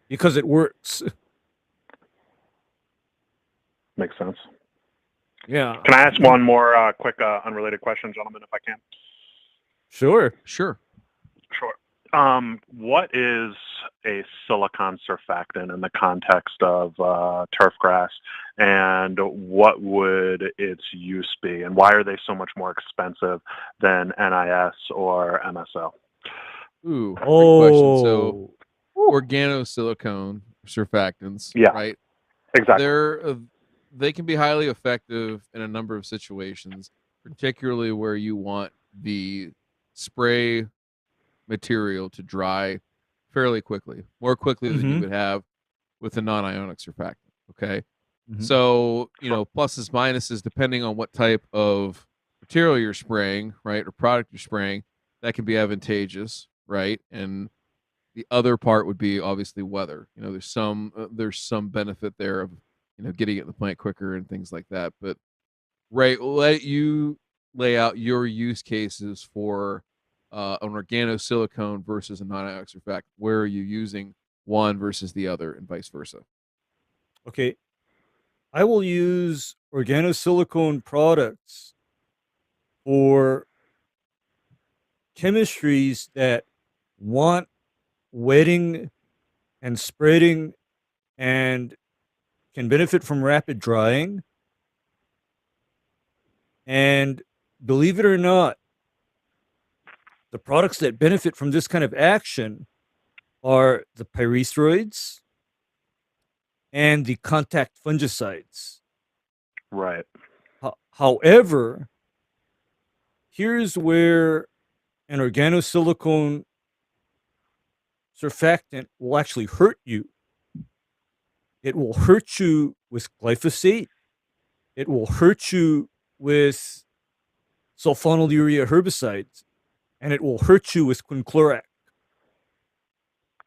because it works. Makes sense. Yeah. Can I ask one more quick unrelated question, gentlemen, if I can? Sure. Sure. What is a silicon surfactant in the context of turf grass, and what would its use be, and why are they so much more expensive than NIS or MSO? Ooh, good question. So, organosilicone surfactants, right? Exactly. They can be highly effective in a number of situations, particularly where you want the spray material to dry fairly quickly, more quickly than you would have with a non-ionic surfactant. Okay. So, pluses, minuses, depending on what type of material you're spraying, right, or product you're spraying, that can be advantageous, right? And the other part would be obviously weather. There's some benefit there of, getting it in the plant quicker and things like that. But Ray, let you lay out your use cases for an organosilicone versus a non-ionic surfactant. Where are you using one versus the other, and vice versa? Okay. I will use organosilicone products for chemistries that want wetting and spreading and can benefit from rapid drying. And believe it or not, the products that benefit from this kind of action are the pyrethroids and the contact fungicides. Right. However, here's where an organosilicone surfactant will actually hurt you. It will hurt you with glyphosate. It will hurt you with sulfonylurea herbicides. And it will hurt you with quinclorac.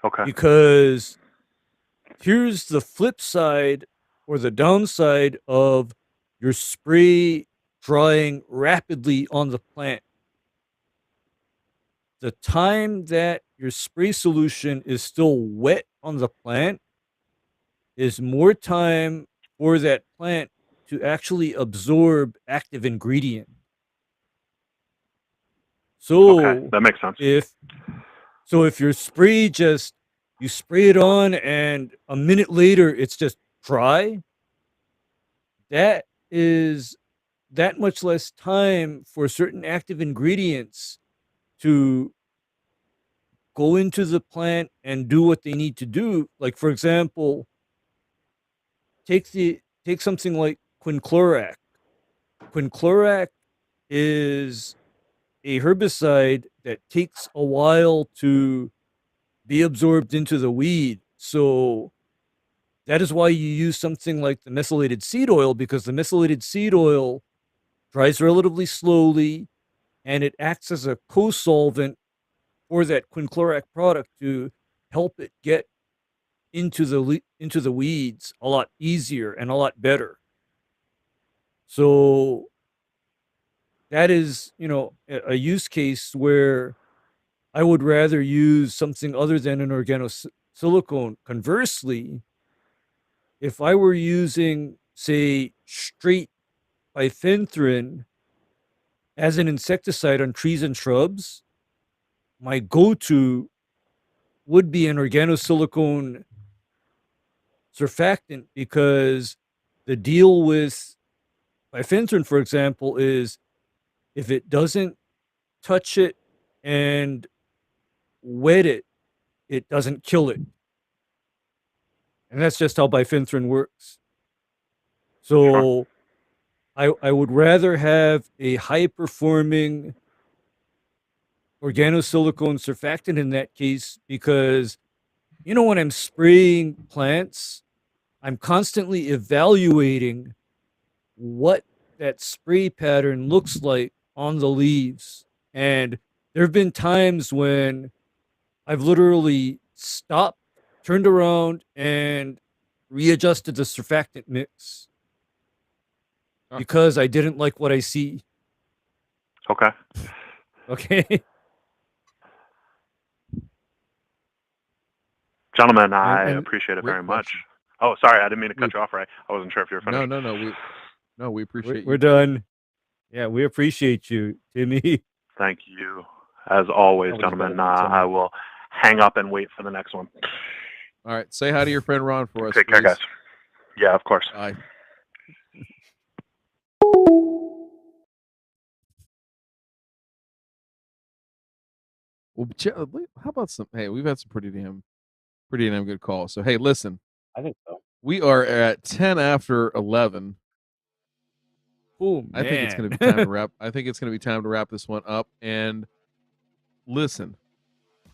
Okay. Because here's the flip side or the downside of your spray drying rapidly on the plant. The time that your spray solution is still wet on the plant is more time for that plant to actually absorb active ingredient. So okay, that makes sense. If your spray you spray it on and a minute later it's just dry, that is that much less time for certain active ingredients to go into the plant and do what they need to do. Like, for example, take something like quinclorac. Quinclorac is a herbicide that takes a while to be absorbed into the weed. So that is why you use something like the methylated seed oil, because the methylated seed oil dries relatively slowly and it acts as a co-solvent for that quinclorac product to help it get into the weeds a lot easier and a lot better. So that is, a use case where I would rather use something other than an organosilicone. Conversely, if I were using, say, straight bifenthrin as an insecticide on trees and shrubs, my go-to would be an organosilicone surfactant, because the deal with bifenthrin, for example, is if it doesn't touch it and wet it, it doesn't kill it. And that's just how bifenthrin works. So I would rather have a high-performing organosilicone surfactant in that case, because, when I'm spraying plants, I'm constantly evaluating what that spray pattern looks like on the leaves. And there have been times when I've literally stopped, turned around, and readjusted the surfactant mix because I didn't like what I see. Okay. Okay. Gentlemen, I appreciate it very much. Oh, sorry, I didn't mean to cut you off, Ray. I wasn't sure if you were finished. No, we appreciate you. We're done. Yeah, we appreciate you, Timmy. Thank you. As always, gentlemen, I will hang up and wait for the next one. All right. Say hi to your friend Ron for us. Take care, guys. Yeah, of course. Bye. Well, how about some? Hey, we've had some pretty damn good calls. So, hey, listen. I think so. We are at 10 after 11. Oh, man. I think it's going to be time to wrap. I think it's going to be time to wrap this one up. And listen,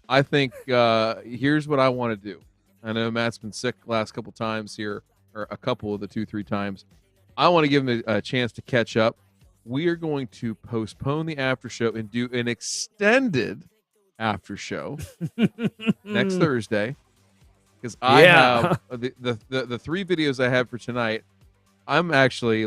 I think here's what I want to do. I know Matt's been sick the last couple times here, or a couple of the 2-3 times. I want to give him a chance to catch up. We are going to postpone the after show and do an extended after show next Thursday, because I have the 3 videos I have for tonight. I'm actually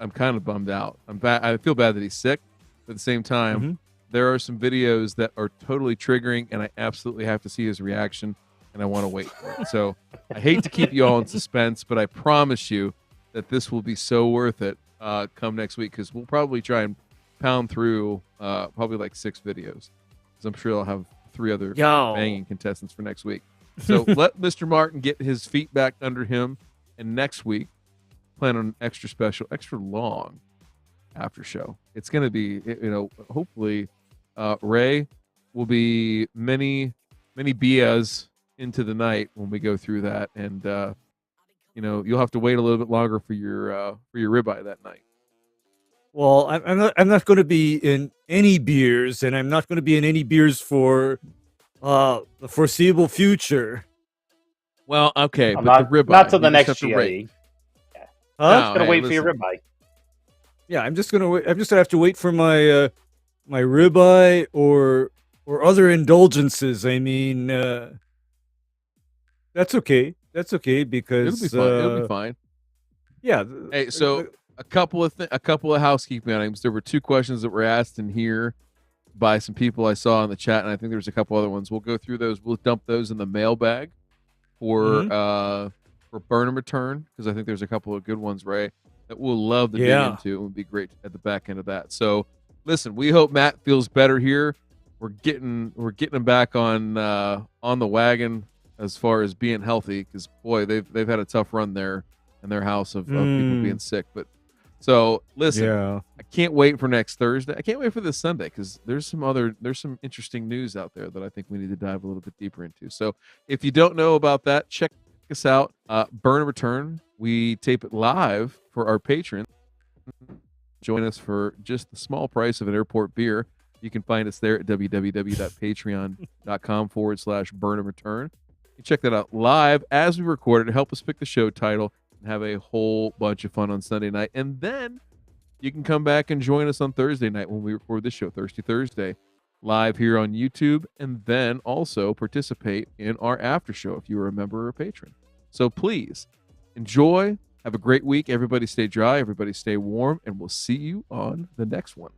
I'm kind of bummed out. I feel bad that he's sick, but at the same time, there are some videos that are totally triggering, and I absolutely have to see his reaction, and I want to wait for it. So I hate to keep you all in suspense, but I promise you that this will be so worth it come next week, because we'll probably try and pound through probably 6 videos. I'm sure I'll have 3 other banging contestants for next week. So let Mr. Martin get his feet back under him. And next week, plan on an extra special, extra long after show. It's going to be, hopefully, Ray will be many beers into the night when we go through that, and you'll have to wait a little bit longer for your ribeye that night. Well, I'm not going to be in any beers, and I'm not going to be in any beers for the foreseeable future. Well, okay, but not, the ribeye, not till the you just next have to wait. GIE. Yeah. Huh? I'm just gonna wait for your ribeye. Yeah, I'm just gonna wait. I'm just gonna have to wait for my my ribeye or other indulgences. I mean, that's okay. That's okay because It'll be fine. It'll be fine. Yeah. Hey, so a couple of housekeeping items. There were 2 questions that were asked in here by some people I saw in the chat, and I think there was a couple other ones. We'll go through those. We'll dump those in the mailbag for burn and return, because I think there's a couple of good ones, Ray, that we'll love to dig into. It would be great at the back end of that. So listen, we hope Matt feels better here. We're getting him back on the wagon as far as being healthy, because boy, they've had a tough run there in their house of people being sick. But so listen, I can't wait for next Thursday. I can't wait for this Sunday, because there's some interesting news out there that I think we need to dive a little bit deeper into. So if you don't know about that, check us out. Burn and Return. We tape it live for our patrons. Join us for just the small price of an airport beer. You can find us there at www.patreon.com/burn and return. You check that out live as we record it. Help us pick the show title and have a whole bunch of fun on Sunday night. And then you can come back and join us on Thursday night when we record this show, Thirsty Thursday, live here on YouTube, and then also participate in our after show if you are a member or a patron. So please enjoy. Have a great week. Everybody stay dry. Everybody stay warm. And we'll see you on the next one.